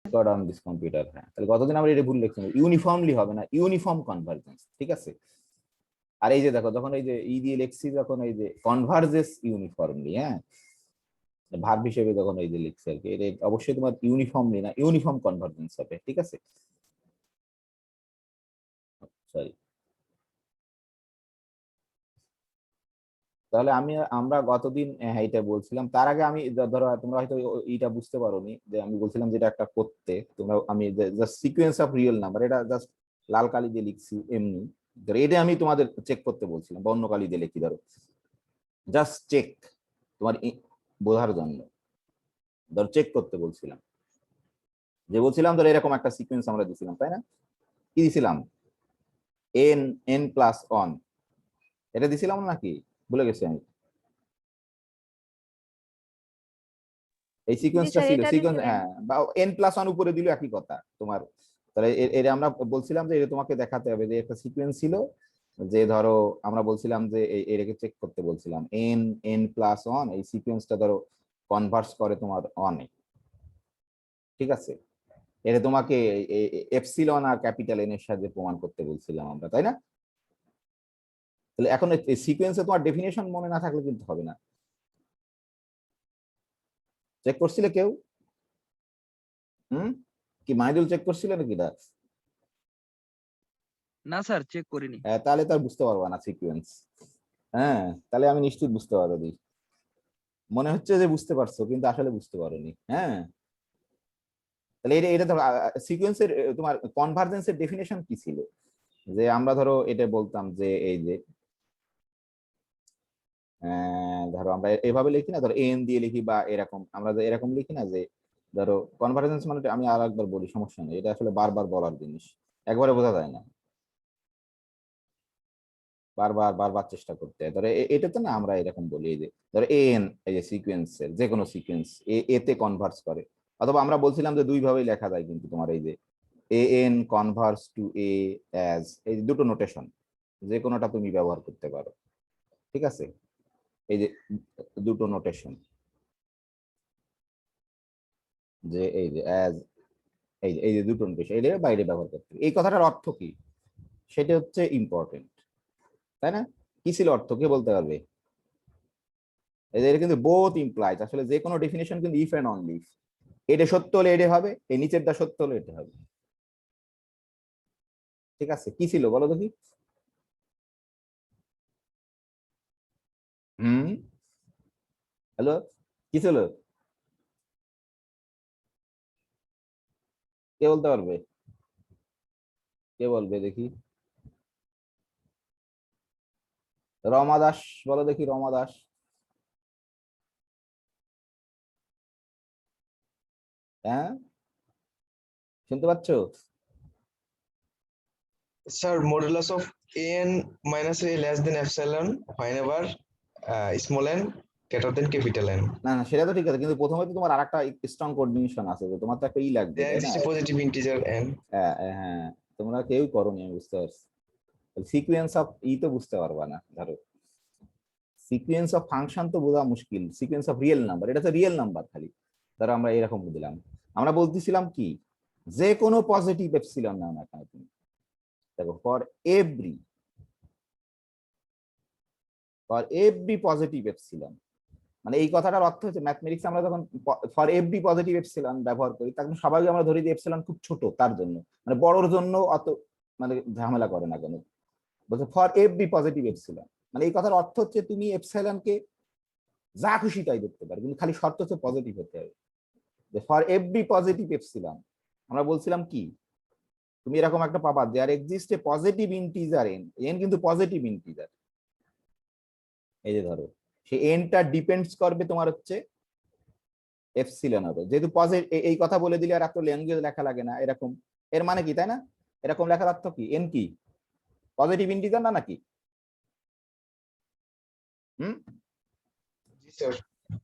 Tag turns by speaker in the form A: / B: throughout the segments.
A: On this computer. হ্যাঁ, তাহলে গতদিন আমরা এটা ভুল লিখছি, ইউনিফর্মলি হবে না, ইউনিফর্ম কনভার্জেন্স। ঠিক আছে, আর এই যে দেখো যখন এই যে ই দিয়ে লিখছি, যখন এই যে কনভার্জেস ইউনিফর্মলি, হ্যাঁ ভার্ব হিসেবে যখন এই যে লিখছি আর কি, এটা অবশ্যই তোমার ইউনিফর্মলি না, ইউনিফর্ম কনভার্জেন্স হবে। ঠিক আছে, সরি। তাহলে আমরা গতদিন এটা বলছিলাম, তার আগে আমি ধরো তোমরা হয়তো এইটা বুঝতে পারোনি যে আমি বলছিলাম যেটা একটা করতে, তোমরা আমি just sequence of real number, এটা জাস্ট লাল কালি দিয়ে লিখছি এমনি। ধরো এটা আমি তোমাদের চেক করতে বলছিলাম, বা অন্য কালি দিয়ে লিখি, ধরো জাস্ট চেক, তোমার বোঝার জন্য ধরো চেক করতে বলছিলাম, যে বলছিলাম ধরো এরকম একটা সিকোয়েন্স আমরা দিছিলাম, তাই না? কি দিছিলাম? এন এন প্লাস ওয়ান, এটা দিছিলাম নাকি? ভুলে গেছি আমি। এই
B: জি
A: সিকোয়েন্সটা
B: স্যার,
A: ছিল,
B: এটা
A: সিকোয়েন্স,
B: দিছিলেন।
A: হ্যাঁ, বা এন প্লাস ওয়ান উপরে দিল একই কথা তোমার। তাহলে এর আমরা বলছিলাম যে এটা তোমাকে দেখাতে হবে যে একটা সিকোয়েন্স ছিল, যে ধরো আমরা বলছিলাম যে এটাকে চেক করতে বলছিলাম, এন এন প্লাস ওয়ান এই সিকোয়েন্সটা ধরো কনভার্স করে তোমার অনে। ঠিক আছে, এটা তোমাকে এপসিলন আর ক্যাপিটাল এন এর সাহায্যে প্রমাণ করতে বলছিলাম আমরা, তাই না? তাহলে এখন এই সিকোয়েন্সে তোমার ডেফিনেশন মনে না থাকলে কিন্তু হবে না। চেক করছিলে কেউ? হুম, কি মাহিদুল চেক করছিল নাকি?
C: না স্যার, চেক করিনি।
A: তাহলে তো আর বুঝতে পারবা না সিকোয়েন্স। হ্যাঁ, তাহলে আমি নিশ্চিত বুঝতে পারবো দি, মনে হচ্ছে যে বুঝতে পারছো কিন্তু আসলে বুঝতে পারোনি। হ্যাঁ, তাহলে এটা এটা ধরো সিকোয়েন্সের তোমার কনভার্জেন্সের ডেফিনেশন কি ছিল, যে আমরা ধরো এটা বলতাম যে এই যে ধরো আমরা এভাবে লিখি না, ধরো এন দিয়ে লিখি বা এরকম, আমরা যে এরকম লিখি না, যে ধরো কনভার্জেন্স মানে, আমি আর একবার বলি সমস্যা নেই, এটা আসলে বারবার বলার জিনিস, একবারে বোঝা যায় না, বারবার বারবার চেষ্টা করতে হয়। ধরো এটা তো না, আমরা এরকম বলি এই যে ধরো এন, এই যে সিকোয়েন্সের যে কোনো সিকোয়েন্স এতে কনভার্স করে, অথবা আমরা বলছিলাম যে দুই ভাবেই লেখা যায় কিন্তু তোমার এই যে a n converges to a as, এই দুটো নোটেশন যে কোনোটা তুমি ব্যবহার করতে পারো। ঠিক আছে, এই যে দুটো নোটেশন, যে এই যে অ্যাজ, এই যে দুটো নোটেশন এদের বাইরে ব্যবহার করতে হবে। এই কথাটার অর্থ কি সেটা হচ্ছে ইম্পর্টেন্ট, তাই না? কি ছিল অর্থ, কে বলতে পারবে? এদের কিন্তু বোথ ইমপ্লাইজ, আসলে যে কোনো ডেফিনেশন কিন্তু ইফ এন্ড অনলি ইফ, এটা সত্য হলে এটা হবে, এই নিচেরটা সত্য হলে এটা হবে। ঠিক আছে, কি ছিল বলো দেখি? হুম, হ্যালো, কি ছিল? কে বলতে পারবে? কে বলবে দেখি? রমা দাস, বলো দেখি, রমা দাস। হ্যাঁ, শুনতে পাচ্ছ?
D: Sir, modulus of an minus a less than epsilon whenever small n greater than capital N.
A: না না, সেটা তো ঠিক আছে, কিন্তু প্রথমে তো তোমার আরেকটা স্ট্রং কোঅর্ডিনেশন আছে, যে তোমার তো একটা ই লাগবে,
D: There
A: তাই না?
D: exists a positive integer n.
A: হ্যাঁ হ্যাঁ, তোমরা কেউ করোনি, আমি বুঝতে পারছি। সিকুয়েন্স অফ ই তো বুঝতে পারবা না, ধরো সিকুয়েন্স অফ ফাংশন তো বোঝা মুশকিল, সিকুয়েন্স অফ রিয়েল নাম্বার, এটা তো রিয়েল নাম্বার খালি। ধরো আমরা এরকম দিলাম, আমরা বলতেছিলাম কি, যে কোনো পজিটিভ এপসিলন নাও না কেন তুমি, দেখো ফর এভরি পজিটিভ এপসিলন, মানে এই কথাটার অর্থ হচ্ছে ম্যাথমেটিক্স আমরা যখন ফর এভরি পজিটিভ এপসিলন ব্যবহার করি, তখন স্বাভাবিক আমরা ধরি যে এপসিলন খুব ছোট, তার জন্য মানে বড়র জন্য অত মানে ঝামেলা করে না কেন, বলছে ফর এভরি পজিটিভ এপসিলন, মানে এই কথার অর্থ হচ্ছে তুমি এপসিলনকে যা খুশি তাই ধরতে পারো, কিন্তু খালি শর্ত হচ্ছে পজিটিভ হতে হবে। যে ফর এভরি পজিটিভ এপসিলন আমরা বলছিলাম কি, তুমি এরকম একটা পাবা, there exist a positive integer n, n কিন্তু পজিটিভ ইন্টিজার, এই যে ধরো সেই এনটা ডিপেন্ডস করবে তোমার হচ্ছে এপসিলন হবে, যেহেতু পজিটিভ, এই কথা বলে দিলে আর এত ল্যাঙ্গুয়েজ লেখা লাগে না এরকম, এর মানে কি, তাই না? এরকম লেখার অর্থ কি, এন কি পজিটিভ ইন্টিজার না নাকি? হুম,
D: Yes, sir.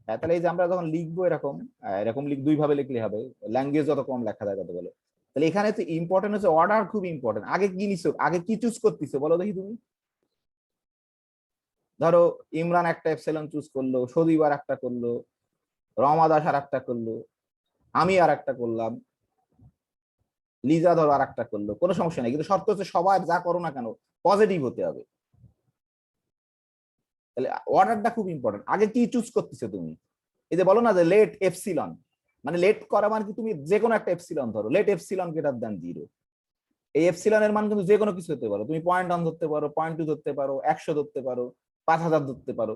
A: হ্যাঁ, তাহলে এই যে আমরা যখন লিখবো এরকম, এরকম দুই ভাবে লিখলে হবে, ল্যাঙ্গুয়েজ যত কম লেখা যায় তত বলে। তাহলে এখানে তো ইম্পর্টেন্ট হচ্ছে অর্ডার, খুব ইম্পর্টেন্ট। আগে কি নিছো, আগে কি চুজ করতেছো বলো দেখি তুমি? ধরো ইমরান একটা এপসিলন চুজ করলো, সদীপ আর একটা করলো, রমা দাস আর একটা করলো, আমি আর একটা করলাম, লিজা ধরো আর একটা করলো, কোনো সমস্যা নেই, কিন্তু শর্ত হচ্ছে সবার যা করো না কেন পজিটিভ হতে হবে। তাহলে অর্ডারটা খুব ইম্পর্টেন্ট। আগে কি চুজ করতেছো তুমি? এই যে বলো না যে লেট এপসিলন, মানে লেট করা মানে কি তুমি যে কোনো একটা এপসিলন ধরো, লেট এপসিলন গ্রেটার দ্যান 0। এই এপসিলনের মান কিন্তু যে কোনো কিছু হতে পারো, তুমি 0.1 ধরতে পারো, 0.2 ধরতে পারো, 100 ধরতে পারো, 5000 ধরতে পারো,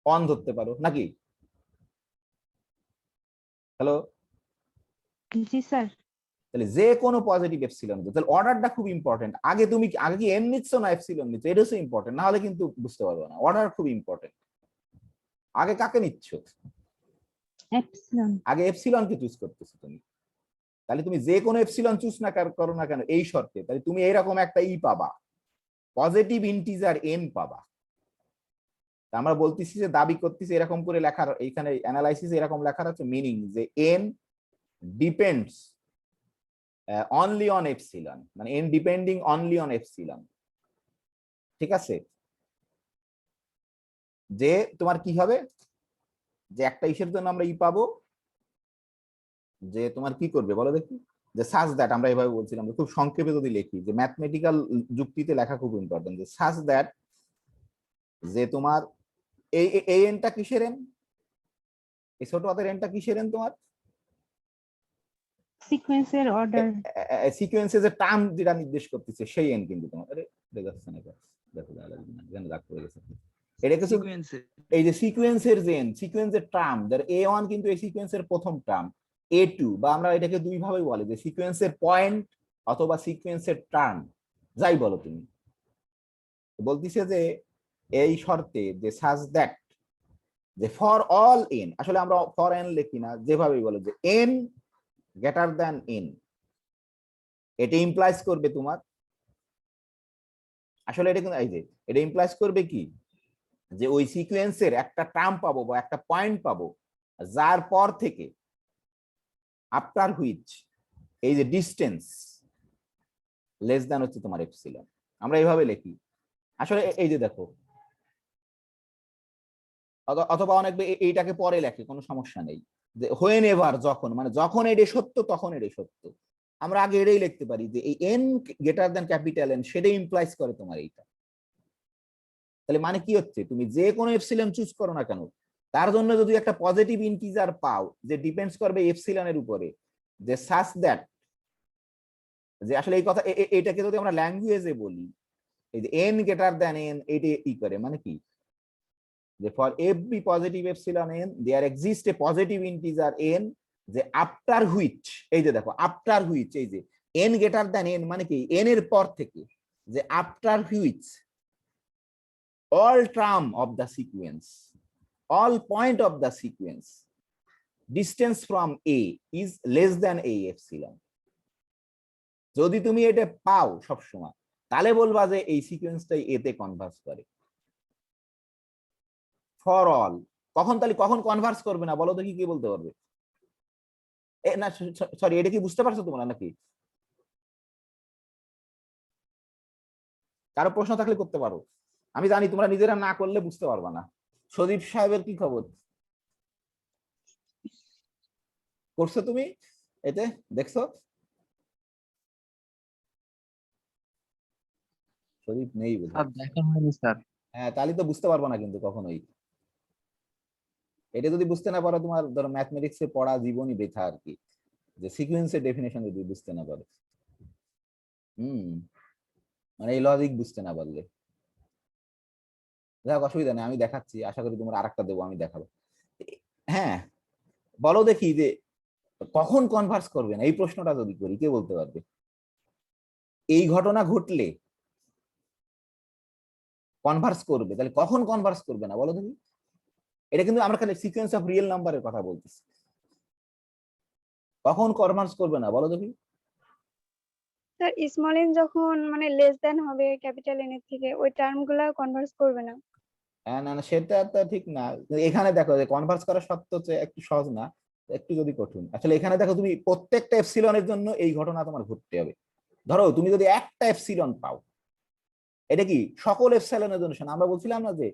A: 1 ধরতে পারো নাকি? হ্যালো?
B: জি স্যার।
A: তাহলে যে কোনো পজিটিভ এপসিলন, তাহলে অর্ডারটা খুব ইম্পর্টেন্ট। আগে তুমি আগে কি এন নিচ্ছ না এপসিলন নিচ্ছ, এটা হচ্ছে ইম্পর্টেন্ট, না হলে কিন্তু বুঝতে পারবে না। অর্ডার খুব ইম্পর্টেন্ট। আগে কাকে নিচ্ছ?
B: এপসিলন।
A: আগে এপসিলনকে চুজ করতেছো তুমি। তাহলে তুমি যে কোনো এপসিলন চুজ না করো না কেন এই শর্তে, তাহলে তুমি এইরকম একটা পাবা, পজিটিভ ইন্টিজার এন পাবা। আমরা বলতেছি যে দাবি করতেছি এরকম করে লেখার, এইখানে অ্যানালাইসিস এরকম লেখার হচ্ছে মিনিং যে n depends only on epsilon, মানে n depending only on epsilon. ঠিক আছে? যে তোমার কি হবে, যে একটা ইসের জন্য আমরা পাবো, যে তোমার কি করবে বলো দেখি, যে সাজ দ্যাট, আমরা এভাবে বলছিলাম খুব সংক্ষেপে যদি লিখি, যে ম্যাথমেটিক্যাল যুক্তিতে লেখা খুব ইম্পর্টেন্ট, যে সাজ দ্যাট, যে তোমার এই এনটা কিসের এন, এই ছোট হাতের এনটা কিসের এন তোমার?
B: সিকোয়েন্সের অর্ডার।
A: সিকোয়েন্সে যে টার্ম যেটা নির্দেশ করতেছে সেই এন কিন্তু তোমার, আরে দেখাচ্ছে না, দেখো এখানে দাগ পড়ে গেছে, এটা কিছু এই যে সিকোয়েন্সের যে এন, সিকোয়েন্সের টার্ম, যার A1 কিন্তু এই সিকোয়েন্সের প্রথম টার্ম, A2 বা আমরা এটাকে দুই ভাবে বলি, যে সিকোয়েন্সের পয়েন্ট অথবা সিকোয়েন্সের টার্ম, যাই বলো তুমি। বলতিছে যে এই শর্তে যে সাজ দ্যাট, যে ফর অল এন, আসলে আমরা ফর এন লিখি না, যেভাবেই বলো যে এন গ্রেটার দ্যান এন, এটা ইমপ্লাইজ করবে তোমার, আসলে এটা কিন্তু এই যে এটা ইমপ্লাইজ করবে কি, যে ওই সিকোয়েন্সের একটা টার্ম পাবো বা একটা পয়েন্ট পাবো, যার পর থেকে আফটার হুইচ এই যে ডিস্টেন্স লেস দ্যান হচ্ছে তোমার এপসিলন, আমরা এইভাবে লিখি। আসলে এই যে দেখো, অথবা অনেক এইটাকে পরে লেখে, কোনো সমস্যা নেই, যে হোয়েন এভার, যখন, মানে যখন এটা সত্য তখন এটা সত্য, আমরা আগে এটাই লিখতে পারি যে এই N greater than capital N, সেটা ইমপ্লাইজ করে তোমার এইটা। তাহলে মানে কি হচ্ছে, তুমি যে কোনো এপসিলন চুজ করো না কেন, তার জন্য যদি একটা পজিটিভ ইন্টিজার পাও যে ডিপেন্ডস করবে এপসিলনের উপরে, যে সাচ দ্যাট, যে আসলে এই কথা এটাকে যদি আমরা ল্যাঙ্গুয়েজে বলি, এই যে এন গ্রেটার দ্যান এন, এটা করে মানে কি, যে for every positive epsilon n there exist a positive integer n, যে আফটার হুইচ, এই যে দেখো আফটার হুইচ, এই যে এন গ্রেটার দ্যান এন মানে কি, এন এর পর থেকে, যে after which all term of the sequence, all point of the sequence, distance from A is less than A epsilon. যদি তুমি এটা পাও সব সময়, তাহলে বলবা যে এই সিকোয়েন্সটাই এতে কনভার্স করে। ফর অল, কখন, তাহলে কখন কনভার্স করবে না বলো দেখি, কি বলতে পারবে? না সরি, এটা কি বুঝতে পারছো তোমরা নাকি? কারো প্রশ্ন থাকলে করতে পারো, আমি জানি তোমরা নিজেরা না করলে বুঝতে পারবা না। সদীপ সাহেবের কি খবর, করছো তুমি এতে, দেখছো? সদীপ নেই বোধহয়।
C: দেখা হয়নি স্যার।
A: হ্যাঁ, তাহলে তো বুঝতে পারবো না কিন্তু কখনোই। এটা যদি বুঝতে না পারো, তোমার ধরো ম্যাথমেটিক্স এ পড়া জীবনই বৃথা আর কি, যে সিকোয়েন্সের ডেফিনেশন যদি বুঝতে না পারো, মানে এই লজিক বুঝতে না পারলে, যাক অসুবিধা নেই, আমি দেখাচ্ছি, আশা করি তোমার আরেকটা দেবো, আমি দেখাবো। হ্যাঁ, বলো দেখি যে কখন কনভার্স করবে না, এই প্রশ্নটা যদি করি, কে বলতে পারবে? এই ঘটনা ঘটলে কনভার্স করবে, তাহলে কখন কনভার্স করবে না বলো দেখি? এটা কিন্তু আমরা খালি সিকোয়েন্স অফ রিয়েল নাম্বারের কথা বলতেছি, কখন কনভার্স করবে না বলো দেখি?
E: স্যার স্মল এন যখন মানে লেস দ্যান হবে ক্যাপিটাল এন এর থেকে, ওই টার্মগুলো কনভার্স করবে না।
A: হ্যাঁ, না না, সেটা তো ঠিক না। এখানে দেখো যে কনভার্স করা সত্য হচ্ছে একটু সহজ না, একটু যদি কঠিন। আসলে এখানে দেখো, তুমি প্রত্যেকটা এপসিলনের জন্য এই ঘটনা তোমার ঘটতে হবে। ধরো তুমি যদি একটা এপসিলন পাও, এটা কি সকল এপসিলনের জন্য? আমরা বলছিলাম না যে,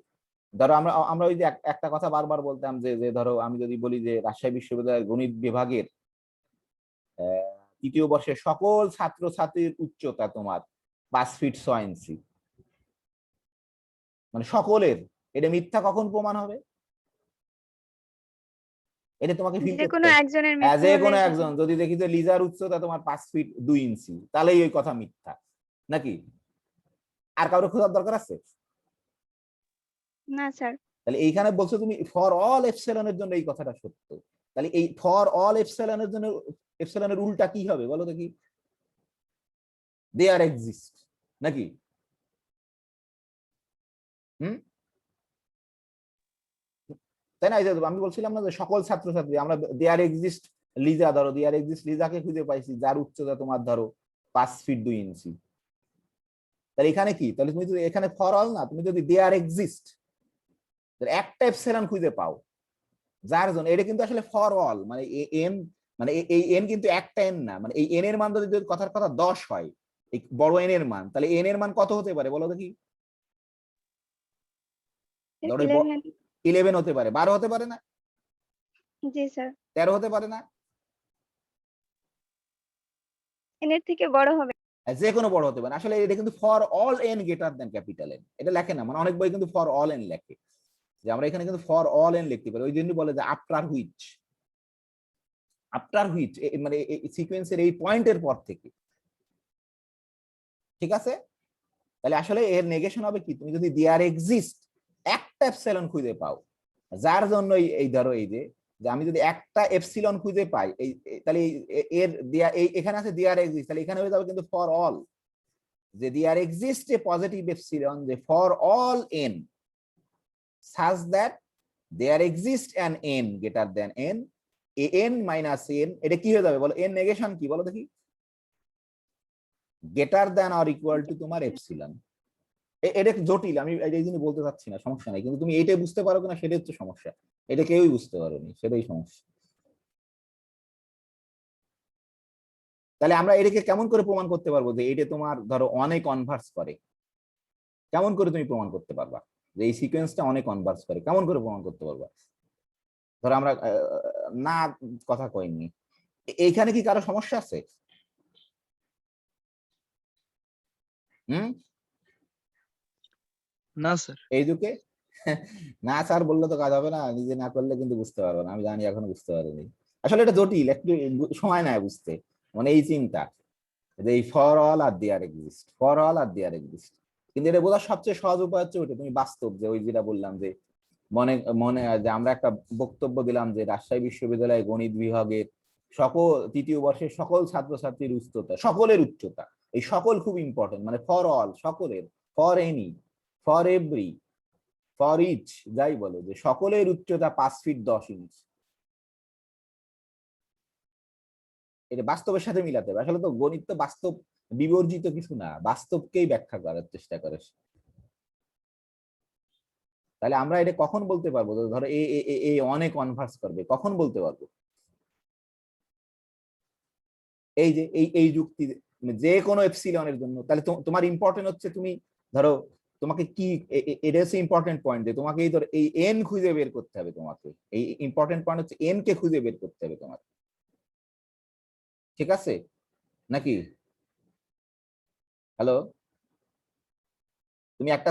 A: ধরো আমরা আমরা ওই যে একটা কথা বারবার বলতাম, যে ধরো আমি যদি বলি যে রাজশাহী বিশ্ববিদ্যালয়ের গণিত বিভাগের তৃতীয় বর্ষের সকল ছাত্রছাত্রীর উচ্চতা তোমার 5 ফিট 6 ইঞ্চি, মানে সকলের। এটা মিথ্যা কখন প্রমাণ হবে? এটা তোমাকে ফিল
E: যে
A: করতে
E: কোনো
A: হবে।
E: একজনের
A: হ্যাঁ,
E: মৃত্যু
A: যে
E: হলে
A: কোনো একজন যদি দেখি যে লিজার উচ্চতা তোমার 5 ফিট 2 ইঞ্চি, তাহলেই ওই কথা মিথ্যা নাকি? আর কারো খোঁজার দরকার আছে?
E: না স্যার।
A: তাহলে এইখানে বলছো তুমি ফর অল এপসিলনের জন্য এই কথাটা সত্য, তাহলে এই ফর অল এপসিলনের জন্য এপসিলনের উল্টা কি হবে বলো দেখি? দেয়ার এক্সিস্ট নাকি? হুম, তাই না? এই যে আমি বলছিলাম না যে সকল ছাত্রছাত্রী, আমরা দেয়ার এক্সিস্ট লিজা, ধরো দেয়ার এক্সিস্ট লিজাকে খুঁজে পাইছি যার উচ্চতা তোমার ধরো 5 ফিট 2 ইঞ্চি। তাহলে এখানে কি, তাহলে তুমি যদি এখানে ফর অল না, তুমি যদি দেয়ার এক্সিস্ট একটা এপসিলন খুঁজে পাও যার জন্য, এটা কিন্তু আসলে ফর অল, মানে এন, মানে এই এন কিন্তু একটা এন না, মানে এই এন এর মান যদি কথার কথা 10 হয়, এই বড় এন এর মান, তাহলে এন এর মান কত হতে পারে বলো দেখি? ধরো
E: 11।
A: 11 হতে পারে, 12 হতে পারে না,
E: জি স্যার।
A: 13 হতে পারে না,
E: এর থেকে বড় হবে।
A: যে কোনো বড় হতে পারে। আসলে এটা কিন্তু for all N greater than capital N, এটা লেখে না, মানে অনেক বই কিন্তু ফর অল এন লেখে, যে আমরা এখানে কিন্তু ফর অল এন লিখতে পারি। ওই জন্য বলে যে আফটার হুইচ, আফটার হুইচ, মানে সিকোয়েন্সের এই পয়েন্টের পর থেকে, ঠিক আছে? তাহলে আসলে এর নেগেশন হবে কি, তুমি যদি দেয়ার এক্সিস্ট একটা এপসিলন খুঁজে পাও যার জন্য এই ধরো এই যে আমি যদি একটা এপসিলন খুঁজে পাই, তাহলে এর এখানে আছে দেয়ার এক্সিস্ট, তাহলে এখানে হয়ে যাবে কিন্তু ফর অল, যে there exist a positive epsilon যে for all n such that there exists an n greater than n, n minus n, এটা কি হয়ে যাবে বলো? n নেগেশন কি বলো দেখি? Greater than or equal to তোমার এপসিলন। এটা জটিল, আমি এই জন্য বলতে চাচ্ছি না, সমস্যা নাই, কিন্তু তুমি এইটাই বুঝতে পারো কিনা সেটাই হচ্ছে সমস্যা। এটা কেউই বুঝতে পারোনি, সেটাই সমস্যা। তাহলে আমরা এটাকে কেমন করে প্রমাণ করতে পারবো যে এটা তোমার ধরো অনেক কনভার্স করে? কেমন করে তুমি প্রমাণ করতে পারবা যে এই সিকোয়েন্সটা অনেক কনভার্স করে? কেমন করে প্রমাণ করতে পারবা? ধরো আমরা না কথা কইনি, এইখানে কি কারো সমস্যা আছে? হুম,
C: না স্যার।
A: এই যুগে না স্যার বললে তো কাজ হবে না, নিজে না করলে কিন্তু বুঝতে পারবো না, আমি জানি এখনো বুঝতে পারিনি। আসলে এটা জটিল, একটু সময় নেয় বুঝতে, মানে এই চিন্তা যে এই ফর অল আর দেয়ার এক্সিস্ট, ফর অল আর দেয়ার এক্সিস্ট। কিন্তু এটা বোঝার সবচেয়ে সহজ উপায় হচ্ছে ওইটা, তুমি বাস্তব যে ওই যেটা বললাম যে মনে মনে যে আমরা একটা বক্তব্য দিলাম যে রাজশাহী বিশ্ববিদ্যালয় গণিত বিভাগের সকল তৃতীয় বর্ষের সকল ছাত্রছাত্রীর উচ্চতা, সকলের উচ্চতা, এই সকল খুব ইম্পর্টেন্ট, মানে ফর অল সকলের, for any, for every, for each, যাই বলো, যে সকলের উচ্চতা 5 ফিট 10 ইঞ্চ। এটা বাস্তবের সাথে মিলাতে হবে। আসলে তো গণিত তো বাস্তব বিবর্জিত কিছু না, বাস্তবকেই ব্যাখ্যা করার চেষ্টা করে। তাহলে আমরা এটা কখন বলতে পারবো ধরো এ অনেক কনভার্স করবে, কখন বলতে পারবো? এই যে এই যুক্তি, যে কোনো এপসিলনের জন্য। তাহলে তোমার ইম্পর্টেন্ট হচ্ছে তুমি ধরো তোমাকে কি, এটা হচ্ছে ইম্পর্টেন্ট পয়েন্ট, যে তোমাকে এই ধরো এই এন খুঁজে বের করতে হবে, তোমাকে এই ইম্পর্টেন্ট পয়েন্ট হচ্ছে এন কে খুঁজে বের করতে হবে তোমার, ঠিক আছে নাকি? হ্যালো, তুমি একটা,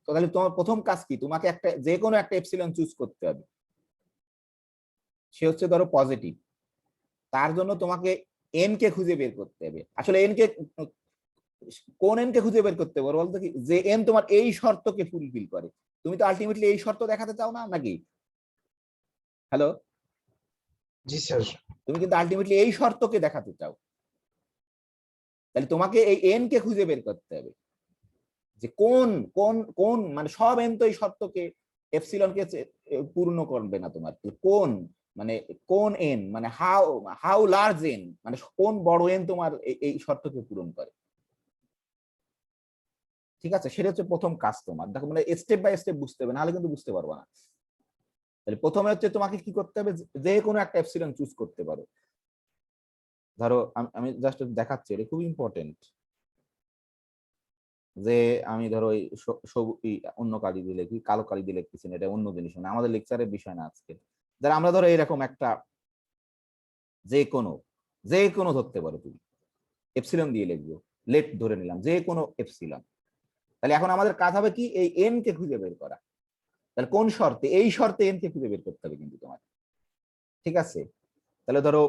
A: তাহলে তোমার প্রথম কাজ কি, তোমাকে একটা যে কোনো একটা এপসিলন চুজ করতে হবে, সে হচ্ছে ধরো পজিটিভ, তার জন্য তোমাকে এন কে খুঁজে বের করতে হবে। আসলে এন কে, কোন এন কে খুঁজে বের করতে পারো বলতো কি, যে এন তোমার এই শর্তকে ফুলফিল করে। তুমি তো আলটিমেটলি এই শর্ত দেখাতে চাও না নাকি? হ্যালো,
D: জি স্যার।
A: তুমি কিন্তু আলটিমেটলি এই শর্তকে দেখাতে চাও, তাহলে তোমাকে এই এন কে খুঁজে বের করতে হবে, যে কোন কোন কোন মানে সব এন তো এই শর্তকে এপসিলন কে পূর্ণ করবে না তোমার, কোন মানে কোন এন, মানে হাউ হাউ লার্জ এন, মানে কোন বড় এন তোমার এই শর্তকে পূরণ করে, ঠিক আছে? সেটা হচ্ছে প্রথম কাজ তোমার, দেখো মানে স্টেপ বাই স্টেপ বুঝতে হবে, নাহলে কিন্তু বুঝতে পারবো না। তাহলে প্রথমে হচ্ছে তোমাকে কি করতে হবে, যে কোনো একটা এপসিলন চুজ করতে পারো। ধরো আমি জাস্ট দেখাচ্ছি, এটা খুব ইম্পর্টেন্ট, যে আমি ধরো অন্য কালি দিয়ে লিখি, কালো কালি দিয়ে লিখতেছি না, এটা অন্য জিনিস, মানে আমাদের লেকচারের বিষয় না আজকে। যারা আমরা ধরো এরকম একটা যে কোনো যে কোনো ধরতে পারো তুমি, এপসিলন দিয়ে লিখবো, লেট ধরে নিলাম যে কোনো এপসিলন। তাহলে এখন আমাদের কাজ হবে কি, এই এন কে খুঁজে বের করা। তাহলে কোন শর্তে, এই শর্তে এন কে খুঁজে বের করতে হবে কিন্তু তোমার, ঠিক আছে? তাহলে ধরো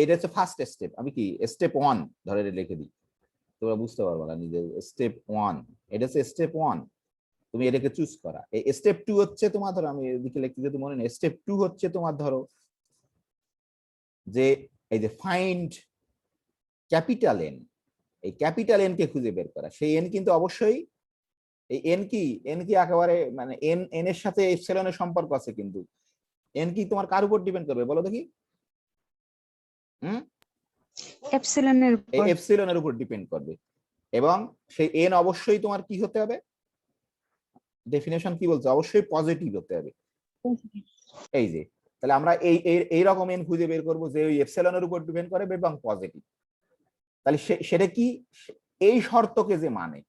A: এটা হচ্ছে ফার্স্ট স্টেপ, আমি কি স্টেপ 1 ধরে লিখে দিই, তোমরা বুঝতে পারবো না নিজে। স্টেপ 1, এটা হচ্ছে স্টেপ 1, তুমি এটাকে চুজ করা। এই স্টেপ 2 হচ্ছে তোমার, ধরো আমি এদিকে লিখতে যদি মনে নেই, স্টেপ 2 হচ্ছে তোমার ধরো যে এই যে ফাইন্ড ক্যাপিটাল এন, এই ক্যাপিটাল এন কে খুঁজে বের করা। সেই এন কিন্তু অবশ্যই, এই এন কি একেবারে মানে এন এর সাথে এপসিলনের সম্পর্ক আছে, কিন্তু এন কি তোমার কার উপর ডিপেন্ড করবে বলো দেখি?
B: এপসিলনের উপর।
A: এপসিলনের উপর ডিপেন্ড করবে, এবং সেই এন অবশ্যই তোমার কি হতে হবে, ডেফিনেশন কি বলছে, অবশ্যই পজিটিভ হতে হবে। এই যে তাহলে আমরা এই রকম এন খুঁজে বের করব যে ওই এপসিলনের উপর ডিপেন্ড করে এবং পজিটিভ। তাহলে সেটা কি, এই শর্তকে যে মানে,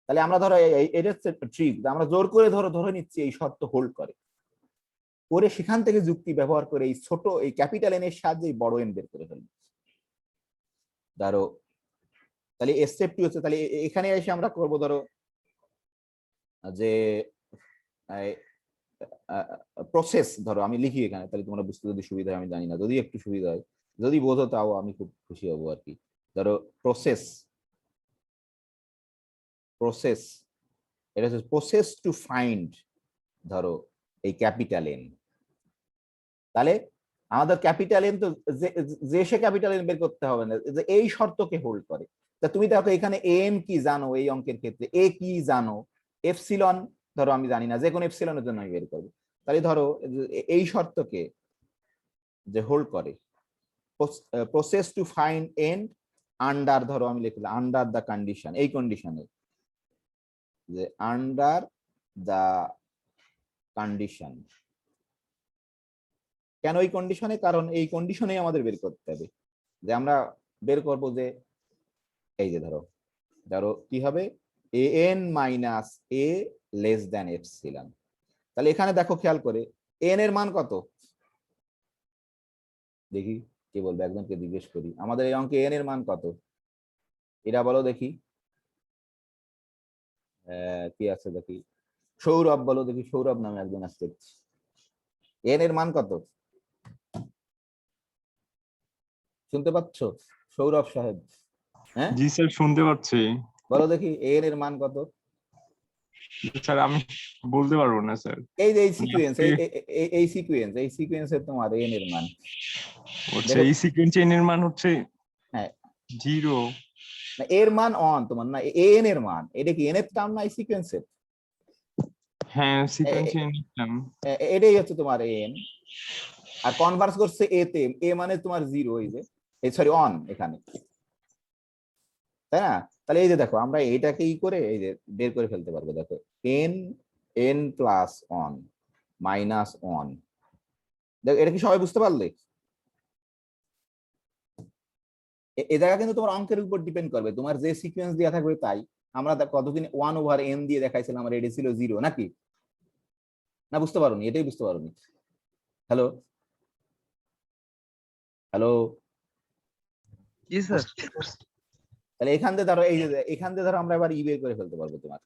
A: তাহলে আমরা ধরো এটা হচ্ছে ট্রিক, আমরা জোর করে ধরে নিচ্ছি এই শর্ত হোল্ড করে, সেখান থেকে যুক্তি ব্যবহার করে এই ছোট এই ক্যাপিটাল এন এর সাহায্যে বড় এন বের করে ফেলবো। ধরো তাহলে স্টেপ 2 হচ্ছে, তাহলে এখানে এসে আমরা করব ধরো যে প্রসেস, ধরো আমি লিখি এখানে, তাহলে তোমরা বুঝতে যদি সুবিধা হয়, আমি জানি না, যদি একটু সুবিধা হয়, যদি বোঝো তাও আমি খুব খুশি হব আর কি। ধরো প্রসেস এটা হচ্ছে প্রসেস টু ফাইন্ড ধরো এই ক্যাপিটাল এন। তাহলে আমাদের ক্যাপিটাল এন তো যে সে ক্যাপিটাল এন বের করতে হবে না, যে এই শর্তকে হোল্ড করে। তা তুমি দেখো এখানে এন কি জানো, এই অঙ্কের ক্ষেত্রে এ কি জানো, এপসিলন ধরো আমি জানি না, যে কোনো এপসিলনের জন্য আমি বের করবো। তাহলে ধরো এই শর্তকে যে হোল্ড করে, process to find N under, ধরো আমি লিখলাম আন্ডার দ্য কন্ডিশন, এই কন্ডিশনে যে আন্ডার দ্য কন্ডিশন। কেন এই কন্ডিশনে? কারণ এই কন্ডিশনে আমাদের বের করতে হবে, যে আমরা বের করব যে এই যে ধরো ধরো কি হবে, A N minus A less than epsilon. তাহলে এখানে দেখো খেয়াল করে এন এর মান কত, দেখি কে বলবে, একজনকে জিজ্ঞেস করি, আমাদের এই অঙ্কে এন এর মান কত এটা বলো দেখি। কি আছে দেখি, সৌরভ বলো দেখি, সৌরভ নামে একজন আসছে, এন এর মান কত শুনতে পাচ্ছ সৌরভ সাহেব? হ্যাঁ
C: জি স্যার, শুনতে পাচ্ছি।
A: বলো দেখি এন এর মান কত?
C: স্যার আমি বলতে পারবো না স্যার।
A: এই যে এই সিকোয়েন্সে তোমার এন এর মান,
C: আচ্ছা, এই সিকোয়েন্স এন এর মান হচ্ছে
A: হ্যাঁ
C: 0।
A: না এর মান অন তোমার না, এন এর মান, এটা কি এন এর টার্ম না এই সিকোয়েন্সের?
C: হ্যাঁ, সিকোয়েন্স এন নিলাম।
A: এটাই হচ্ছে তোমার এন, আর কনভার্স করছে এ তে, এ মানে তোমার 0, এই যে এই সরি অন এখানে, তাই না? তাহলে এই যে দেখো আমরা এটাকে ই করে এই যে বের করে ফেলতে পারবো, দেখো N plus on minus on. দেখো এটা কি সবাই বুঝতে পারলে? এ জায়গা কিন্তু তোমার অঙ্কের উপর ডিপেন্ড করবে, তোমার যে সিকোয়েন্স দেওয়া থাকবে তাই। আমরা কতদিন 1/n দিয়ে দেখাইছিলাম, আমার এটা ছিল 0 নাকি? না বুঝতে পারোনি? এটাই বুঝতে পারোনি? হ্যালো হ্যালো,
F: জি স্যার।
A: তাহলে এখান থেকে ধরো এই যে এখান থেকে ধরো আমরা এবার ই বের করে ফেলতে পারবো তোমার,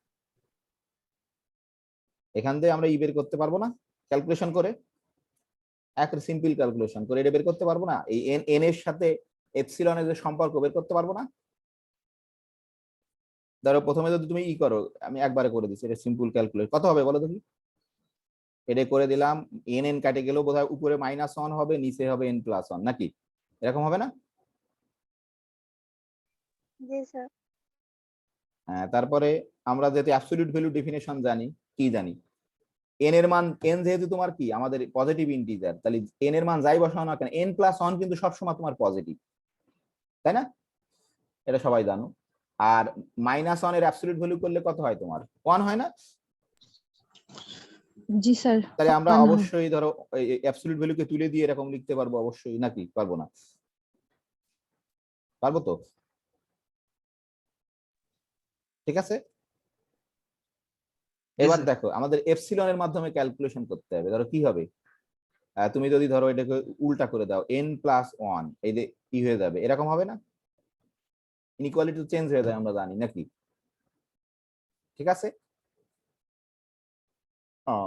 A: এখান থেকে আমরা ই বের করতে পারবো না ক্যালকুলেশন করে, এক সিম্পল ক্যালকুলেশন করে এটা বের করতে পারবো না? এই এন এর সাথে এপসিলনের যে সম্পর্ক বের করতে পারবো না? ধরো প্রথমে যদি তুমি ই করো, আমি একবারে করে দিচ্ছি, এটা সিম্পল ক্যালকুলেট কত হবে বলো দেখি। এটা করে দিলাম, এন কাটে গেলেও বোধহয় উপরে -1 হবে, নিচে হবে n+1 নাকি? এরকম হবে না?
E: জি স্যার।
A: হ্যাঁ, তারপরে আমরা যেহেতু অ্যাবসলিউট ভ্যালু ডেফিনেশন জানি, কি জানি, এন এর মান, এন যেহেতু তোমার কি আমাদের পজিটিভ ইন্টিজার, তাহলে এন এর মান যাই বসাও না কেন n+1 কিন্তু সবসময় তোমার পজিটিভ, তাই না? এটা সবাই জানো। আর -1 এর অ্যাবসলিউট ভ্যালু করলে কত হয় তোমার? 1 হয় না?
B: জি স্যার।
A: তাহলে আমরা অবশ্যই ধরো অ্যাবসলিউট ভ্যালুকে তুলে দিয়ে এরকম লিখতে পারবো অবশ্যই, নাকি পারবো না? পারবো তো, ঠিক আছে। এবার দেখো আমাদের এপসিলনের মাধ্যমে ক্যালকুলেশন করতে হবে, ধরো কি হবে, তুমি যদি ধরো এটাকে উল্টা করে দাও n+1, এই যে কি হয়ে যাবে, এরকম হবে না? ইনইকুয়ালিটি চেঞ্জ হয়ে যায়, আমরা জানি নাকি? ঠিক আছে,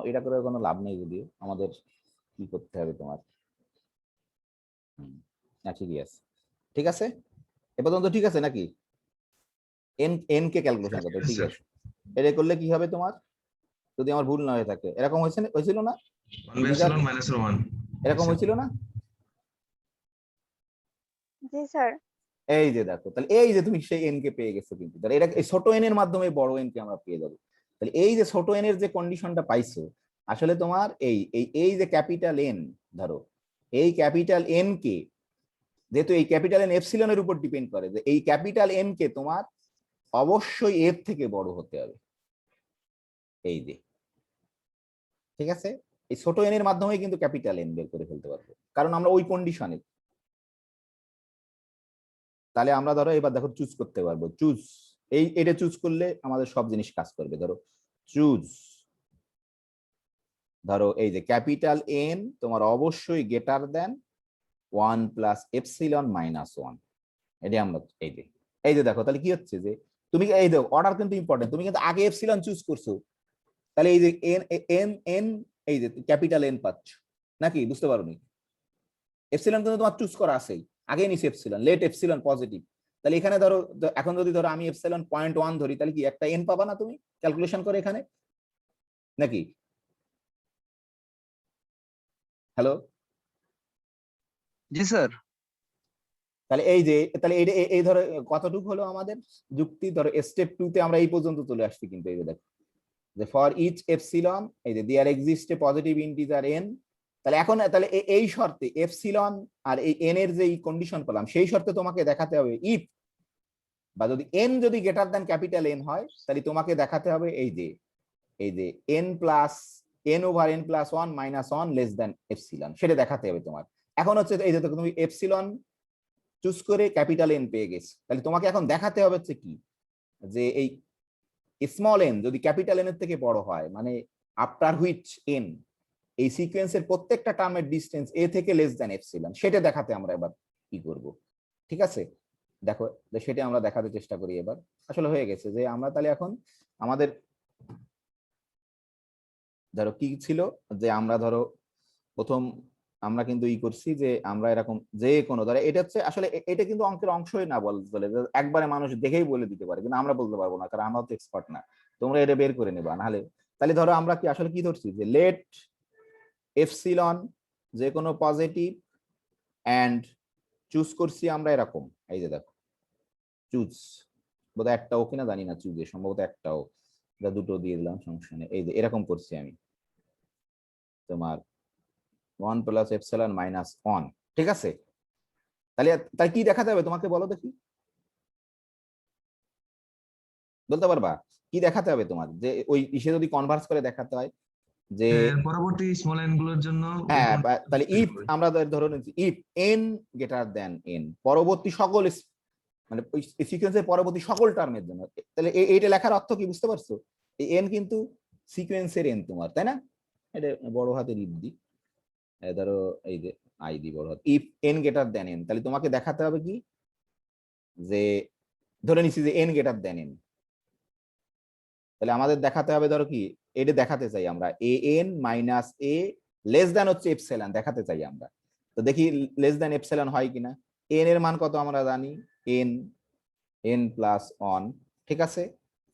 A: এটা করে কোনো লাভ নেই, যদিও আমাদের কি করতে হবে তোমার। ঠিকই আছে, ঠিক আছে, এ পর্যন্ত ঠিক আছে নাকি? এন কে ক্যালকুলেশন করতে হবে, ঠিক আছে। এটা করলে কি হবে তোমার, যদি আমার ভুল না হয়ে থাকে, এরকম হয়েছিল না?
D: 1 by epsilon minus 1
A: এরকম হয়েছিল না?
E: জি স্যার।
A: এই যে দেখো, তাহলে এই যে তুমি সেই এন কে পেয়ে গেছো, কিন্তু তাহলে এটা এই ছোট এন এর মাধ্যমে বড় এন কে আমরা পেয়ে যাবো। তাহলে এই যে ছোট এন এর যে কন্ডিশনটা পাইছো, আসলে তোমার এই যে ক্যাপিটাল এন, ধরো এই ক্যাপিটাল এন কে, যেহেতু এই ক্যাপিটাল এন এপসিলনের উপর ডিপেন্ড করে, যে এই ক্যাপিটাল এন কে তোমার অবশ্যই এর থেকে বড় হতে হবে, এই যে, ঠিক আছে। এই ছোট এন এর মাধ্যমে কিন্তু ক্যাপিটাল এন বের করে ফেলতে পারবো, কারণ আমরা ওই কন্ডিশনে। তাহলে আমরা ধরো এবার দেখো চুজ করতে পারবো, চুজ, এটা চুজ করলে আমাদের সব জিনিস কাজ করবে। ধরো চুজ, ধরো এই যে ক্যাপিটাল এন তোমার অবশ্যই greater than 1 plus epsilon minus 1। এটা আমরা এই যে দেখো, তাহলে কি হচ্ছে যে তুমি এই দেখো, অর্ডার কিন্তু ইম্পর্টেন্ট, তুমি কিন্তু আগে এপসিলন চুজ করছো, তাহলে এই যে এন এন এন এই যে ক্যাপিটাল এন পাচ্ছ নাকি, বুঝতে পারোনি? এপসিলন কিন্তু তোমার চুজ করা আছেই, আগে নিছি এপসিলন, লেট এপসিলন পজিটিভ। তাহলে এখানে ধরো, এখন যদি ধরো আমি এপসিলন 0.1 ধরি, তাহলে কি একটা এন পাবা না তুমি ক্যালকুলেশন করে এখানে, নাকি? হ্যালো,
F: জি স্যার।
A: তাহলে এই যে, তাহলে এই ধরো কতটুকু হলো আমাদের যুক্তি, ধরো স্টেপ 2 তে আমরা এই পর্যন্ত চলে আসছি, কিন্তু এই যে দেখো, যে ফর ইচ এপসিলন এই যে there exist a positive integer n. তাহলে এখন তাহলে এই শর্তে এপসিলন আর এই এন এর যে কন্ডিশন পেলাম, সেই শর্তে তোমাকে দেখাতে হবে ইফ, বা যদি এন যদি গ্রেটার দ্যান ক্যাপিটাল এন হয়, তাহলে তোমাকে দেখাতে হবে এই যে N plus N over N plus 1 minus 1 less than epsilon, সেটা দেখাতে হবে তোমার। এখন হচ্ছে এই যে তুমি এপসিলন চুজ করে ক্যাপিটাল এন পেয়ে গেছো, তাহলে তোমাকে এখন দেখাতে হবে হচ্ছে কি, যে এই স্মল এন যদি ক্যাপিটাল এন এর থেকে বড় হয়, মানে আফটার হুইচ এন এই সিকোয়েন্সের প্রত্যেকটা টার্মের ডিসটেন্স এ থেকে লেস দ্যান এপসিলন, সেটা দেখাতে আমরা এবার কি করব, ঠিক আছে? দেখো, সেটা আমরা দেখাতে চেষ্টা করি এবার। আসলে হয়ে গেছে যে আমরা তাহলে এখন আমাদের ধরো কি ছিল, যে আমরা ধরো প্রথম আমরা কিন্তু করছি যে আমরা এরকম যে কোনো ধরো, এটা হচ্ছে আসলে এটা কিন্তু অঙ্কের অংশই না বলে, একবারে মানুষ দেখেই বলে দিতে পারে, কিন্তু আমরা বলতে পারবো না, কারণ আমরা তো এক্সপার্ট না। তোমরা এটা বের করে নেবা নাহলে। তাহলে ধরো আমরা কি আসলে কি ধরছি, যে লেট এপসিলন যে কোনো পজিটিভ এন্ড চুজ করছি আমরা এরকম, এই যে দেখো চুজ, বোধহয় একটাও কিনা জানি না, চুজে সম্ভবত একটাও, দুটো দিয়ে দিলাম, সমস্যা নেই। এই যে এরকম করছি আমি তোমার 1 প্লাস এপসিলন মাইনাস 1, ঠিক আছে? তাহলে তাই কি দেখাতে হবে তোমাকে, বলো দেখি, বলতে পারবা কি দেখাতে হবে তোমার, যে ওই ইসে যদি কনভার্স করে দেখাতে হয়, যে
D: পরবর্তী স্মল এন গুলোর জন্য
A: হ্যাঁ, তাহলে ইফ আমরা ধরো if N greater than n, পরবর্তী সকল মানে ওই সিকোয়েন্সের পরবর্তী সকল টার্মের জন্য, তাহলে এইটা লেখার অর্থ কি বুঝতে পারছো? এই এন কিন্তু সিকোয়েন্সের এন তোমার, তাই না? এটা বড় হাতের ইফ দি, ধরো এই যে আই দি বড় হাত, if N greater than n, তাহলে তোমাকে দেখাতে হবে কি, যে ধরে নিচ্ছি যে এন গ্রেটার দেন এন, তাহলে আমাদের দেখাতে হবে ধরো কি, এটা দেখাতে চাই আমরা A N minus A less than হচ্ছে এপসিলন দেখাতে চাই আমরা। তো দেখি লেস দ্যান এপসিলন হয় কিনা। এন এর মান কত আমরা জানি, এন এন প্লাস 1, ঠিক আছে?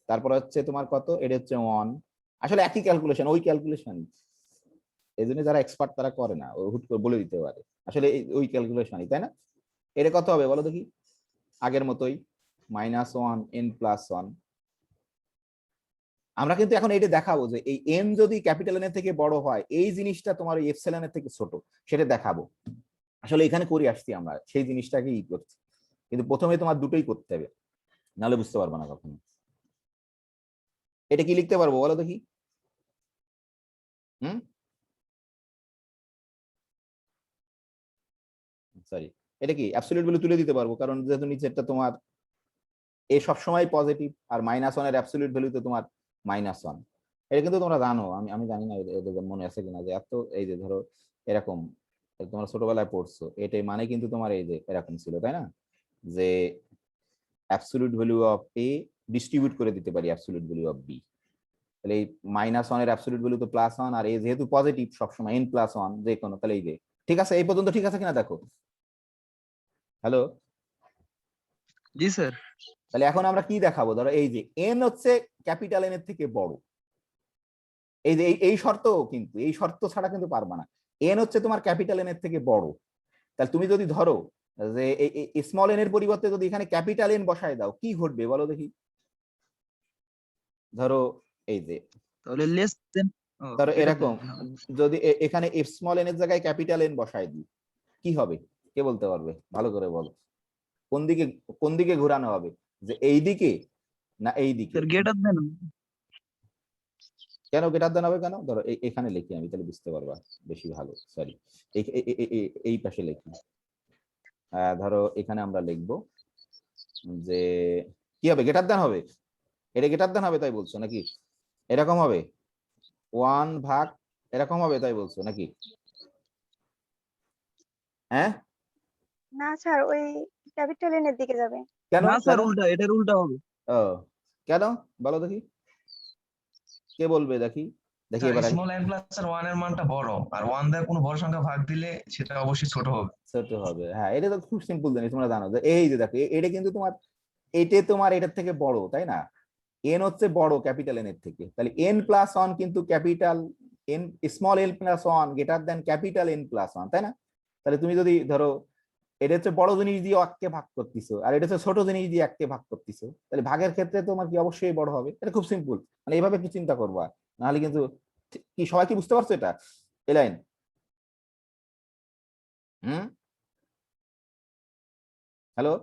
A: তারপর হচ্ছে তোমার কত, এটা হচ্ছে 1। আসলে একই ক্যালকুলেশন, ওই ক্যালকুলেশনই, এই জন্য যারা এক্সপার্ট তারা করে না, ও হুট করে বলে দিতে পারে, আসলে ওই ক্যালকুলেশনই, তাই না? এটা কত হবে বলো দেখি, আগের মতোই -1 n প্লাস 1। আমরা কিন্তু এখন এটা দেখাবো যে এই এন যদি ক্যাপিটাল এন এর থেকে বড় হয়, এই জিনিসটা তোমার ওই এপসিলন এর থেকে ছোট, সেটা দেখাবো। আসলে এখানে করে আসছি আমরা, সেই জিনিসটাকে করছি, কিন্তু প্রথমে তোমার দুটোই করতে হবে, নাহলে বুঝতে পারবো না কখনো। এটা কি লিখতে পারবো বলো দেখি, সরি, এটা কি অ্যাবসলিউট ভ্যালু তুলে দিতে পারবো, কারণ যেহেতু নিচেরটা তোমার এ সবসময় পজিটিভ, আর -1 এর অ্যাবসলিউট ভ্যালু তো তোমার -1। এটা কিন্তু তোমরা জানো, আমি জানি না এদের মনে আছে কিনা, যে এত এই যে ধরো এরকম, তোমরা ছোটবেলায় পড়ছো, এটাই মানে কিন্তু তোমার এই যে এরকম ছিল, তাই না? যে absolute value of A distribute করে দিতে পারি অ্যাবসলিউট ভ্যালু অফ বি। তাহলে এই -1 এর অ্যাবসলিউট ভ্যালু তো +1, আর এ যেহেতু পজিটিভ সবসময় n+1 যে কোনো, তাহলে এই যে ঠিক আছে। এই পর্যন্ত ঠিক আছে কিনা দেখো। হ্যালো,
F: জি স্যার।
A: তাহলে এখন আমরা কি দেখাবো? ধরো এই যে এন হচ্ছে ক্যাপিটাল এন এর থেকে বড়, এই যে এই শর্ত, কিন্তু এই শর্ত ছাড়া কিন্তু পারবা না। এন হচ্ছে তোমার ক্যাপিটাল এন এর থেকে বড়, তাহলে তুমি যদি ধরো যে স্মল এন এর পরিবর্তে যদি এখানে ক্যাপিটাল এন বসায় দাও, কি ঘটবে বলো দেখি। ধরো এই যে
F: তাহলে লেস দেন,
A: ধরো এরকম, যদি এখানে স্মল এন এর জায়গায় ক্যাপিটাল এন বসায় দিই, কি হবে? কে বলতে পারবে? ভালো করে বলো, কোন দিকে ঘোরানো হবে? যে এই দিকে না এই দিকে?
F: Sir greater than.
A: কেন গ্রেটার দেন হবে? কেন? ধরো এখানে লিখি আমি, তাহলে বুঝতে পারবা বেশি ভালো। সরি, এই পাশে লিখি। ধরো এখানে আমরা লিখবো যে কি হবে? গ্রেটার দেন হবে, এটা গ্রেটার দেন হবে তাই বলছো নাকি? এরকম হবে 1 এরকম হবে তাই বলছো নাকি? হ্যাঁ
E: না স্যার, ওই ক্যাপিটাল এন এর দিকে যাবে।
A: কেন?
F: না স্যার উল্টা, এটার উল্টা হবে।
A: ও কেন বলো দেখি, কে বলবে দেখি? দেখি
D: স্যার
A: এবার
D: স্মল n প্লাস এর 1 এর মানটা বড়, আর 1 দিয়ে কোনো বড় সংখ্যা ভাগ দিলে সেটা অবশ্যই ছোট হবে।
A: ছোট হবে। হ্যাঁ, এটা তো খুব সিম্পল জিনিস, তোমরা জানো যে এই যে দেখো এটা কিন্তু তোমার, এটার থেকে বড়, তাই না? এন হচ্ছে বড় ক্যাপিটাল এন এর থেকে, তাহলে n+1 কিন্তু capital N, small n+1 greater than capital n+1, তাই না? তাহলে তুমি যদি ধরো এটা হচ্ছে বড় জিনিস দিয়ে এককে ভাগ করতেছো, আর এটা হচ্ছে ছোট জিনিস দিয়ে এককে ভাগ করতেছো, তাহলে ভাগের ক্ষেত্রে তোমার কি অবশ্যই বড় হবে। এটা খুব সিম্পল, মানে এইভাবে একটু চিন্তা করবা, নাহলে কিন্তু কি সবাই কি বুঝতে পারছো এটা? এলাইন হুম, হ্যালো,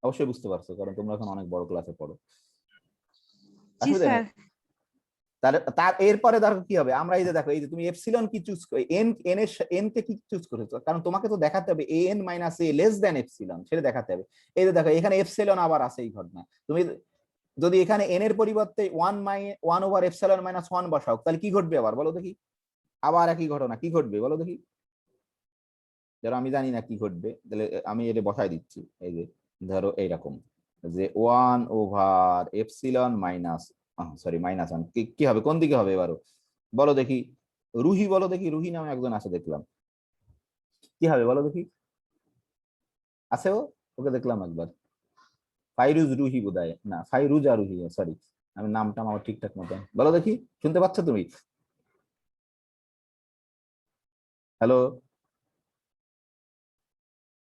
A: অবশ্যই বুঝতে পারছো, কারণ তোমরা এখন অনেক বড় ক্লাসে পড়ো।
B: জি
A: অসুবিধা নেই।
B: স্যার।
A: তার এরপরে দেখো কি হবে, আমরা এই যে দেখো এই যে তুমি এপসিলন কি চুজ এন এন এর এন কে কি চুজ করেছো, কারণ তোমাকে তো দেখাতে হবে এন মাইনাস এ লেস দেন এপসিলন, সেটা দেখাতে হবে। এই যে দেখো এখানে এপসিলন আবার আছে এই ঘটনা, তুমি যদি এখানে এন এর পরিবর্তে 1/এপসিলন-1 বসাও, তাহলে কি ঘটবে আবার বলো দেখি? আবার একই ঘটনা, কি ঘটবে বলো দেখি? ধরো আমি জানি না কি ঘটবে, তাহলে আমি এটা বসাই দিচ্ছি। এই যে ধরো এইরকম যে 1/এপসিলন মাইনাস, সরি -1, কি হবে? কোন দিকে হবে এবারও বলো দেখি? রুহি বলো দেখি, রুহি নামে একজন আছে দেখলাম, কি হবে বলো দেখি? আছে ও? ওকে দেখলাম একবার, ফাইরুজ রুহি বোধহয়, না ফাইরুজা রুহি, সরি আমি নামটা আমার ঠিকঠাক মতন বলো দেখি। শুনতে পাচ্ছ তুমি? হ্যালো,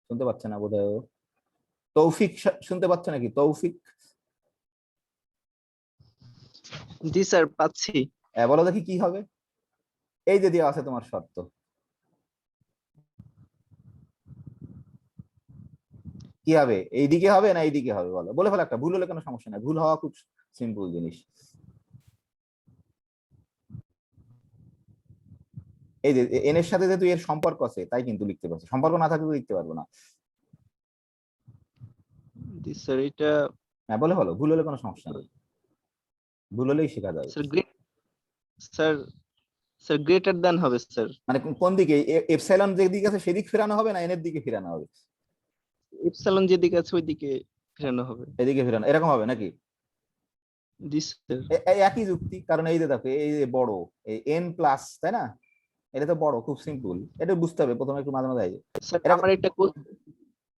A: শুনতে পাচ্ছে না বোধহয় ও। তৌফিক শুনতে পাচ্ছে নাকি? তৌফিক
F: জি স্যার পাচ্ছি।
A: বলো দেখি কি হবে? এই যে দেওয়া আছে তোমার শর্ত, কি হবে? এইদিকে হবে না এইদিকে হবে বলো? বলে ফেলো একটা, ভুল হলে কোনো সমস্যা নাই, ভুল হওয়া খুব সিম্পল জিনিস। এই যে এন এর সাথে যেহেতু এর সম্পর্ক আছে তাই কিন্তু লিখতে পারছো, সম্পর্ক না থাকলে তো লিখতে পারবো না।
F: জি স্যার এটা
A: হ্যাঁ বলে ফেলো, ভুল হলে কোনো সমস্যা নেই, ভুল হলেই শেখা যাবে।
F: Sir sir sir greater than হবে স্যার।
A: মানে কোন দিকে? এপসাইলন যেদিকে আছে সেদিক ফেরানো হবে, না এন এর দিকে ফেরানো হবে?
F: এপসাইলন যেদিকে আছে ওইদিকে ফেরানো হবে।
A: এদিকে ফেরানো, এরকম হবে নাকি?
F: জি স্যার।
A: এই একই যুক্তি, কারণ এই যে দেখো এই যে বড় এন প্লাস, তাই না? এটা তো বড়, খুব সিম্পল, এটা বুঝতে হবে প্রথমে একটু মাঝে মাঝে।
F: স্যার
A: এরকম,
F: আমার একটা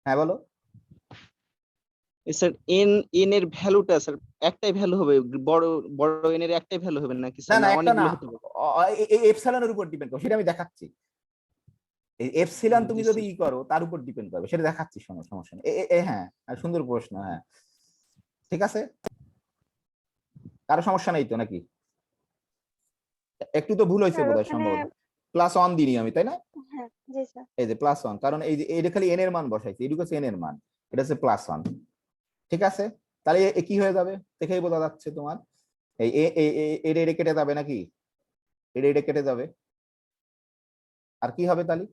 A: হ্যাঁ বলো।
F: স্যার এন এন এর ভ্যালুটা স্যার একটাই ভ্যালু হবে, বড় বড় এন এর একটাই ভ্যালু হবে নাকি
A: না
F: স্যার,
A: না
F: না
A: একটা না,
F: অনেকগুলো হতে পারে?
A: এপসাইলনের উপর ডিপেন্ড করে, সেটা আমি দেখাচ্ছি। এই এপসিলন তুমি
F: জি
A: যদি
F: স্যার।
A: করো তার উপর ডিপেন্ড করবে, সেটা দেখাচ্ছি, শোনো সমস্যা নেই। হ্যাঁ, সুন্দর প্রশ্ন, হ্যাঁ ঠিক আছে, কারো সমস্যা নেই তো নাকি? একটু তো ভুল হয়েছে
E: স্যার
A: বোধহয়
E: ওখানে,
A: সম্ভবত, +1 দিইনি আমি, তাই না?
E: হ্যাঁ জি স্যার।
A: এই যে +1, কারণ এই যে এটা খালি এন এর মান বসাইছি, এটুকু হচ্ছে এন এর মান, এটা হচ্ছে +1, ঠিক আছে? তাহলে কি হয়ে যাবে দেখেই বোঝা যাচ্ছে তোমার, এই এটা কেটে যাবে নাকি? এটা কেটে যাবে, আর কি হবে তাহলে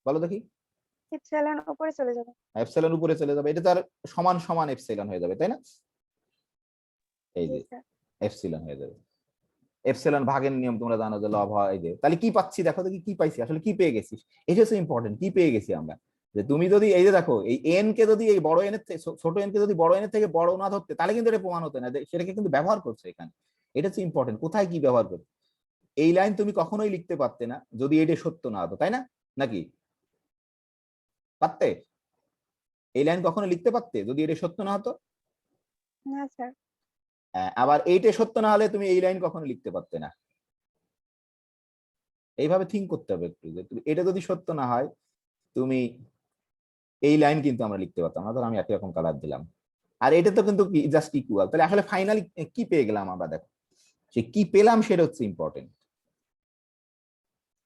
A: বলো দেখি?
E: এপসাইলন উপরে চলে যাবে।
A: এপসাইলন উপরে চলে যাবে, এটা তো আর সমান সমান এপসাইলন হয়ে যাবে, তাই না? এই
E: জি
A: যে
E: স্যার।
A: এপসিলন হয়ে যাবে। এপসিলন ভাগের নিয়ম তোমরা জানো যে লব হয় যে, তাহলে কি পাচ্ছি দেখো দেখি কি পাইছি, আসলে কি পেয়ে গেছিস, এটা হচ্ছে ইম্পর্টেন্ট, কি পেয়ে গেছি আমরা। যে তুমি যদি এই যে দেখো এই এন কে যদি এই বড় এন এর ছোট এন কে যদি বড় এন এর থেকে বড় না ধরতে, তাহলে কিন্তু এটা প্রমাণ হতো না, সেটাকে কিন্তু ব্যবহার করছে এখানে, এটা হচ্ছে ইম্পর্টেন্ট, কোথায় কি ব্যবহার করছে। এই লাইন তুমি কখনোই লিখতে পারতে না যদি এটা সত্য না হতো, তাই না? নাকি পারতে? এই লাইন কখনো লিখতে পারতে যদি এটা সত্য না হতো?
E: না স্যার।
A: আবার এইটা সত্য না হলে তুমি এই লাইন কখনো লিখতে পারতে না। এইভাবে থিঙ্ক করতে হবে একটু, যে এটা যদি সত্য না হয় তুমি এই লাইন কিন্তু আমরা লিখতে পারতাম না। ধর আমি একই রকম কালার দিলাম, আর এটা তো কিন্তু জাস্ট ইকুয়াল, তাহলে আসলে ফাইনালি কি পেয়ে গেলাম আমরা, দেখো সে কি পেলাম সেটা হচ্ছে ইম্পর্টেন্ট।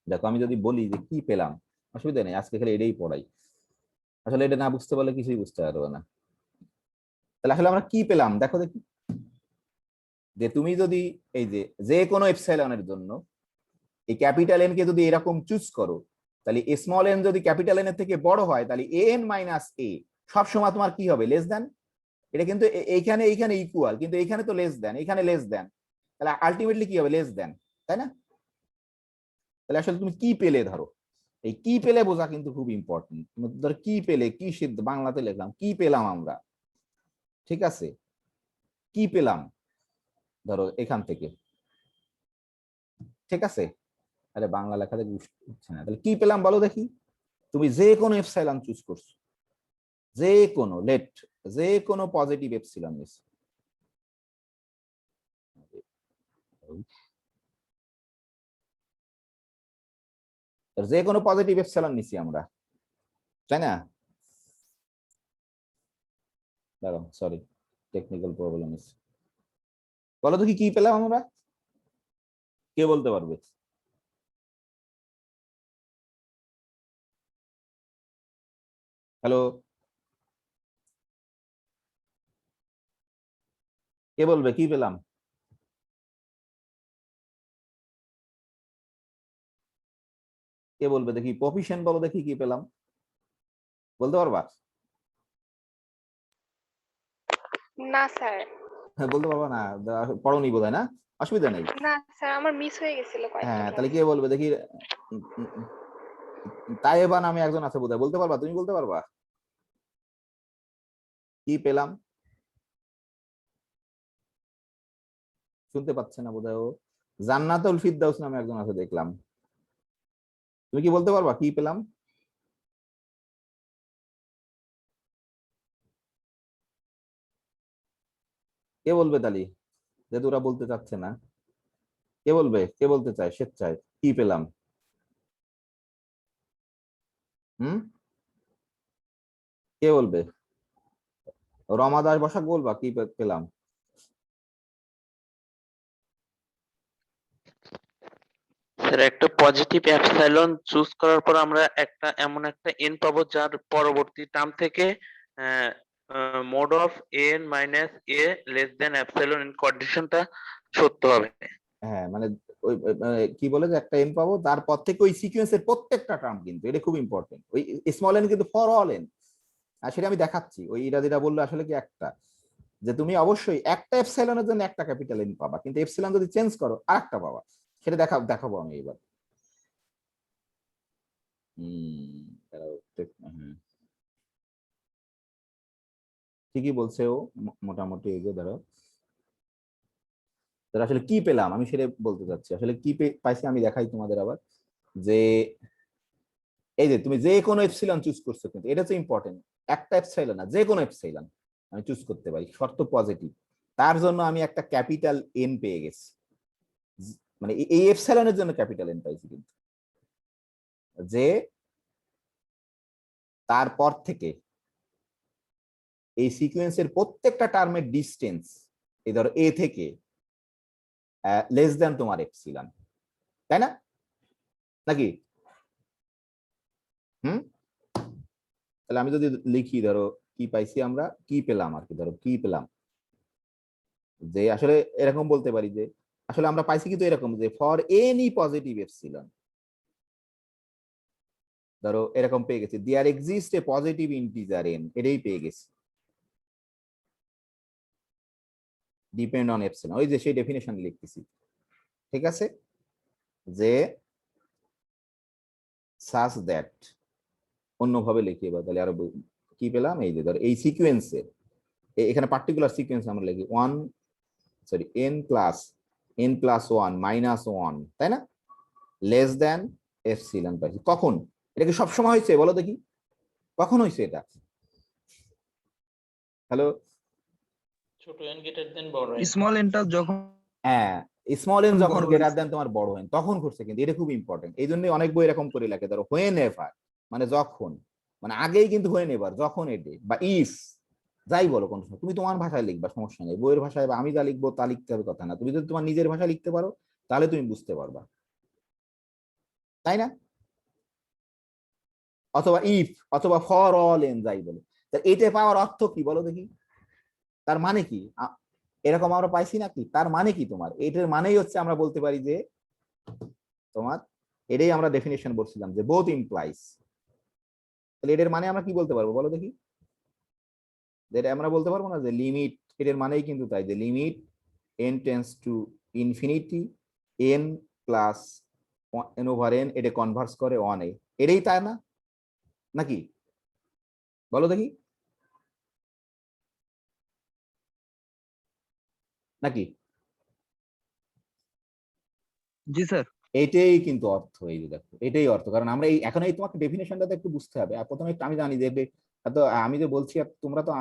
A: দেখো আমি যদি বলি যে কি পেলাম, অসুবিধা নেই, আজকে খালি এটাই পড়াই, আসলে এটা না বুঝতে পারলে কিছুই বুঝতে পারবে না। তাহলে আসলে আমরা কি পেলাম দেখো দেখি, যে তুমি যদি এই যে কোনো এপসাইলনের জন্য এই ক্যাপিটাল এন কে যদি এরকম চুজ করো, তাহলে স্মল এন যদি ক্যাপিটাল এন এর থেকে বড় হয়, তাহলে এন মাইনাস এ সবসময় তোমার কি হবে, লেস দেন। এটা কিন্তু এইখানে এইখানে ইকুয়াল, কিন্তু এইখানে তো লেস দেন, এখানে লেস দেন, তাহলে আলটিমেটলি কি হবে, লেস দেন, তাই না? তাহলে আসলে তুমি কি পেলে, ধরো এই কি পেলে বোঝা কিন্তু খুব ইম্পর্টেন্ট। ধরো কি পেলে, কি সিদ্ধ বাংলাতে লিখলাম, কি পেলাম আমরা, ঠিক আছে, কি পেলাম ধরো এখান থেকে, ঠিক আছে। আরে বাংলা লেখা দেখে বুঝছে না, তাহলে কি পেলাম বলো দেখি। তুমি যে কোনো এপসাইলন চুজ করছো, যে কোনো লেট, যে কোনো পজিটিভ এপসিলন নিছো, যে কোনো পজিটিভ এপসিলন নিছি আমরা, তাই না? দাঁড়াও সরি, টেকনিক্যাল প্রবলেম আছে। বলো তো কি পেলাম আমরা, কে বলতে পারবে? হ্যালো, কে বলবে কি পেলাম? কে বলবে দেখি, প্রফিশিয়েন্ট বলো দেখি কি পেলাম, বলতে পারবা?
B: না স্যার।
A: হ্যাঁ বলতে পারবা না, পড়োনি বোধ হয় না, অসুবিধা নেই।
B: না স্যার, আমার মিস হয়ে গেছিল কয়েকটা
A: হ্যাঁ তাহলে
B: ক্লাস।
A: কে বলবে দেখি, তাইবা নামে একজন আছে বোধ হয়, বলতে পারবা, তুমি বলতে পারবা কি পেলাম? শুনতে পাচ্ছে না বোধহয় ও। জান্নাতুল ফিরদাউস নামে একজন আছে দেখলাম, তুমি কি বলতে পারবা কি পেলাম? কে বলবে তালি, যেহেতু ওরা বলতে চাচ্ছে না, কে বলবে, কে বলতে চায় স্বেচ্ছায় কি পেলাম? হুম, কে বলবে? রমা দাস বসাক বলবা কি পেলাম?
F: স্যার একটা পজিটিভ এপসাইলন চুজ করার পর আমরা একটা এমন একটা এন পাবো যার পরবর্তী টার্ম থেকে mode of N minus A less than epsilon N কন্ডিশনটা সত্য হবে।
A: হ্যাঁ মানে ওই কি বলে যে একটা এন পাবো, তারপর থেকে ওই সিকোয়েন্সের প্রত্যেকটা টার্ম, কিন্তু এটা খুব ইম্পর্টেন্ট, ওই স্মল এন কিন্তু ফর অল এন, আর সেটা আমি দেখাচ্ছি। ওই ইরা যেটা বললো আসলে কি একটা, যে তুমি অবশ্যই একটা এপসাইলনের জন্য একটা ক্যাপিটাল এন পাবা, কিন্তু এপসাইলন যদি চেঞ্জ করো আরেকটা পাবা, সেটা দেখাবো আমি এবার। দাঁড়াও, হ্যাঁ ঠিকই বলছে ও, মোটামুটি এগিয়ে দাঁড়াও। তাহলে আসলে কি পেলাম আমি সেটা বলতে চাচ্ছি, আসলে কি পাইছি আমি দেখাই তোমাদের আবার। যে এই যে তুমি যে কোনো এপসিলন চুজ করছো, কিন্তু এটা হচ্ছে ইম্পর্টেন্ট, একটা এপসাইলন না, যে কোনো এপসাইলন আমি চুজ করতে পারি, শর্ত পজিটিভ, তার জন্য আমি একটা ক্যাপিটাল এন পেয়ে গেছি, মানে এই এপসাইলনের জন্য ক্যাপিটাল এন পাইছি, কিন্তু যে তারপর থেকে এই সিকোয়েন্সের প্রত্যেকটা টার্মের ডিস্টেন্স, এই ধরো এ থেকে লেস দেন তোমার এপসিলন, তাই না? নাকি? হুম, তাহলে আমি যদি লিখি ধরো কি পাইছি আমরা, কি পেলাম আর কি, ধরো কি পেলাম, যে আসলে এরকম বলতে পারি যে আসলে আমরা পাইছি কিন্তু এরকম, যে ফর এনি পজিটিভ এপসিলন, ধরো এরকম পেয়ে গেছি, there exist a positive integer n, এটাই পেয়ে গেছি, ডিপেন্ড অন এপসিলন, ওই যে সেই ডেফিনেশন লিখতেছি। ঠিক আছে, যে সাস দ্যাট, অন্যভাবে লিখি এবার, তাহলে আরো কি পেলাম, এই যে ধর এই সিকোয়েন্সে, এখানে পার্টিকুলার সিকোয়েন্স আমরা লিখি n+1 -1, তাই না, লেস দ্যান এপসিলন পাইছি। কখন? এটা কি সবসময় হয়েছে বলো দেখি, কখন হয়েছে এটা? হ্যালো,
F: ছোট n গ্রেটার দেন বড় n।
G: স্মল এনটা যখন
A: হ্যাঁ, স্মল এন যখন
G: বড়
A: গ্রেটার
G: হয়েছে।
A: দেন তোমার বড় হেন তখন ঘটছে, কিন্তু এটা খুব ইম্পর্টেন্ট। এই জন্য অনেক বই এরকম করে লেখে, ধরো হোয়েন এভার মানে যখন, মানে আগেই কিন্তু হোয়েন এভার, যখন এটি, বা ইফ, যাই বলো কোন সময়, তুমি তোমার ভাষায় লিখবা, সমস্যা নেই, বইয়ের ভাষায় বা আমি যা লিখবো তা লিখতে হবে কথা না। তুমি যদি তোমার নিজের ভাষায় লিখতে পারো তাহলে তুমি বুঝতে পারবা, তাই না? অথবা ইফ, অথবা ফর অল এন, যাই বলো। তা এটা পাওয়ার অর্থ কি বলো দেখি, তার মানে কি? এরকম আমরা পাইছি নাকি? তার মানে কি তোমার? এটার মানেই হচ্ছে আমরা বলতে পারি যে তোমার, এটাই আমরা ডেফিনেশন বলছিলাম যে বোথ ইমপ্লাইজ। তাহলে এটার মানে আমরা কি বলতে পারবো বলো দেখি? যেটা আমরা বলতে পারবো না যে লিমিট, এটার মানেই কিন্তু তাই, যে limit n tends to infinity n plus n/n, এটা কনভার্স করে 1 এ, এটাই তাই না নাকি বলো দেখি, নাকি?
G: জি স্যার।
A: এটাই কিন্তু অর্থ, এই যে দেখো এটাই অর্থ। কারণ আমরা এই এখন এই তোমাকে ডেফিনেশনটাতে একটু বুঝতে হবে। আর প্রথমে একটু আমি জানি যে এত আমি যে বলছি আর তোমরা তো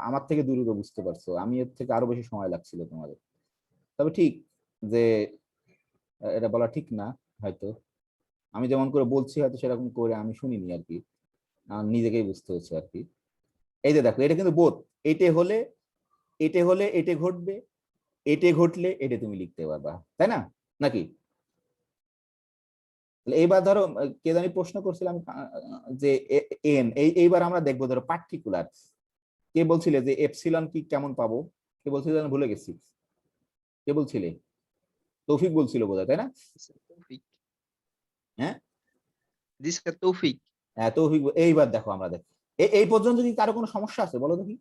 A: আমার থেকে দ্রুত বুঝতে পারছো, আমি এর থেকে আরো বেশি সময় লাগছিল তোমাদের। তবে ঠিক যে এটা বলা ঠিক না হয়তো, আমি যেমন করে বলছি হয়তো সেরকম করে আমি শুনিনি আর কি, আমার নিজেকেই বুঝতে হচ্ছে আর কি। এই যে দেখো এটা কিন্তু বোধ, এটে হলে এটে ঘটবে, এটে ঘটলে এটা তুমি লিখতে পারবা, তাই না নাকি? এইবার ধরো কে জানি প্রশ্ন করছিলাম যে এন, এইবার আমরা দেখবো ধরো পার্টিকুলার, কে বলছিলে যে এপসিলন কি কেমন পাবো, কে বলছিলে আমি ভুলে গেছি, কে বলছিলে? তৌফিক বলছিল বোধহয়, তাই না?
G: তৌফিক।
A: হ্যাঁ
G: জি স্যার, তৌফিক।
A: হ্যাঁ তৌফিক। এইবার দেখো আমরা দেখো এই পর্যন্ত কি কারো কোনো সমস্যা আছে বলো দেখি?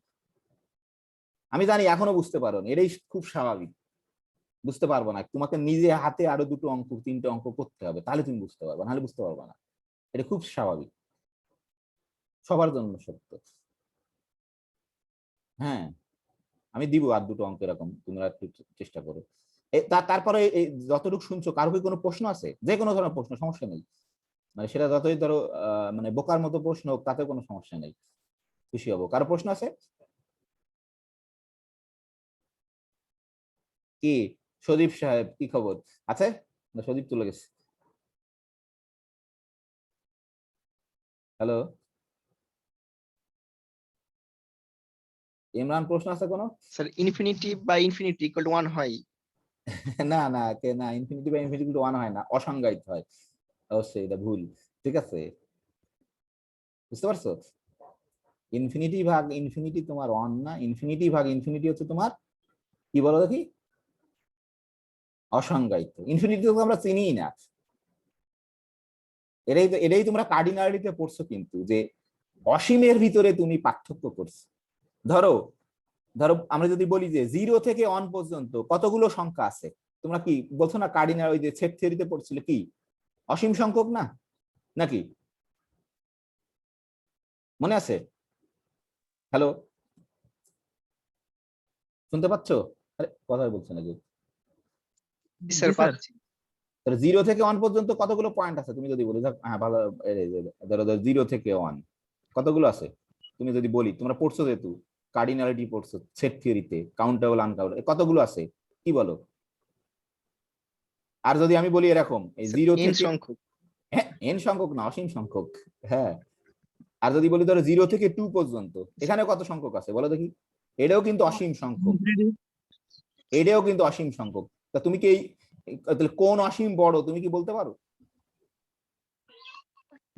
A: আমি জানি এখনো বুঝতে পারো না, এটাই খুব স্বাভাবিক, বুঝতে পারবো না, তোমাকে নিজে হাতে আরো 2টো অঙ্ক 3টে অঙ্ক করতে হবে, তাহলে তুমি বুঝতে পারবে, নাহলে বুঝতে পারবে না। এটা খুব স্বাভাবিক, সবার জন্য সত্য। হ্যাঁ, আমি দিব আর 2টো অঙ্ক এরকম, তোমরা একটু চেষ্টা করো। তারপরে যতটুকু শুনছো, কারো কি কোনো প্রশ্ন আছে? যে কোনো ধরনের প্রশ্ন, সমস্যা নেই, মানে সেটা যতই ধরো মানে বোকার মতো প্রশ্ন হোক, তাতে কোনো সমস্যা নেই, খুশি হবো। কারো প্রশ্ন আছে কি? সদীপ সাহেব কি খবর আছে? না সদীপ চলে গেছে। হ্যালো ইমরান, প্রশ্ন আছে কোনো?
G: Sir infinity by infinity equal to 1 হয়?
A: না না না, ইনফিনিটি বাই ইনফিনিটি 1 হয় না, অসংজ্ঞায়িত হয়, অবশ্যই এটা ভুল। ঠিক আছে, বুঝতে পারছো? ইনফিনিটি ভাগ ইনফিনিটি তোমার 1 না, ইনফিনিটি ভাগ ইনফিনিটি হচ্ছে তোমার কি বলো দেখি, অসংজ্ঞায়িত। ইনফিনিটি তো আমরা চিনি না। এটাই তোমরা কার্ডিনালিতে পড়ছো, কিন্তু যে অসীমের ভিতরে তুমি পার্থক্য করছো। ধরো ধরো আমরা যদি বলি যে 0 থেকে 1 পর্যন্ত কতগুলো সংখ্যা আছে, তোমরা কি বলছো না কার্ডিনাল, ওই যে সেট থিওরিতে পড়ছিলে, কি অসীম সংখ্যক না নাকি? মনে আছে? হ্যালো, শুনতে পাচ্ছো? আরে কথাই বলছো নাকি?
G: জি স্যার, পাচ্ছি।
A: 0 থেকে 1 পর্যন্ত কতগুলো পয়েন্ট আছে তুমি যদি বলি? হ্যাঁ ভালো, ধরো 0 থেকে 1 কতগুলো আছে তুমি যদি বলি, তোমরা পড়ছো যেহেতু কার্ডিনালিটি পড়ছো সেট থিওরিতে, কাউন্টেবল আনকাউন্টেবল, কতগুলো আছে কি বলো? আর যদি আমি বলি এরকম এই 0
G: এন
A: থেকে,
G: সংখ্যক।
A: হ্যাঁ এন সংখ্যক না, অসীম সংখ্যক। হ্যাঁ, আর যদি বলি ধরো 0 থেকে 2 পর্যন্ত, এখানে কত সংখ্যক আছে বলো দেখি? এটাও কিন্তু অসীম সংখ্যক, এটাও কিন্তু অসীম সংখ্যক। তা তুমি কি তাহলে কোন অসীম বড় তুমি কি বলতে পারো?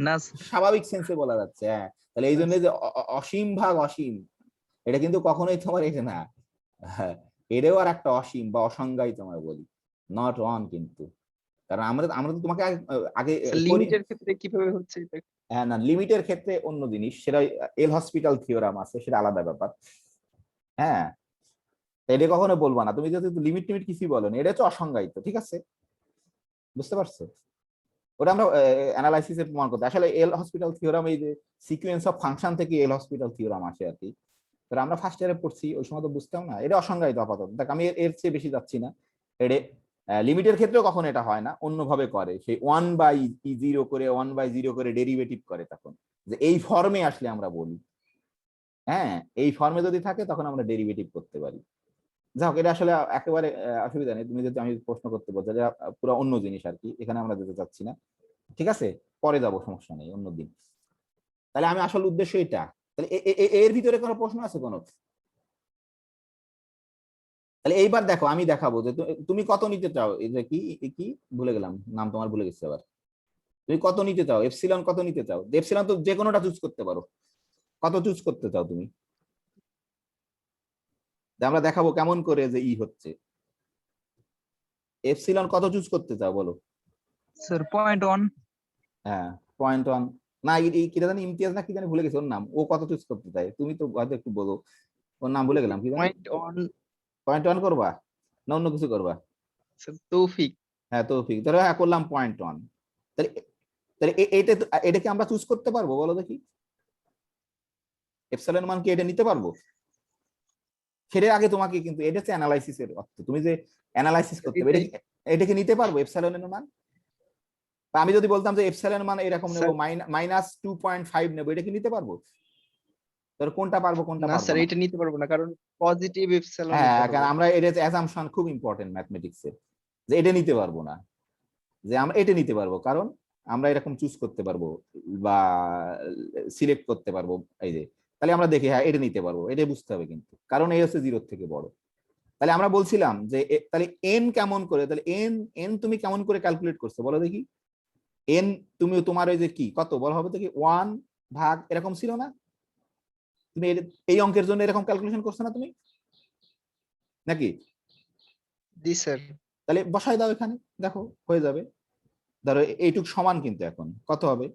G: না
A: স্বাভাবিক সেন্সে বলা যাচ্ছে। হ্যাঁ, তাহলে এই জন্য যে অসীম ভাগ অসীম, এটা কিন্তু কখনোই তোমার এটা না। হ্যাঁ, এটাও আর একটা অসীম বা অসংজ্ঞায়িত আমরা বলি, নট ওয়ান কিন্তু। কারণ আমরা আমরা তো তোমাকে আগে
G: লিমিটের ক্ষেত্রে কিভাবে হচ্ছে এটা?
A: হ্যাঁ না, লিমিটের ক্ষেত্রে অন্য জিনিস, সেটা এল হসপিটাল থিওরাম আছে, সেটা আলাদা ব্যাপার। হ্যাঁ, এটা কখনো বলবা না তুমি, যদি লিমিট টিমিট কিছুই বলো না, এটা হচ্ছে অসংজ্ঞায়িত, ঠিক আছে? বুঝতে পারছো? ওটা আমরা অ্যানালাইসিসে প্রমাণ করতে আসলে এল হসপিটাল থিওরাম, এই যে সিকোয়েন্স অফ ফাংশন থেকে এল হসপিটাল থিওরাম আসে আর কি। তো আমরা ফার্স্ট ইয়ারে পড়ছি, ওই সময় তো বুঝতাম না, এটা অসংজ্ঞায়িত আপাতত। দেখ আমি এর চেয়ে বেশি যাচ্ছি না। এটা লিমিটের ক্ষেত্রেও কখনো এটা হয় না, অন্যভাবে করে, সেই 1/0 করে 1/0 করে ডেরিভেটিভ করে, তখন যে এই ফর্মে আসলে আমরা বলি, হ্যাঁ এই ফর্মে যদি থাকে তখন আমরা ডেরিভেটিভ করতে পারি। যাই হোক, এটা আসলে একেবারে অসুবিধা নেই, তুমি যদি আমি প্রশ্ন করতে বলছো, এটা পুরো অন্য জিনিস আর কি, এখানে আমরা যেতে চাচ্ছি না। ঠিক আছে, পরে যাবো, সমস্যা নেই, অন্যদিন। তাহলে আমি আসল উদ্দেশ্য এটা। তাহলে এর ভিতরে কোনো প্রশ্ন আছে কোনো? তাহলে এইবার দেখো, আমি দেখাবো যে তুমি কত নিতে চাও। এই যে কি কি ভুলে গেলাম, নাম তোমার ভুলে গেছি আবার। তুমি কত নিতে চাও, এপসিলন কত নিতে চাও? এপসিলন তো যে কোনোটা চুজ করতে পারো, কত চুজ করতে চাও তুমি? আমরা দেখাবো কেমন করে যে ই হচ্ছে। এপসিলন কত চুজ করতে চাও বলো?
H: স্যার 0.1।
A: হ্যাঁ 0.1 না, এই কি জানি ইমতিয়াজ না কি জানি, ভুলে গেছি ওর নাম। ও কত চুজ করতে চায়, তুমি তো হয়তো একটু বলো, ওর নাম ভুলে গেলাম, কি জানি।
G: 0.1
A: 0.1 করবা না অন্য কিছু করবা?
G: স্যার তৌফিক।
A: হ্যাঁ তৌফিক, ধরো হ্যাঁ করলাম 0.1। তাহলে তাহলে এটা কি আমরা চুজ করতে পারবো বলো দেখি? এপসিলন মান কি এটা নিতে পারবো? সেটা আগে তোমাকে, কিন্তু এটা হচ্ছে অ্যানালাইসিসের অর্থ, তুমি যে অ্যানালাইসিস করতে হবে, এটা কি নিতে পারবো এপসিলনের মান? বা আমি যদি বলতাম যে এপসিলন মান এরকম নেবো, -2.5 নেবো, এটা কি নিতে পারবো? তাহলে কোনটা পারবো কোনটা
G: না
A: পারবো
G: স্যার
A: না?
G: এটা নিতে পারবো না, কারণ পজিটিভ এপসিলন নিতে
A: হ্যাঁ, কারণ
G: পারবো।
A: আমরা এটা অ্যাজাম্পশন খুব ইম্পর্টেন্ট ম্যাথমেটিক্সের, যে এটা নিতে পারবো না, যে আমরা এটা নিতে পারবো কারণ আমরা এরকম চুজ করতে পারবো বা সিলেক্ট করতে পারবো। এই যে তাহলে আমরা দেখি, হ্যাঁ এটা নিতে পারবো, এটা বুঝতে হবে কিন্তু, কারণ এই হচ্ছে 0 থেকে বড়। তাহলে আমরা বলছিলাম যে তাহলে এন কেমন করে, তাহলে এন এন তুমি কেমন করে ক্যালকুলেট করছো বলো দেখি? এন তুমি তোমার ওই যে কি কত বলা হবে দেখি, 1 ভাগ এরকম ছিল না? তুমি এই অঙ্কের জন্য এরকম ক্যালকুলেশন করছো না তুমি, নাকি?
G: জি স্যার।
A: তাহলে বসাই দাও এখানে, দেখো হয়ে যাবে। ধরো এইটুক সমান কিন্তু এখন কত হবে,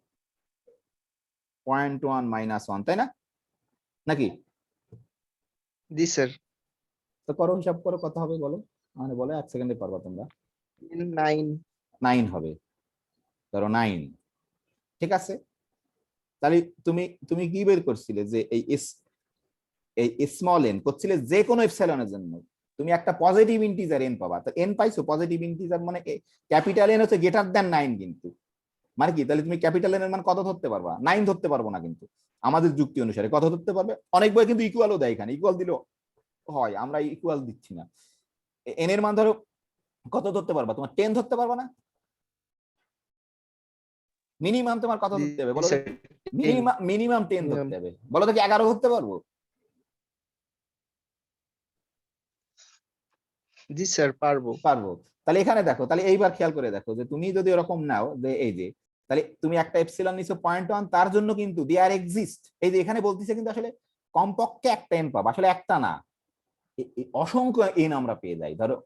A: 0.1 - 1, তাই না? নাকি?
G: জি স্যার।
A: তো করো, হিসাব করো কত হবে বলো, মানে বলো 1 সেকেন্ডে পারবা তোমরা।
G: 9।
A: 9 হবে, ধরো 9। ঠিক আছে, তাহলে তুমি তুমি কি বের করছিলে যে এই স্মল এন করছিলে যে কোনো এপসিলনের জন্য তুমি একটা পজিটিভ ইন্টিজার এন পাবা। তো এন পাইছো, পজিটিভ ইন্টিজার মানে ক্যাপিটাল এন হচ্ছে গ্রেটার দ্যান 9 কিন্তু, মানে কি? তাহলে তুমি ক্যাপিটাল এন এর মান কত ধরতে পারবা? 9 ধরতে পারবো না কিন্তু, আমাদের যুক্তি অনুসারে কত ধরতে পারবে? অনেক বই কিন্তু ইকুয়ালও দেয়, এখানে ইকুয়াল দিলেও হয়, আমরা ইকুয়াল দিচ্ছি না। এন এর মান ধরো কত ধরতে পারবা? তোমার 10 ধরতে পারবা না? মিনিমাম তোমার কত ধরতে হবে বলো? মিনিমাম 10 ধরতে হবে, বলো দেখি 11 ধরতে পারবো?
G: জি স্যার পারবো।
A: পারবো। তাহলে এখানে দেখো, তাহলে এইবার খেয়াল করে দেখো যে তুমি যদি এরকম নাও যে এই যে, তাহলে তুমি একটা এপসিলন নিছো 0.1, তার জন্য কিন্তু দেয়ার এক্সিস্ট, এই যে এখানে বলতেছে কিন্তু আসলে কমপক্ষে একটা এন পাবা, আসলে একটা না, অসংখ্য এন আমরা পেয়ে যাই। ধরো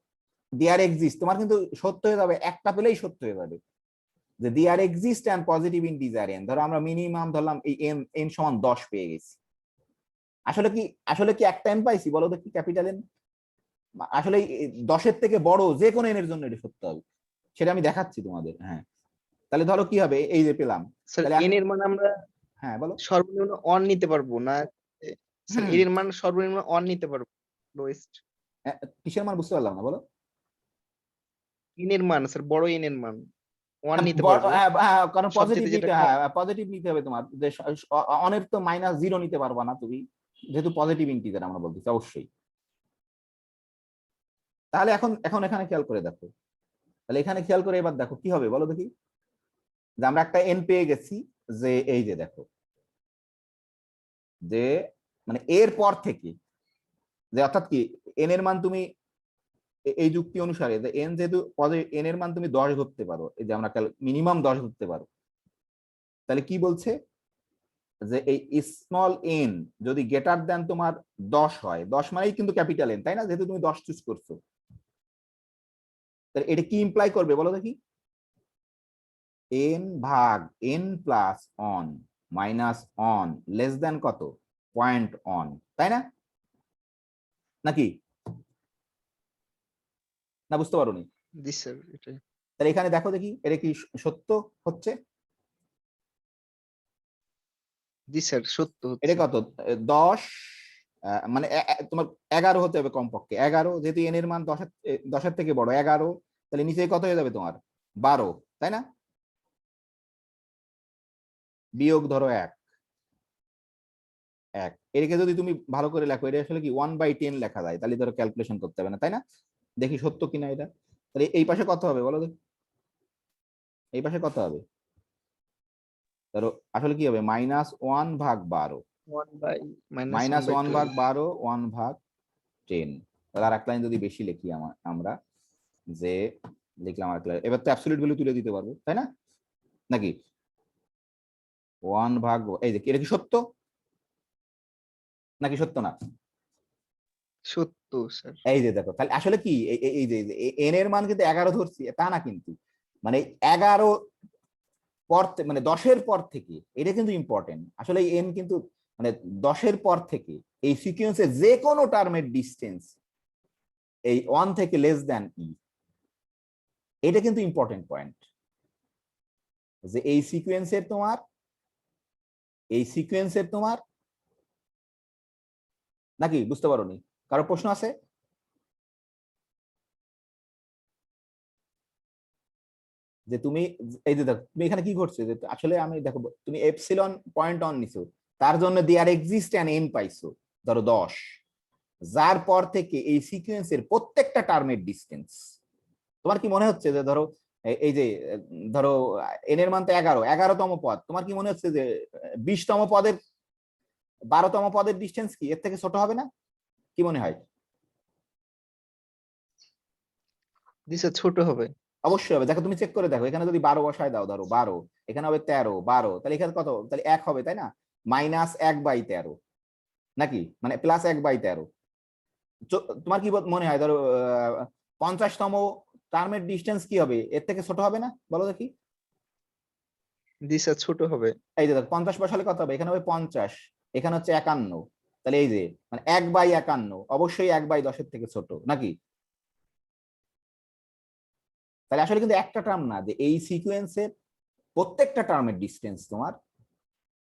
A: দেয়ার এক্সিস্ট তোমার কিন্তু সত্য হয়ে যাবে, একটা পেলেই সত্য হয়ে যাবে, যে there exist and positive integer n. ধরো আমরা মিনিমাম ধরলাম এই এন এন সমান 10 পেয়ে গেছি। আসলে কি একটা এন পাইছি বলো দেখি ক্যাপিটাল এন? আসলে 10-এর থেকে বড় যে কোনো এন এর জন্য এটা সত্য হবে, সেটা আমি দেখাচ্ছি তোমাদের। হ্যাঁ, তাহলে ধরো কি হবে, এই যে পেলাম,
G: স্যার
A: তাহলে
G: এন এর মান আমরা
A: হ্যাঁ বলো।
G: সর্বনিম্ন 1 নিতে পারবো না স্যার? এন এর মান সর্বনিম্ন 1 নিতে পারবো, লোয়েস্ট।
A: কিসের মান বুঝতে পারলাম না বলো?
G: এন এর মান স্যার, বড় এন এর মান 1 নিতে পারবো।
A: কারণ পজিটিভ
G: সবচেয়ে যেটা
A: নিতে, হ্যাঁ পজিটিভ নিতে হবে তোমার, যে অনেক তো -0 নিতে পারবা না তুমি, যেহেতু পজিটিভ ইন্টিজার আমরা বলতেছি অবশ্যই। তাহলে এখন এখন এখানে খেয়াল করে দেখো, তাহলে এখানে খেয়াল করে এবার দেখো কি হবে বলো দেখি, যে আমরা একটা এন পেয়ে গেছি, যে এই যে দেখো, যে মানে এর পর থেকে, যে অর্থাৎ কি এন এর মান তুমি এই যুক্তি অনুসারে, যে এন যেহেতু এন এর মান তুমি 10 ধরতে পারো, এই যে আমরা মিনিমাম 10 ধরতে পারো, তাহলে কি বলছে যে এই স্মল এন যদি গ্রেটার দ্যান তোমার 10 হয়, 10 মানেই কিন্তু ক্যাপিটাল এন, তাই না? যেহেতু তুমি 10 চুজ করছো, তাহলে এটা কি ইমপ্লাই করবে বলো দেখি? এন ভাগ N plus on minus on less than কত? 0.1, তাই না? নাকি? না বুঝতে পারোনি?
G: জি স্যার এটাই।
A: তাহলে এখানে দেখো দেখি এটা কি সত্য হচ্ছে?
G: জি স্যার সত্য
A: এটা
G: হচ্ছে।
A: কত 10 মানে তোমার 11 হতে হবে কমপক্ষে 11, যেহেতু n এর মান 10-এর থেকে বড় 11, তাহলে নিচে কত হয়ে যাবে তোমার 12, তাই না? বিয়োগ ধরো 1 এটাকে যদি তুমি ভালো করে লেখো, এটা আসলে কি 1/10 লেখা যায়, তাহলে ধরো ক্যালকুলেশন করতে হবে না, তাই না? দেখি সত্য কিনা এটা। তাহলে এই পাশে কত হবে বলো দেখি, এই পাশে কত হবে? ধরো আসলে কি হবে -1/12,
G: 1/-1/12
A: -1/12 1/10। তাহলে আর এক লাইন যদি বেশি লিখি আমরা, যে লিখলাম আর এবার তো অ্যাবসলিউট ভ্যালু তুলে দিতে পারবো, তাই না? নাকি 1/, এই যে এটা কি সত্য নাকি সত্য না?
G: সত্য স্যার।
A: এই যে দেখো, তাহলে আসলে কি এই যে n এর মান কিন্তু 11 ধরছি তা না, কিন্তু মানে 11 পর মানে 10-এর পর থেকে, এটা কিন্তু ইম্পর্টেন্ট। আসলে n কিন্তু মানে 10-এর পর থেকে এই সিকোয়েন্সে যে কোনো টার্মের ডিসটেন্স এই 1 থেকে লেস দ্যান e, এটা কিন্তু ইম্পর্টেন্ট পয়েন্ট, যে এই সিকোয়েন্সের তোমার নাকি বুঝতে পারোনি? কারো প্রশ্ন আছে? যে তুমি এই যে দেখো তুমি এখানে কি করছো, যে আসলে আমি দেখো তুমি এপসিলন পয়েন্ট অন নিছো, তার জন্য দেয়ার এক্সিস্ট অ্যান এন পাইছো ধরো 10, যার পর থেকে এই সিকোয়েন্সের প্রত্যেকটা টার্মের ডিসটেন্স তোমার কি মনে হচ্ছে যে ধরো এই যে ধরো এন এর মান তো 11তম পদ, তোমার কি মনে হচ্ছে যে 20তম পদের 12তম পদের ডিসটেন্স কি এর থেকে ছোট হবে না? কি মনে হয়?
G: জি স্যার ছোট হবে।
A: অবশ্যই হবে। দেখো তুমি চেক করে দেখো, এখানে যদি 12 বসায় দাও, ধরো 12, এখানে হবে 13, 12, তাহলে এখানে কত, তাহলে 1 হবে, তাই না? -1/13 নাকি, মানে +1/13। তোমার কি মনে হয় ধরো 50তম টার্মের ডিসটেন্স কি হবে এর থেকে ছোট হবে না বলো দেখি?
G: জি স্যার ছোট হবে।
A: এই যে দেখো 50 বসালে কত হবে, এখানে হবে 50, এখানে হচ্ছে 51, তাহলে এই যে মানে 1/51 অবশ্যই 1/10-এর থেকে ছোট নাকি? তাহলে আসলে কিন্তু একটা টার্ম না, যে এই সিকোয়েন্সের প্রত্যেকটা টার্মের ডিসটেন্স তোমার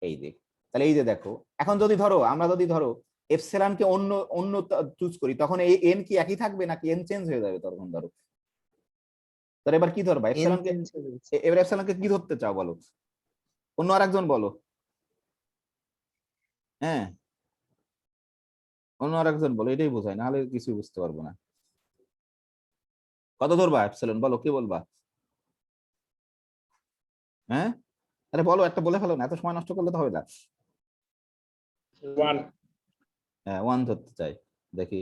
A: এই যে। তাহলে এই যে দেখো, এখন যদি ধরো আমরা যদি ধরো এপসিলনকে অন্য অন্য চুজ করি, তখন এই এন কি একই থাকবে নাকি এন চেঞ্জ হয়ে যাবে তখন? ধরো তাহলে এবার কি ধরবা
G: এন
A: এপসিলনকে?
G: চেঞ্জ হবে।
A: এবার এপসিলনকে কি ধরতে চাও বলো, অন্য আরেকজন বলো। হ্যাঁ অন্য আরেকজন বলো, এটাই বোঝায়, নাহলে কিছু বুঝতে পারবো না। কত ধরবা এপসিলন বলো, কি বলবা? হ্যাঁ আরে বলো, একটা বলে ফেলো না, এত সময় নষ্ট করলে তো হবে না।
I: 1
A: হ্যাঁ 1 ধরতে চাই, দেখি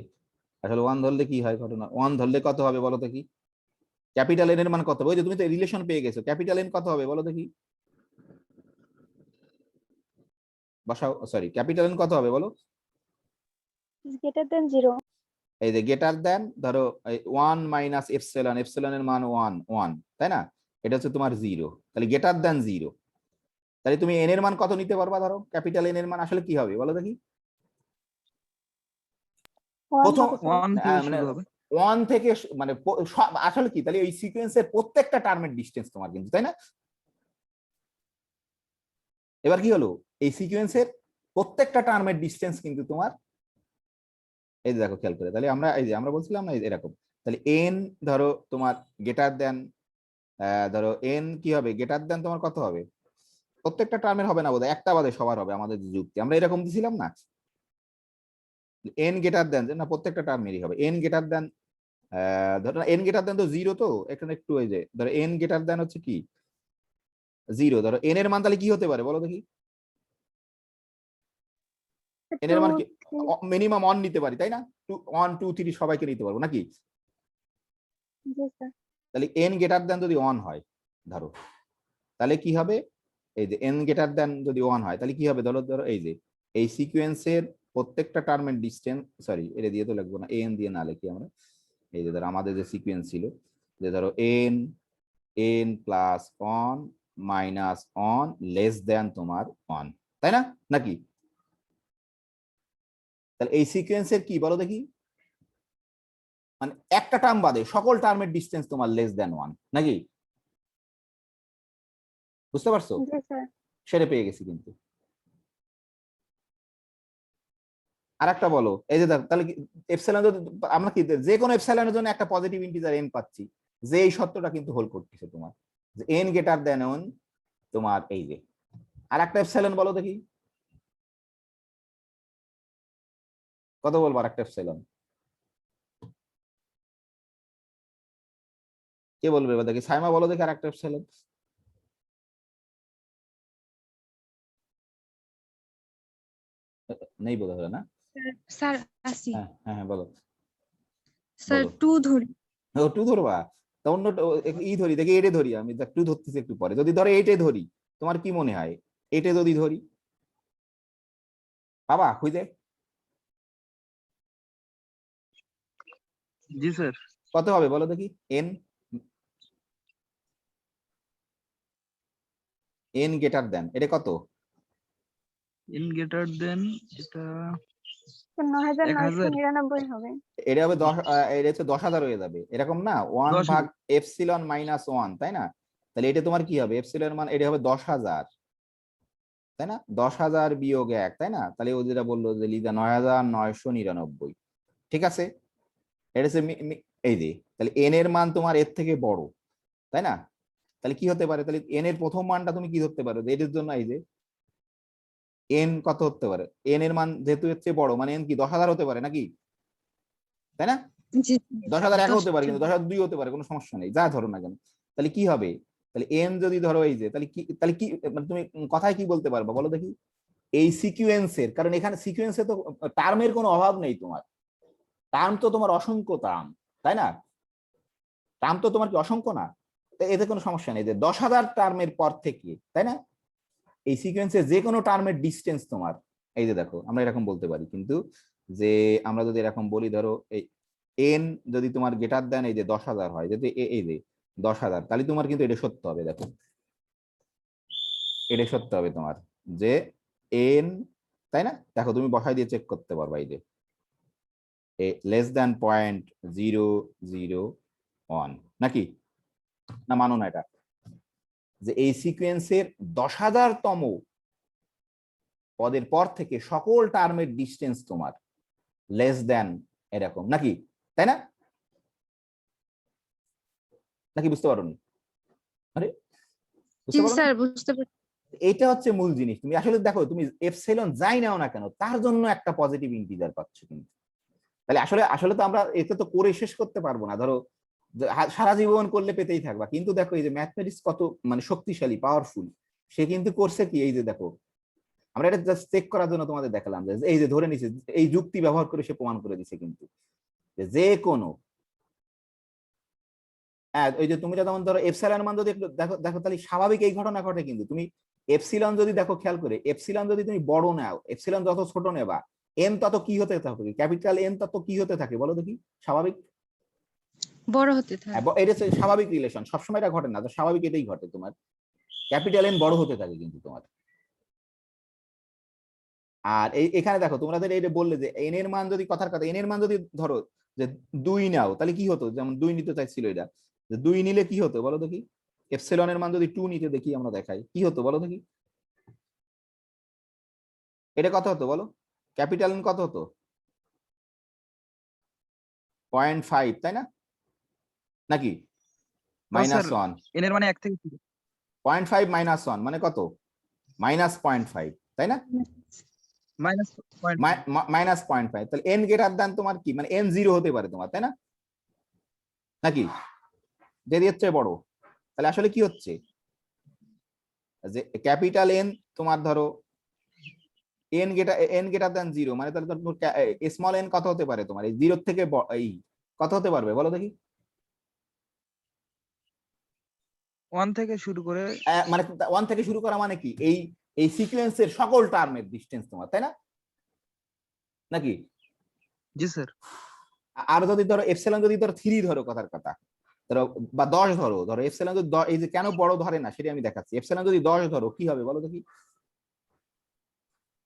A: আসলে 1 ধরলে কি হয় ঘটনা। 1 ধরলে কত হবে বলো দেখি? ক্যাপিটাল এন এর মান কত হবে? ওই যে তুমি তো রিলেশন পেয়ে গেছো, ক্যাপিটাল এন কত হবে বলো দেখি? বসাও, সরি ক্যাপিটাল এন কত হবে বলো?
E: Greater than 0।
A: এই যে গ্রেটার দেন ধরো 1 মাইনাস এপসিলন, এপসিলনের মান 1, তাই না? এটা হচ্ছে তোমার 0, তাহলে গ্রেটার দেন 0। তাহলে তুমি এন এর মান কত নিতে পারবা? ধরো ক্যাপিটাল এন এর মান আসলে কি হবে বলো দেখি? প্রথম
H: 1 থেকে
A: মানে
H: শুরু হবে।
A: 1 থেকে মানে আসলে কি, তাহলে এই সিকোয়েন্সের প্রত্যেকটা টার্মের ডিসটেন্স তোমার কিন্তু, তাই না? এবার কি হলো, এই সিকোয়েন্সের প্রত্যেকটা টার্মের ডিসটেন্স কিন্তু তোমার এই যে দেখো খেয়াল করে, তাহলে আমরা এই যে আমরা বলছিলাম না এরকম, তাহলে এন ধরো তোমার গ্রেটার দেন ধরো এন কি হবে গ্রেটার দেন তোমার কত হবে? প্রত্যেকটা টার্মের হবে না বোধহয়, একটা বাদে সবার হবে, আমাদের যে যুক্তি আমরা এরকম দিছিলাম না, এন গ্রেটার দেন না প্রত্যেকটা টার্মেরই হবে। এন গ্রেটার দেন ধরো এন গ্রেটার দেন তো 0, তো এখানে একটু এই যে ধরো এন গ্রেটার দেন হচ্ছে কি 0, ধরো এন এর মান তাহলে কি হতে পারে বলো দেখি? এন এর মান কি মিনিমাম 1 নিতে পারি, তাই না? 1 2 3 সবাইকে নিতে পারবো নাকি?
E: জি স্যার।
A: তাহলে এন গ্রেটার দেন যদি 1 হয় ধরো, তাহলে কি হবে, এই যে এন গ্রেটার দেন যদি 1 হয় তাহলে কি হবে, ধরো ধরো এই যে এই সিকোয়েন্সের প্রত্যেকটা টার্মের ডিসটেন্স, সরি এটা দিয়ে তো লিখবো না, এন দিয়ে না লিখি আমরা, এই যে ধরো আমাদের যে সিকোয়েন্স ছিল, যে ধরো N N plus 1 minus 1 less than তোমার 1, তাই না নাকি? তাহলে এই সিকোয়েন্সের কি বলো দেখি, মানে একটা টার্ম বাদে সকল টার্মের ডিসটেন্স তোমার লেস দেন 1 নাকি? বুঝতে পারছো?
E: জি স্যার।
A: সেটা পেয়ে গেছি কিন্তু। আর একটা বলো, এই যে দেখো তাহলে এপসাইলন আমরা কি যে কোনো এপসাইলনের জন্য একটা পজিটিভ ইন্টিজার এন পাচ্ছি, যে এই সত্যটা কিন্তু হোল্ড করতেছে তোমার, যে এন গ্রেটার দেন অন তোমার এই যে। আর একটা এপসাইলন বলো দেখি, কত বলবো আর একটা এপসাইলন? কে বলবে এবার দেখি? সাইমা বলো দেখি আর একটা এপসাইলন। নেই বোধ হয় না?
I: স্যার আসি।
A: হ্যাঁ হ্যাঁ হ্যাঁ বলো।
I: স্যার
A: বলো।
I: 2 ধরি।
A: ও টু ধরবা? তা অন্য ই ধরি দেখি, এটে ধরি আমি, টু ধরতেছি একটু পরে। যদি ধরো এইটে ধরি, তোমার কি মনে হয়? এইটে যদি ধরি বাবা খুঁজে
H: জি স্যার।
A: কত হবে বলো দেখি? এন এন গ্রেটার দেন এটা কত?
H: ইন গ্রেটার দেন এটা
E: 9999 হবে।
A: এটা হবে 10, এটা হচ্ছে 10,000 হয়ে যাবে এরকম না, 1
H: 10,000
A: ভাগ এপসিলন মাইনাস 1, তাই না? তাহলে এটা তোমার কি হবে? এপসিলন মান এটা হবে 10,000, তাই না? 10,000 বিয়োগ 1, তাই না? তাহলে ও যেটা বললো যে লিজা 9,999, ঠিক আছে? এটা হচ্ছে এই যে, তাহলে এন এর মান তোমার এর থেকে বড়, তাই না? তাহলে কি হতে পারে? তাহলে এন এর প্রথম মানটা তুমি কি ধরতে পারো? এটার জন্য এই যে এন কত হতে পারে? এন এর মান যেহেতু হচ্ছে বড়, মানে এন কি 10,000 হতে পারে নাকি, তাই না?
I: জি
A: 10,001 হতে পারে, কিন্তু 10,002 হতে পারে, কোনো সমস্যা নেই, যা ধরো না কেন। তাহলে কি হবে? তাহলে এন যদি ধরো এই যে, তাহলে কি মানে তুমি কথায় কি বলতে পারবা বলো দেখি? এই সিকুয়েন্সের, কারণ এখানে সিকুয়েন্সে তো টার্মের কোনো অভাব নেই তোমার, টার্ম তো তোমার অসংখ্য টার্ম, তাই না? টার্ম তো তোমার কি অসংখ্য না? এতে কোনো সমস্যা নেই যে 10,000 টার্মের পর থেকে, তাই না? এই সিকোয়েন্সে যে কোনো টার্মের ডিস্টেন্স তোমার, এই যে দেখো আমরা এরকম বলতে পারি কিন্তু, যে আমরা যদি এরকম বলি ধরো এই এন যদি তোমার গ্রেটার দেন এই যে 10,000 হয়, যদি এই যে 10,000, তাহলে তোমার কিন্তু এটা সত্য হবে। দেখো এটা সত্য হবে তোমার, যে এন, তাই না? দেখো তুমি বসাই দিয়ে চেক করতে পারবা, এই যে লেস দ্যান 0.001 নাকি, না মানো না এটা, যে এই সিকোয়েন্সের 10,000তম পদের পর থেকে সকল টার্মের ডিস্টেন্স তোমার লেস দেন এরকম নাকি, তাই না? নাকি বুঝতে পারোনি? আরে
I: জি
A: বুঝতে পারো
I: স্যার বুঝতে পারছি।
A: এইটা হচ্ছে মূল জিনিস। তুমি আসলে দেখো, তুমি এপসাইলন যাই নাও না কেন, তার জন্য একটা পজিটিভ ইন্টিজার পাচ্ছ কিন্তু। তাহলে আসলে আসলে তো আমরা এতে তো করে শেষ করতে পারবো না, ধরো সারা জীবন করলে পেতেই থাকবা, কিন্তু দেখো এই যে ম্যাথমেটিক্স কত মানে শক্তিশালী, পাওয়ারফুল, সে কিন্তু করছে কি, এই যে দেখো আমরা এটা জাস্ট চেক করার জন্য তোমাদের দেখালাম, যে এই যে ধরে নিছে, এই যুক্তি ব্যবহার করে সে প্রমাণ করে দিছে কিন্তু, যে কোনো ওই যে তুমি যেমন ধরো এপসাইলন মান যদি একটু দেখো দেখো তাহলে স্বাভাবিক এই ঘটনা ঘটে কিন্তু, তুমি এপসিলন যদি দেখো খেয়াল করে, এপসিলন যদি তুমি বড় নাও, এপসিলন যত ছোট নেবা, এন তত কি হতে থাকে? ক্যাপিটাল এন তত কি হতে থাকে বলো দেখি? স্বাভাবিক
I: বড় হতে থাকে।
A: এটা হচ্ছে স্বাভাবিক রিলেশন, সবসময় এটা ঘটে না, তো স্বাভাবিক এটাই ঘটে তোমার, ক্যাপিটাল এন বড় হতে থাকে কিন্তু তোমার। আর এখানে দেখো তোমরা এটা বললে যে এন এর মান যদি, কথার কথা, এন এর মান যদি ধরো যে 2 নাও, তাহলে কি হতো? যেমন 2 নিতে চাইছিল এটা, যে 2 নিলে কি হতো বলো দেখি? এপসিলনের মান যদি 2 নিতে দেখি আমরা, দেখাই কি হতো বলো দেখি? এটা কত হতো বলো? ক্যাপিটাল এন কত হতো? 0.5, তাই না? নাকি -1?
H: এন এর মানে 1 থেকে শুরু।
A: 0.5 -1 মানে কত? -0.5, তাই না? -0.5, তাহলে এন গ্রেটার দেন তোমার কি, মানে এন 0 হতে পারে তোমার, তাই না? নাকি যদি হচ্ছে বড়, তাহলে আসলে কি হচ্ছে, যে ক্যাপিটাল এন তোমার ধরো এন গ্রেটার দেন 0, মানে তাহলে স্মল এন কত হতে পারে তোমার? এই 0 থেকে এই কত হতে পারবে বলো দেখি?
H: 1 থেকে শুরু করে,
A: মানে 1 থেকে শুরু করা মানে কি, এই সিকোয়েন্সের সকল টার্মের ডিসটেন্স তোমার, তাই না? নাকি?
H: জি স্যার।
A: আর যদি ধরো এপসিলন যদি ধরো 3 ধরো, কথার কথা ধরো, বা 10 ধরো, এপসিলন যদি এই যে কেন বড় ধরে না সেটা আমি দেখাচ্ছি। এপসিলন যদি 10 ধরো কি হবে বলো দেখি?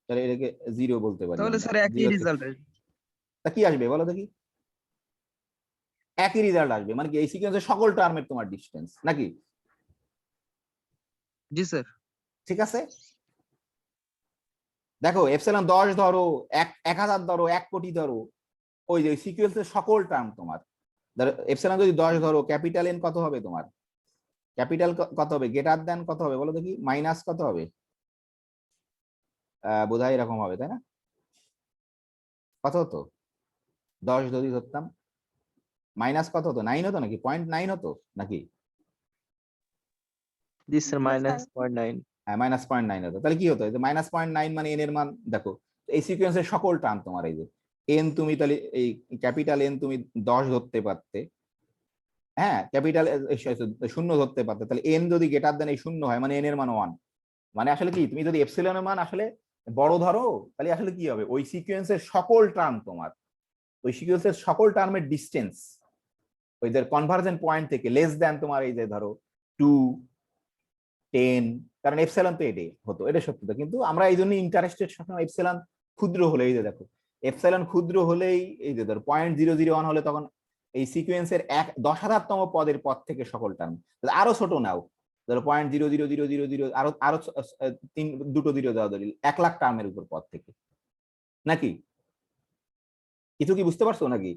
A: তাহলে এটাকে 0 বলতে পারি
H: তাহলে
A: আমরা,
H: স্যার একই
A: 0
H: রেজাল্ট আসবে।
A: তা কি আসবে বলো দেখি? একই রেজাল্ট আসবে, মানে কি এই সিকোয়েন্সের সকল টার্মের তোমার ডিসটেন্স নাকি?
H: জি স্যার।
A: ঠিক আছে, দেখো এপসিলন 10 ধরো, 1000 ধরো, 1 কোটি ধরো, ওই যে সিকুয়েন্সের সকল টার্ম তোমার, ধরো এপসিলন যদি 10 ধরো, ক্যাপিটাল এন কত হবে তোমার, ক্যাপিটাল কত হবে, গ্রেটার দেন কত হবে বলো দেখি, মাইনাস কত হবে, বোধহয় এরকম হবে তাই না, কত হতো 10 যদি ধরতাম, মাইনাস কত হতো, 9 হতো নাকি, 0.9 হতো নাকি,
G: জি স্যার, -0.9।
A: হ্যাঁ -0.9 হতো, তাহলে কি হতো, -0.9 মানে এন এর মান দেখো, এই সিকোয়েন্সের সকল টার্ম তোমার, এই যে এন তুমি তাহলে এই ক্যাপিটাল এন তুমি 10 ধরতে পারতে, হ্যাঁ ক্যাপিটাল 0 ধরতে পারতে, তাহলে এন যদি গ্রেটার দেন এই 0 হয় মানে এন এর মান 1, মানে আসলে কি তুমি যদি এপসিলনের মান আসলে বড় ধরো, তাহলে আসলে কি হবে, ওই সিকোয়েন্সের সকল টার্ম তোমার, ওই সিকোয়েন্সের সকল টার্মের ডিস্টেন্স ওই যে কনভার্জেন্ট পয়েন্ট থেকে লেস দেন তোমার, এই যে ধরো 2, 10, কারণ এপসিলন তো এটাই হতো, এটা সত্যি তো, কিন্তু আমরা এই জন্য ইন্টারেস্টেড সবসময় এপসিলন ক্ষুদ্র হলে, এই যে দেখো এপসিলন ক্ষুদ্র হলেই এই যে ধরো 0.001 হলে তখন এই সিকোয়েন্সের 10,000তম পদের পদ থেকে সকল টার্ম, আরো ছোট নাও ধরো 0.00000, আরো আরো দুটো জিরো দেওয়া ধরি 1 লাখ টার্মের উপর পদ থেকে, নাকি কিছু কি বুঝতে পারছো নাকি,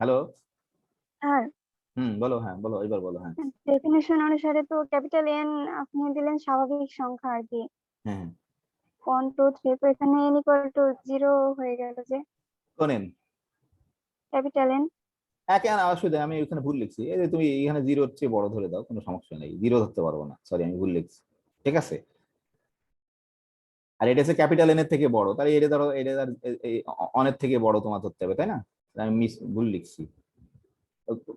A: হ্যালো,
E: আর
A: বলো, হ্যাঁ বলো, এবার বলো, হ্যাঁ
E: ডেফিনেশন অনুসারে তো ক্যাপিটাল এন আপনি দিলেন স্বাভাবিক সংখ্যা আর কি,
A: হ্যাঁ
E: 1 2 3, তো এখানে n = 0 হয়ে গেল যে
A: শোনেন,
E: ক্যাপিটাল এন।
A: হ্যাঁ কেন অসুবিধা, আমি এখানে ভুল লিখছি, এই যে তুমি এখানে 0-র চেয়ে বড় ধরে দাও, কোনো সমস্যা নেই, 0 ধরতে পারবো না, সরি আমি ভুল লিখছি, ঠিক আছে, আর এটা হচ্ছে ক্যাপিটাল এন এর থেকে বড়, তাহলে এটা ধরো এটা অনেক থেকে বড় তোমার ধরতে হবে তাই না, আমি ভুল লিখছি,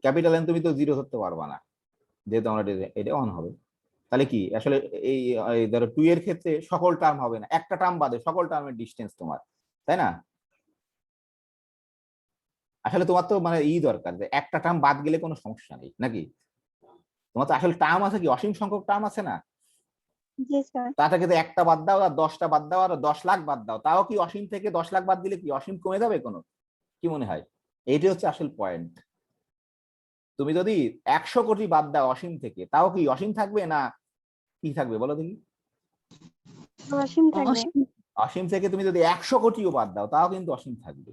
A: ক্যাপিটাল এন তুমি তো 0 ধরতে পারবা না, যেহেতু আমরা এটা অন হবে, তাহলে কি আসলে এই ধরো 2 এর ক্ষেত্রে সকল টার্ম হবে না, একটা টার্ম বাদে সকল টার্মের ডিস্টেন্স তোমার, তাই না, আসলে তোমার তো মানে দরকার যে একটা টার্ম বাদ গেলে কোনো সমস্যা নেই নাকি, তোমার তো আসলে টার্ম আছে কি, অসীম সংখ্যক টার্ম আছে না,
E: জি স্যার।
A: তা থেকে তো একটা বাদ দাও আর 10টা বাদ দাও আর 10 লাখ বাদ দাও, তাও কি অসীম থেকে 10 লাখ বাদ দিলে কি অসীম কমে যাবে কোনো, কি মনে হয়, এইটাই হচ্ছে আসল পয়েন্ট, তুমি যদি 100 কোটি বাদ দাও অসীম থেকে, তাও কি অসীম থাকবে না কি থাকবে বলো দেখি,
E: অসীম থাকবে।
A: অসীম থেকে তুমি যদি 100 কোটিও বাদ দাও তাও কিন্তু অসীম থাকবে,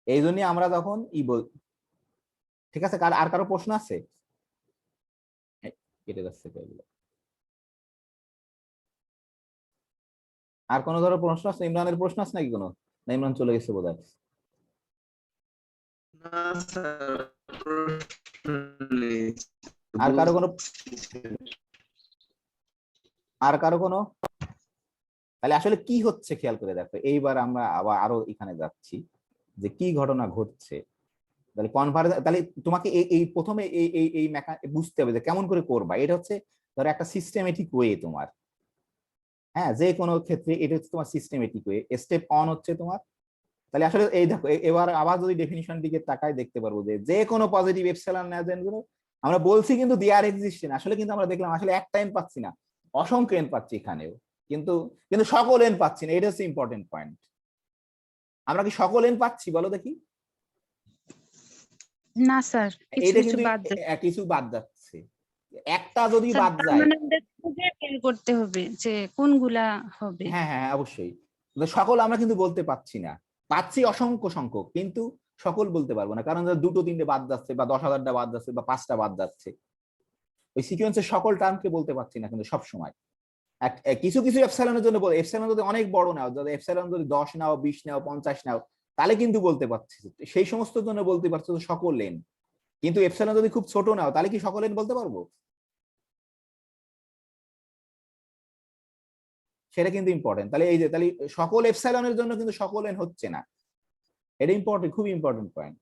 A: এই জন্যই আমরা যখন ঠিক আছে, আর কারো প্রশ্ন আছে, কেটে যাচ্ছে এগুলো, আর কোনো ধরো প্রশ্ন আছে, ইমরানের প্রশ্ন আছে নাকি কোনো, না ইমরান চলে গেছে বোধহয়,
G: না স্যার, প্রশ্ন নেই।
A: আর কারো কোনো, আর কারো কোনো, তাহলে আসলে কি হচ্ছে খেয়াল করে দেখো, এইবার আমরা আবার আরো এখানে যাচ্ছি যে কি ঘটনা ঘটছে, তাহলে কনভার্জেন্স, তাহলে তোমাকে এই প্রথমে এই বুঝতে হবে যে কেমন করে করবা, এটা হচ্ছে ধরো একটা সিস্টেমেটিক ওয়ে তোমার, হ্যাঁ যে কোনো ক্ষেত্রে এটা হচ্ছে তোমার সিস্টেমেটিক ওয়ে, স্টেপ অন হচ্ছে তোমার, তাহলে আসলে এই দেখো এবার আবার যদি ডেফিনিশন দিকে তাকাই দেখতে পারবো যে কোনো পজিটিভ এপসিলন নেজেন গুলো আমরা বলছি কিন্তু দেয়ার এক্সিস্টেন্স, আসলে কিন্তু আমরা দেখলাম আসলে একটা এন পাচ্ছি না, অসংখ্য এন পাচ্ছি এখানেও, কিন্তু কিন্তু সকল এন পাচ্ছি না, এটা হচ্ছে ইম্পর্টেন্ট পয়েন্ট, আমরা কি সকল এন পাচ্ছি বলো দেখি,
I: না স্যার, কিছু
A: এটা
I: কিছু
A: কিন্তু
I: বাদ যাচ্ছে।
A: কিছু বাদ যাচ্ছে, একটা যদি
I: স্যার,
A: বাদ
I: তার
A: যায়,
I: মানে আমাদের খুঁজে বের করতে হবে যে কোনগুলা হবে।
A: হ্যাঁ হ্যাঁ অবশ্যই, সকল আমরা কিন্তু বলতে পাচ্ছি না, পাচ্ছি অসংখ্য সংখ্যক, কিন্তু সকল বলতে পারবো না, কারণ 2-3টে বাদ যাচ্ছে বা 10,000টা বাদ যাচ্ছে বা 5টা বাদ যাচ্ছে, ওই সিকোয়েন্সের সকল টার্মকে বলতে পারছি না কিন্তু সব সময়, কিছু কিছু এপসাইলনের জন্য বলে, এপসাইলন যদি অনেক বড় নাও, যদি এপসাইলন যদি 10 নাও, 20 নাও, 50 নাও, তাহলে কিন্তু বলতে পারছি, সেই সমস্ত জন্য বলতে পারছো সকল লেন, কিন্তু এপসাইলন যদি খুব ছোট নাও তাহলে কি সকল লেন বলতে পারবো, সেটা কিন্তু ইম্পর্টেন্ট, তাহলে এই যে তাহলে সকল এপসাইলনের জন্য কিন্তু সকল এন হচ্ছে না, এটা ইম্পর্টেন্ট, খুব ইম্পর্টেন্ট পয়েন্ট,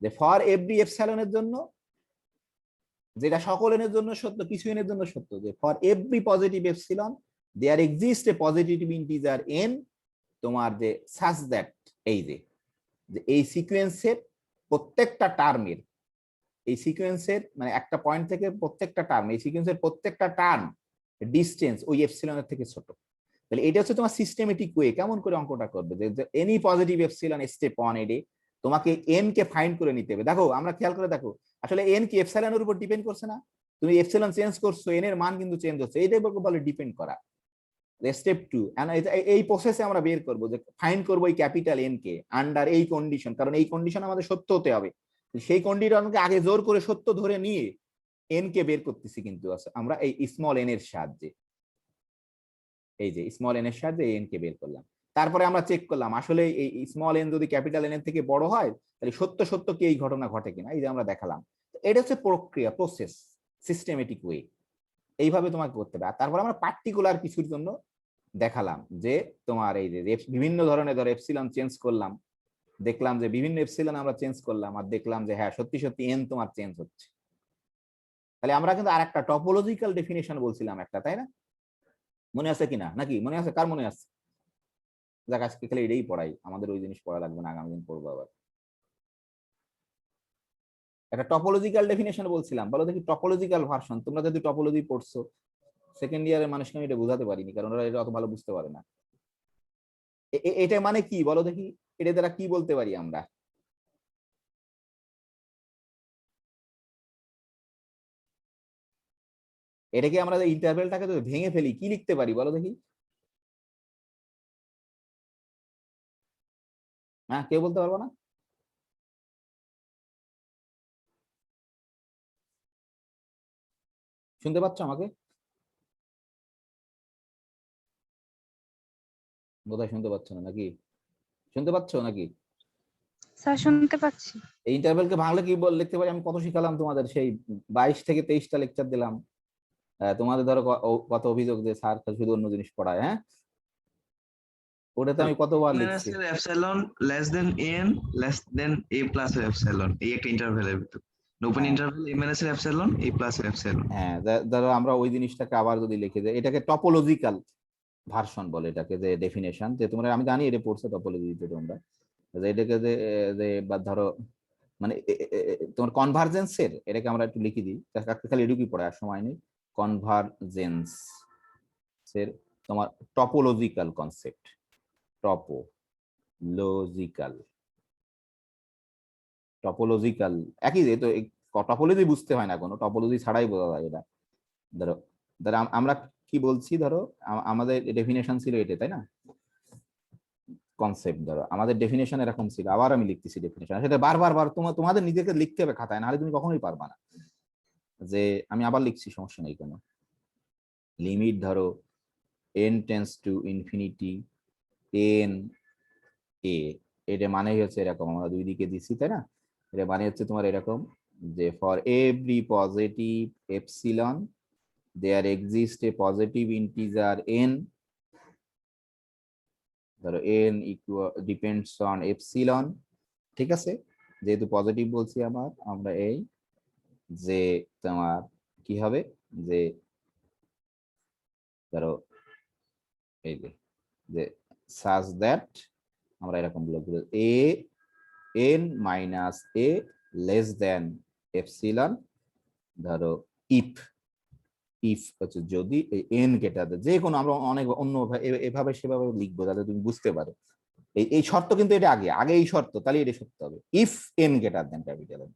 A: যে ফর এভরি এপসাইলনের জন্য, যেটা সকল এনের জন্য সত্য, কিছু এনের জন্য সত্য, যে for every positive epsilon there exist a positive integer n, তোমার যে সাচ দ্যাট, এই যে এই সিকোয়েন্সের প্রত্যেকটা টার্মের, এই সিকোয়েন্সের মানে একটা পয়েন্ট থেকে প্রত্যেকটা টার্ম, এই সিকোয়েন্সের প্রত্যেকটা টার্ম ডিস্টেন্স ওই এপসিলনের থেকে ছোট, তাহলে এটা হচ্ছে তোমার সিস্টেমেটিক ওয়ে, কেমন করে অঙ্কটা করবে, যে any positive epsilon step on এডে তোমাকে এন কে ফাইন্ড করে নিতে হবে, দেখো আমরা খেয়াল করে দেখো আসলে এন কি এপসিলনের উপর ডিপেন্ড করছে না, তুমি এপসিলন চেঞ্জ করছো, এন এর মান কিন্তু চেঞ্জ হচ্ছে, এইটাই বলে ডিপেন্ড করা। স্টেপ 2, এই প্রসেসে আমরা বের করব যে ফাইন্ড করব এই ক্যাপিটাল এন কে আন্ডার এই কন্ডিশন, কারণ এই কন্ডিশন আমাদের সত্য হতে হবে। সেই কন্ডিশনকে আগে জোর করে সত্য ধরে নিয়ে এন কে বের করতেছি কিন্তু আমরা এই স্মল এন এর সাহায্যে, এই যে স্মল এন এর সাহায্যে এন কে বের করলাম। তারপরে আমরা চেক করলাম আসলে এই স্মল এন যদি ক্যাপিটাল এন এর থেকে বড় হয় তাহলে সত্য সত্য কি এই ঘটনা ঘটে কিনা, এই যে আমরা দেখালাম। এটা হচ্ছে প্রক্রিয়া, প্রসেস, সিস্টেমেটিক ওয়ে, এইভাবে তোমাকে করতে হবে। আর তারপর আমরা পার্টিকুলার কিছুর জন্য দেখালাম যে তোমার এই যে বিভিন্ন ধরনের ধরো এপসিলন চেঞ্জ করলাম, দেখলাম যে বিভিন্ন এপসিলন আমরা চেঞ্জ করলাম আর দেখলাম যে হ্যাঁ সত্যি সত্যি এন তোমার চেঞ্জ হচ্ছে। তাহলে আমরা কিন্তু আর একটা টপোলজিক্যাল ডেফিনেশন বলছিলাম একটা, তাই না? মনে আছে কিনা, নাকি মনে আছে? কার মনে আছে? যাক আজকে খালি এটাই পড়াই, আমাদের ওই জিনিস পড়া লাগবে না, আগামী দিন পড়বো আবার। একটা টপোলজিক্যাল ডেফিনেশন বলছিলাম, বলো দেখি টপোলজিক্যাল ভার্সন। তোমরা যদি টপোলজি পড়ছো, সেকেন্ড ইয়ারের মানুষকে আমি এটা বোঝাতে পারিনি, কারণ ওরা এটা অত ভালো বুঝতে পারে না। এটা মানে কি বলো দেখি, এটা দ্বারা কি বলতে পারি আমরা? এটাকে আমরা ইন্টারভেলটাকে যদি ভেঙে ফেলি কি লিখতে পারি বলো দেখি? হ্যাঁ, কেউ বলতে পারবো না? শুনতে পাচ্ছ আমাকে? বোধহয় শুনতে পাচ্ছ না, নাকি শুনতে পাচ্ছ নাকি?
I: স্যার শুনতে পাচ্ছি।
A: এই ইন্টারভেলকে ভাঙলে কি লিখতে পারি? আমি কত শিখালাম তোমাদের, সেই 22 থেকে 23টা লেকচার দিলাম। তোমাদের ধরো কত অভিযোগ যে স্যার শুধু অন্য জিনিস পড়ায়। হ্যাঁ, ওটাতে আমি কতবার লিখছি।
D: Epsilon less than n less than a plus এর এপসাইলন, এই একটা ইন্টারভ্যালের ভিতর ওপেন ইন্টারভ্যাল এ মাইনাস এর এপসাইলন এ প্লাস এর এপসাইলন।
A: হ্যাঁ, ধরো আমরা ওই জিনিসটাকে আবার যদি লিখে দেই, এটাকে টপোলজিক্যাল ভার্সন বলে, এটাকে যে ডেফিনেশন যে তোমরা, আমি জানি এটা পড়ছো টপোলজিতে তোমরা, যে এটাকে যে বা ধরো মানে তোমার কনভার্জেন্সের, এটাকে আমরা একটু লিখে দিই, খালি এটুকুই পড়ে আর সময় নেই। কনভার্জেন্স এর তোমার টপোলজিক্যাল কনসেপ্ট, টপোলজিক্যাল একই, তো টপোলজি বুঝতে হয় না, কোনো টপোলজি ছাড়াই বোঝা যায় এটা। ধরো ধরো আমরা কি বলছি, ধরো আমাদের ডেফিনেশন ছিল এটা, তাই না? কনসেপ্ট ধরো আমাদের ডেফিনেশন এরকম ছিল, আবার আমি লিখতেছি ডেফিনেশন, সেটা বারবার তোমাদের নিজেকে লিখতে হবে খাতায়, নাহলে তুমি কখনোই পারবা না। যে আমি আবার লিখছি, সমস্যা নেই কোনো। লিমিট ধরো n tends to infinity n a, এটা মানে হচ্ছে এরকম, আমরা দুই দিকে দিচ্ছি, তাই না? এটা মানে হচ্ছে তোমার এরকম যে for every positive epsilon there exist a positive integer n, ধরো n ডিপেন্ডস অন এপসিলন, ঠিক আছে? যেহেতু পজিটিভ বলছি আমরা এই যে তোমার কি হবে, যে ধরো এই যে such that আমরা এরকম বলবো a n minus a less than epsilon, ধরো ইফ হচ্ছে যদি n গ্রেটার দেন, যে কোনো আমরা অনেক অন্য এভাবে সেভাবে লিখবো যাতে তুমি বুঝতে পারো। এই শর্ত কিন্তু এটা আগে এই শর্ত, তাহলে এটা সত্য হবে। If n greater than capital N.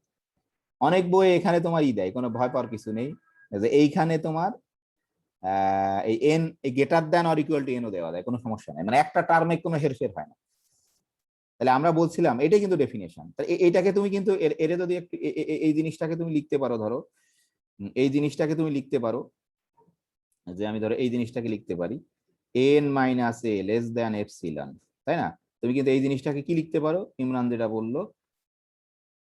A: অনেক বই এখানে তোমার দেয়, কোনো ভয় পাওয়ার কিছু নেই, যে এইখানে তোমার এই N greater than or equal to NO দেওয়া যায়, কোনো সমস্যা নাই, মানে একটা টার্মে কোনো হেরফের হয় না। তাহলে আমরা বলছিলাম এটাই কিন্তু ডেফিনেশন। এইটাকে তুমি কিন্তু এর যদি এই জিনিসটাকে তুমি লিখতে পারো, ধরো এই জিনিসটাকে তুমি লিখতে পারো, যে আমি ধরো এই জিনিসটাকে লিখতে পারি n মাইনাস এ লেস দেন এপসিলন, তাই না? তুমি কিন্তু এই জিনিসটাকে কি লিখতে পারো, ইমরান যেটা বললো,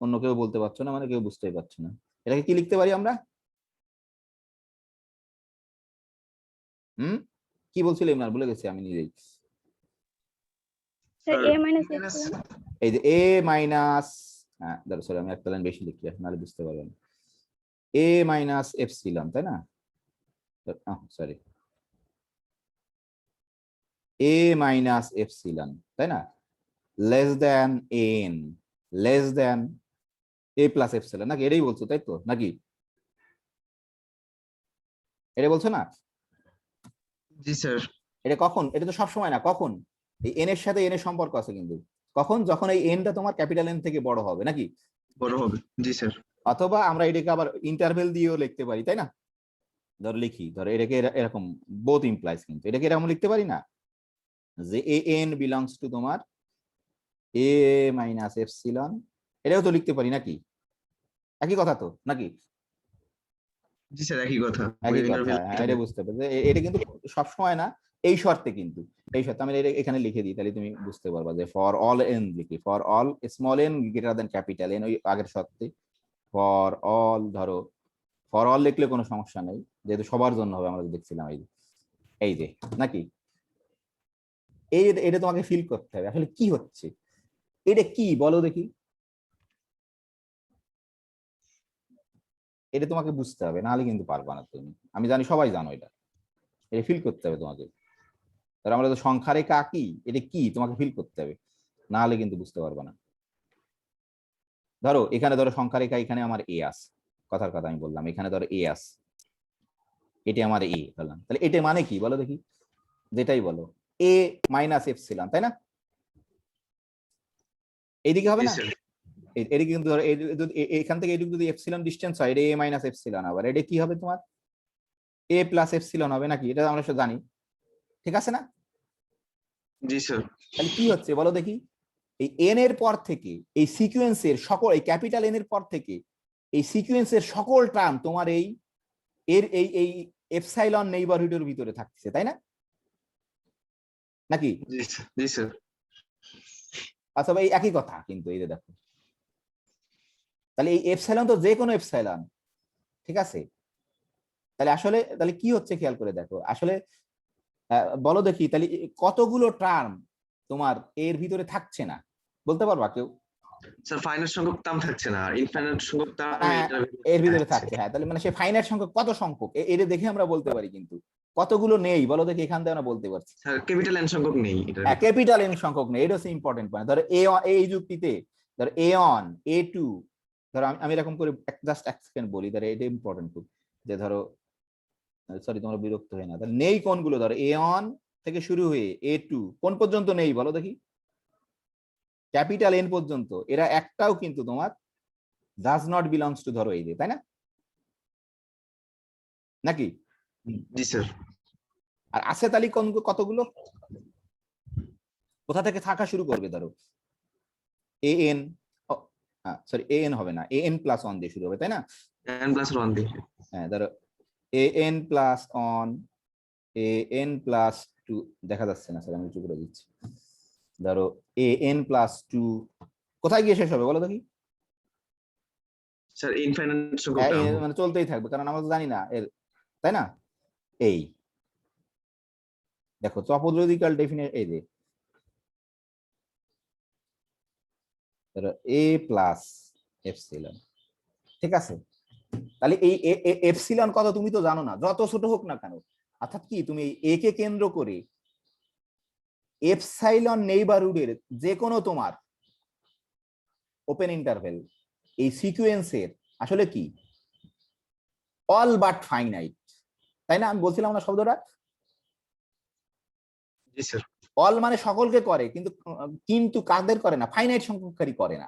A: অন্য কেউ বলতে পারছো না, মানে কেউ বুঝতেই পারছো না, এটাকে কি লিখতে পারি আমরা? কি বলছিল ইমরান, ভুলে গেছি আমি নিজেই।
E: a মাইনাস এপসিলন,
A: এই যে a মাইনাস, হ্যাঁ ধরো সরি আমি একটা লাইন বেশি লিখি, নাহলে বুঝতে পারবেন। a মাইনাস এপসিলন, তাই না? সরি, a মাইনাস এপসিলন, তাই না? Less than n less than a plus epsilon, নাকি এটাই বলছো, তাই তো নাকি? এটা বলছো না?
D: জি স্যার।
A: এটা কখন? এটা তো সবসময় না, কখন? এই n এর সাথে n এর সম্পর্ক আছে কিন্তু, কখন? যখন এই n টা তোমার ক্যাপিটাল N থেকে বড় হবে, নাকি?
D: বড় হবে, জি স্যার।
A: অথবা আমরা এটাকে আবার ইন্টারভেল দিয়েও লিখতে পারি, তাই না? ধরো লিখি, ধরো এটাকে এরকম বোথ ইমপ্লাইজ, কিন্তু এটাকে এরকম লিখতে পারি না যে এ এন বিলংস টু তোমার এ মাইনাস এপসিলন, এটাও তো লিখতে পারি নাকি? একই কথা তো নাকি?
D: জি স্যার একই কথা।
A: একই কথা, হ্যাঁ, এটা বুঝতে পারবে। এটা কিন্তু সবসময় না, এই শর্তে কিন্তু, এই শর্তে আমি এটা এখানে লিখে দিই, তাহলে তুমি বুঝতে পারবা যে ফর অল এন লিখি, for all small N greater than capital N, ওই আগের শর্তে ফর অল, ধরো ফর অল লিখলে কোনো সমস্যা নেই, যেহেতু সবার জন্য হবে, আমরা দেখছিলাম এই যে নাকি? এটা তোমাকে ফিল করতে হবে আসলে কি হচ্ছে, এটা কি বলো দেখি, এটা তোমাকে বুঝতে হবে, নাহলে কিন্তু পারবা না তুমি। আমি জানি সবাই জানো এটা ফিল করতে হবে তোমাকে। ধরো আমরা তো সংখ্যা রেখা আঁকি, এটা কি তোমাকে ফিল করতে হবে, না হলে কিন্তু বুঝতে পারবা না। ধরো এখানে ধরো সংখ্যা রেখা, এখানে আমার এ আছে, কথার কথা আমি বললাম, এখানে ধরো এ আছে, এটা আমার এ বললাম, তাহলে এটা মানে কি বলো দেখি, যেটাই বলো, এ মাইনাস এপসিলন, তাই না? এইদিকে হবে না? এদিকে কিন্তু ধরো এখান থেকে এদিকে যদি এপসিলন ডিসটেন্স হয়, এটা এ মাইনাস এপসিলন, আবার এটা কি হবে তোমার এ প্লাস এপসিলন হবে নাকি? এটা আমরা সব জানি, ঠিক আছে না?
D: জি স্যার।
A: তাহলে কি হচ্ছে বলো দেখি, এই এন এর পর থেকে এই সিকোয়েন্সের সকল, এই ক্যাপিটাল এন এর পর থেকে এই সিকোয়েন্সের সকল টার্ম তোমার এই এর এই এপসাইলন নেইবারহুডের ভিতরে থাকছে, তাই না? নাকি?
D: জি স্যার।
A: আচ্ছা ভাই, একই কথা কিন্তু, এই যে দেখো, তাহলে এই এপসাইলন তো যে কোনো এপসাইলন, ঠিক আছে? তাহলে আসলে তাহলে কি হচ্ছে খেয়াল করে দেখো, আসলে বলো দেখি, তাহলে কতগুলো টার্ম তোমার এর ভিতরে থাকছে না, বলতে পারবা কেউ?
D: স্যার ফাইনাইট সংখ্যক টার্ম থাকছে না, আর ইনফাইনাইট সংখ্যক টার্ম
A: এর ভিতরে থাকছে, হ্যাঁ। তাহলে মানে সে ফাইনাইট সংখ্যক কত সংখ্যক, এটা দেখে আমরা বলতে পারি, কিন্তু কতগুলো নেই বলো দেখি, এখান থেকে আমরা বলতে পারছি।
D: স্যার ক্যাপিটাল এন সংখ্যক নেই এটা।
A: হ্যাঁ, ক্যাপিটাল এন সংখ্যক নেই, এটা হচ্ছে ইম্পর্টেন্ট পয়েন্ট। ধরো এই যুক্তিতে ধরো এ অন এ টু, ধরো আমি এরকম করে জাস্ট এক সেকেন্ড বলি, ধরো এটা ইম্পর্টেন্ট খুব, যে ধরো সরি তোমরা বিরক্ত হয় না, তাহলে নেই কোনগুলো, ধরো এ অন থেকে শুরু হয়ে এ টু কোন পর্যন্ত নেই বলো দেখি, ক্যাপিটাল এন পর্যন্ত, এরা একটাও কিন্তু তোমার ডাজ নট বিলংস টু, ধরো এই যে, তাই না? নাকি?
D: জি স্যার।
A: আর আছে তাহলে কতগুলো, কোথা থেকে থাকা শুরু করবে, ধরো a N, sorry A N হবে না, এ এন প্লাস ওয়ান দিয়ে শুরু হবে, তাই না?
D: এন প্লাস 1 দিয়ে।
A: হ্যাঁ, ধরো a n plus one, a n plus two, দেখা যাচ্ছে না স্যার, আমি উঁচু করে দিচ্ছি, ধরো এ এন প্লাস টু, কোথায় গিয়ে শেষ হবে বলো দেখি?
D: স্যার ইনফাইনাইট সংখ্যক টার্ম
A: মানে চলতেই থাকবে, কারণ আমরা তো জানি না এর, তাই না? এই দেখো টপোলজিক্যাল ডেফিনেশন, এই যে ধরো এ প্লাস এপসিলন, ঠিক আছে? তাহলে এই এপসিলন কত তুমি তো জানো না, যত ছোট হোক না কেন, অর্থাৎ কি তুমি এ কে কেন্দ্র করে এপসাইলন নেইবারহুডের যে কোনো তোমার ওপেন ইন্টারভেল এই সিকোয়েন্সের আসলে কি অল বাট ফাইনাইট, তাই না? আমি বলছিলাম না শব্দটা,
D: জি স্যার।
A: অল মানে সকলকে করে, কিন্তু কিন্তু কাদের করে না, ফাইনাইট সংখ্যককারী করে না।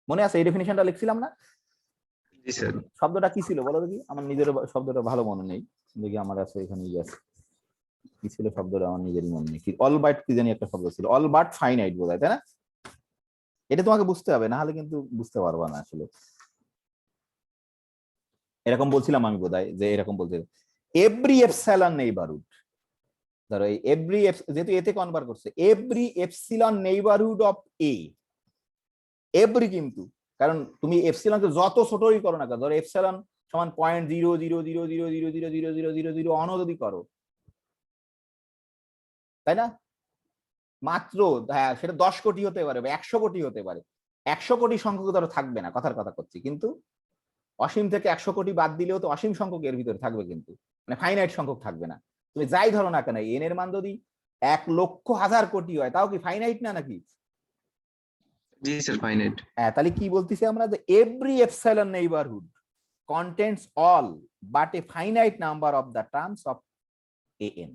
A: মনে আছে এই ডেফিনিশনটা লিখছিলাম না?
D: জি স্যার।
A: শব্দটা কি ছিল বলো দেখি, আমার নিজের শব্দটা ভালো মনে নেই, দেখি আমার আছে এখানে, আছে কি ছিল শব্দটা, আমার নিজেরই মনে নেই, কি অল বাট কি জানি একটা শব্দ ছিল, অল বাট ফাইনাইট বোধহয়, তাই না? এটা তোমাকে বুঝতে হবে, না হলে কিন্তু বুঝতে পারবা না আসলে। এরকম বলছিলাম আমি বোধহয়, যে এরকম বলতে, এভরি এপসাইলন নেইবারহুড, ধরো এই এভরি, যেহেতু এতে কনভার্ট করছে, every epsilon neighbourhood of A, every, কিন্তু কারণ তুমি এপসিলনকে যত ছোটই করো না কেন, ধরো এপসিলন সমান 0.00000000000 অন যদি করো, তাই না? মাত্র, হ্যাঁ সেটা 10 কোটি হতে পারে বা 100 কোটি হতে পারে, 100 কোটি সংখ্যক ধরো থাকবে না, কথার কথা করছি, কিন্তু অসীম থেকে 100 কোটি বাদ দিলেও তো অসীম সংখ্যক এর ভিতরে থাকবে, কিন্তু মানে ফাইনাইট সংখ্যক থাকবে না। তুমি যাই ধরো না কেন, এন এর মান যদি 1,00,000,000 কোটি হয়, তাও কি ফাইনাইট না নাকি?
D: জি স্যার ফাইনাইট।
A: হ্যাঁ, তাহলে কি বলতেছি আমরা, যে every epsilon neighbourhood contains all but a finite number of the terms of an,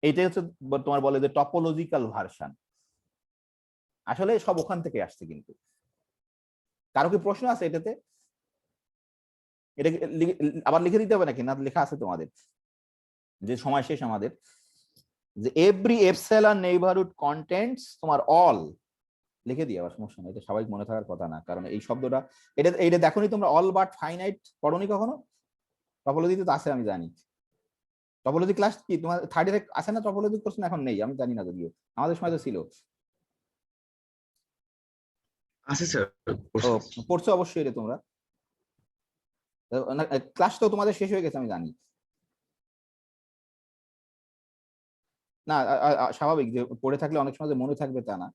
A: এইটাই হচ্ছে তোমার বলে যে টপোলজিক্যাল ভার্সন, আসলে সব ওখান থেকে আসছে কিন্তু। কারো কি প্রশ্ন আছে এটাতে? এটা আবার লিখে দিতে হবে নাকি, না লেখা আছে তোমাদের? যে সময় শেষ আমাদের, যে এভরি এপসিলন নেইবারহুড কন্টেন্টস তোমার অল, লিখে দিই আবার, সমস্যা নেই, এটা সবাই মনে থাকার কথা না, কারণ এই শব্দটা এটা দেখোনি তোমরা, অল বাট ফাইনাইট পড়োনি কখনো? টপোলজিতে তো আছে আমি জানি। টপোলজি ক্লাস কি তোমার থার্ড ইয়ারে আছে না? টপোলজি কোর্স এখন নেই, আমি জানি না, যদিও আমাদের সময় তো ছিল।
D: আছে স্যার।
A: ও পড়ছো অবশ্যই রে তোমরা, ক্লাস তো তোমাদের শেষ হয়ে গেছে আমি জানি। না স্বাভাবিক যে পড়ে থাকলে অনেক সময় যে মনে থাকবে তা না,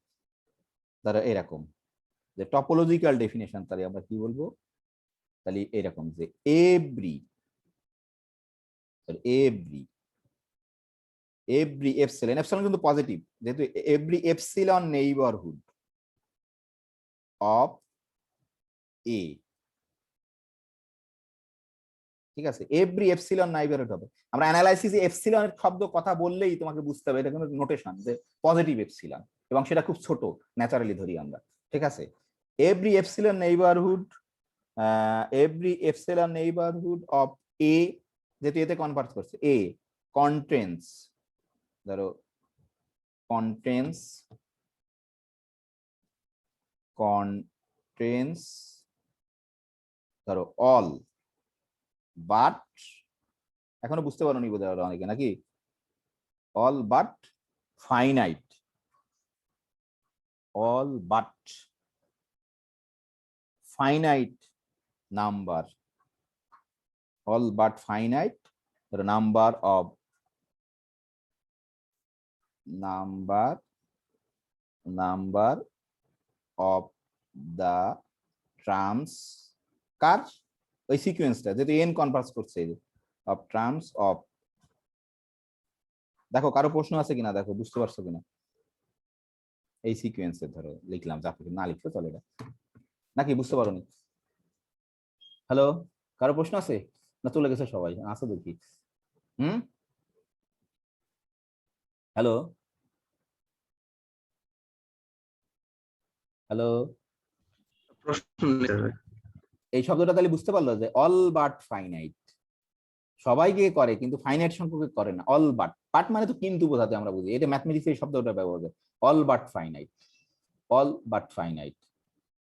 A: তারা এরকম যে টপোলজিক্যাল ডেফিনেশন, তাহলে আমরা কি বলবো, তাহলে এরকম যে এভরি এপসিলন, এপসিলন কিন্তু পজিটিভ, যেহেতু এভরি এপসিলন নেইবারহুড অফ এ, ঠিক আছে, এভরি এপসিলন নেইবারহুড হবে। আমরা অ্যানালাইসিসে এপসিলনের শব্দ কথা বললেই তোমাকে বুঝতে হবে এটা কোনো নোটেশন, যে পজিটিভ এপসিলন, এবং সেটা খুব ছোট, ন্যাচারালি ধরি আমরা, ঠিক আছে। এভরি এপসিলন নেইবারহুড অফ এ, যেহেতু এতে কনভার্ট করছে, এ কন্টেন্টস, ধরো কন্টেন্টস ধরো অল বাট, এখনো বুঝতে পারোনি বোধ হয় অনেকে নাকি, all but finite, all but finite number, all but finite the number of the terms, কার ওই সিকোয়েন্সটা যেটা n কনভার্স করছে, of terms of, দেখো কারো প্রশ্ন আছে কিনা, দেখো বুঝতে পারছো কিনা এই সিকোয়েন্সে, ধরো লিখলাম, যা না লিখছো চলে এটা, নাকি বুঝতে পারোনি? হ্যালো, কারো প্রশ্ন আছে না? চলে গেছে সবাই, আসো দেখি। হ্যালো হ্যালো, এই শব্দটা তাহলে বুঝতে পারলো যে অল বাট ফাইনাইট সবাইকে করে, কিন্তু ফাইনাইট সংখ্যকে করে না। অল বাট, বাট মানে তো কিন্তু বোঝাতে আমরা বুঝি, এটা ম্যাথমেটিক্স এই শব্দটা ব্যবহার করে, all but finite, all but finite,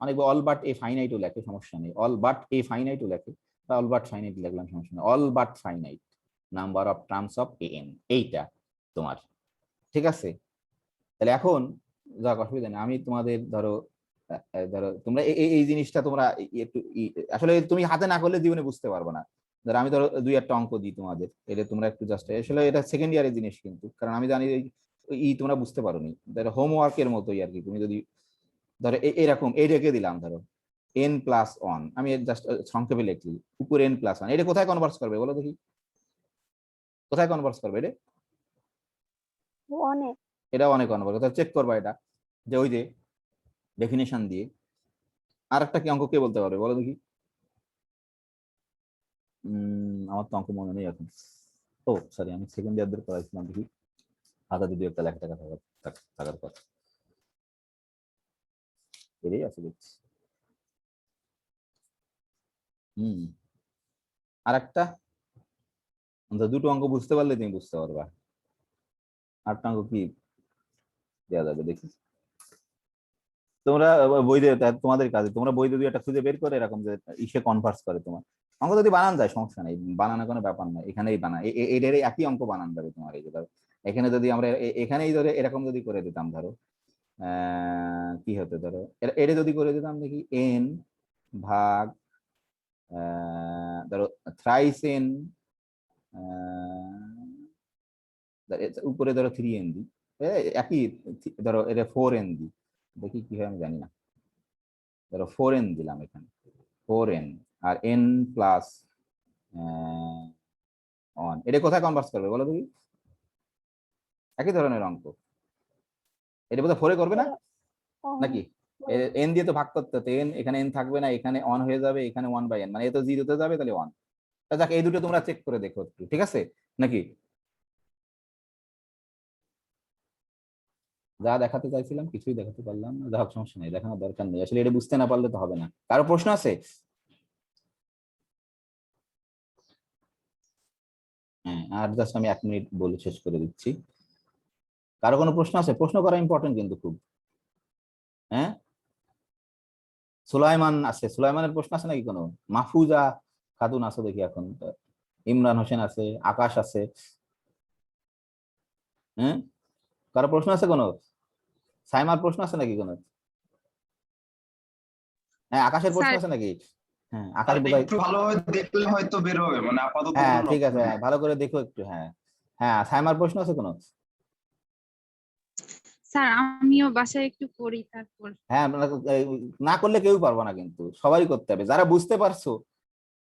A: অনেক অল বাট এ ফাইনাইটও লেখে, সমস্যা নেই, অল বাট এ ফাইনাইটও লেখে, বা অল বাট ফাইনাইট লিখলাম, সমস্যা নেই, all but finite number of terms of N, এইটা তোমার, ঠিক আছে। তাহলে এখন যাক, অসুবিধা নেই, আমি তোমাদের ধরো তোমরা এই জিনিসটা তোমরা একটু আসলে তুমি হাতে না করলে জীবনে বুঝতে পারবে না। ধরো আমি ধরো 2-1টা অঙ্ক দিই তোমাদের, এটা তোমরা একটু জাস্ট, আসলে এটা সেকেন্ড ইয়ারের জিনিস কিন্তু, কারণ আমি জানি তোমরা বুঝতে পারোনি, ধরো হোমওয়ার্কের মতোই আর কি। তুমি যদি ধরো এরকম এই রেখে দিলাম, ধরো n+1, আমি জাস্ট সংক্ষেপে লিখলি, উপরে n+1, এটা কোথায় কনভার্স করবে বলো দেখি, কোথায় কনভার্স করবে এটা?
E: অনেক,
A: এটা অনেক কনভার্স, কোথায় চেক করবা এটা, যে ওই যে ডেফিনেশন দিয়ে। আর একটা কি অঙ্ক কে বলতে পারবে বলো দেখি? আমার তো অঙ্ক মনে নেই এখন, ও সরি, আমি সেকেন্ড ইয়ারদের পড়াইছিলাম, দেখি হাতে যদি একটা লেখা থাকার কথা এটাই আছে দেখছি। আর একটা, দুটো অঙ্ক বুঝতে পারলে তুমি বুঝতে পারবা, আরেকটা অঙ্ক কি দেওয়া যাবে দেখি, তোমরা বইতে, তোমাদের কাজে তোমরা বইতে দুই একটা খুঁজে বের করে এরকম যে ইসে কনভার্স করে, তোমার অঙ্ক যদি বানান যায় সমস্যা নেই, বানানো কোনো ব্যাপার নয়, এখানেই বানা, এটার একই অঙ্ক বানান যাবে তোমার। এই যে ধরো এখানে যদি আমরা এখানেই ধরে এরকম যদি করে দিতাম, ধরো কি হতো, ধরো এটা যদি করে দিতাম দেখি, n ভাগ ধরো থ্রাইস n, উপরে ধরো 3n দিই, একই ধরো এটা 4n দিই, দেখি কি হয় আমি জানি না, ধরো 4n দিলাম এখানে, 4n আর n+1, এটা কোথায় কনভার্স করবে বলো দেখি? একই ধরনের অঙ্ক, এটা বোধহয় 4 করবে না নাকি? n দিয়ে তো ভাগ করতে হতো, n এখানে n থাকবে না, এখানে 1 হয়ে যাবে, এখানে 1/n, মানে এ তো 0 তে যাবে, তাহলে 1। যাক, এই দুটো তোমরা চেক করে দেখো একটু, ঠিক আছে নাকি? যা দেখাতে চাইছিলাম কিছুই দেখাতে পারলাম না, যাক সমস্যা নেই, দেখানোর দরকার নেই, আসলে এটা বুঝতে না পারলে তো হবে না। কারো প্রশ্ন আছে? হ্যাঁ, আর জাস্ট আমি 1 মিনিট বলে শেষ করে দিচ্ছি। কারো কোনো প্রশ্ন আছে? প্রশ্ন করা ইম্পর্টেন্ট কিন্তু খুব। হ্যাঁ, সুলাইমান আছে, সুলাইমানের প্রশ্ন আছে নাকি কোনো? মাহফুজা খাতুন আছে দেখি এখন, ইমরান হোসেন আছে, আকাশ আছে। হ্যাঁ, কারো প্রশ্ন আছে কোনো? সাইমার প্রশ্ন আছে নাকি কোনো? হ্যাঁ, আকাশের প্রশ্ন
I: স্যার
A: আছে নাকি? হ্যাঁ, আকাশ বোধহয়,
C: একটু ভালোভাবে দেখলে হয়তো বের হবে, মানে আপাতত
A: হ্যাঁ
C: কোনো
A: ঠিক আছে,
C: লক্ষণ নেই।
A: হ্যাঁ, ভালো করে দেখো একটু। হ্যাঁ হ্যাঁ, সাইমার প্রশ্ন আছে কোনো?
I: স্যার আমিও বাসায় একটু করি তারপর।
A: হ্যাঁ, না করলে কেউ পারবো না, কিন্তু সবারই করতে হবে, যারা বুঝতে পারছো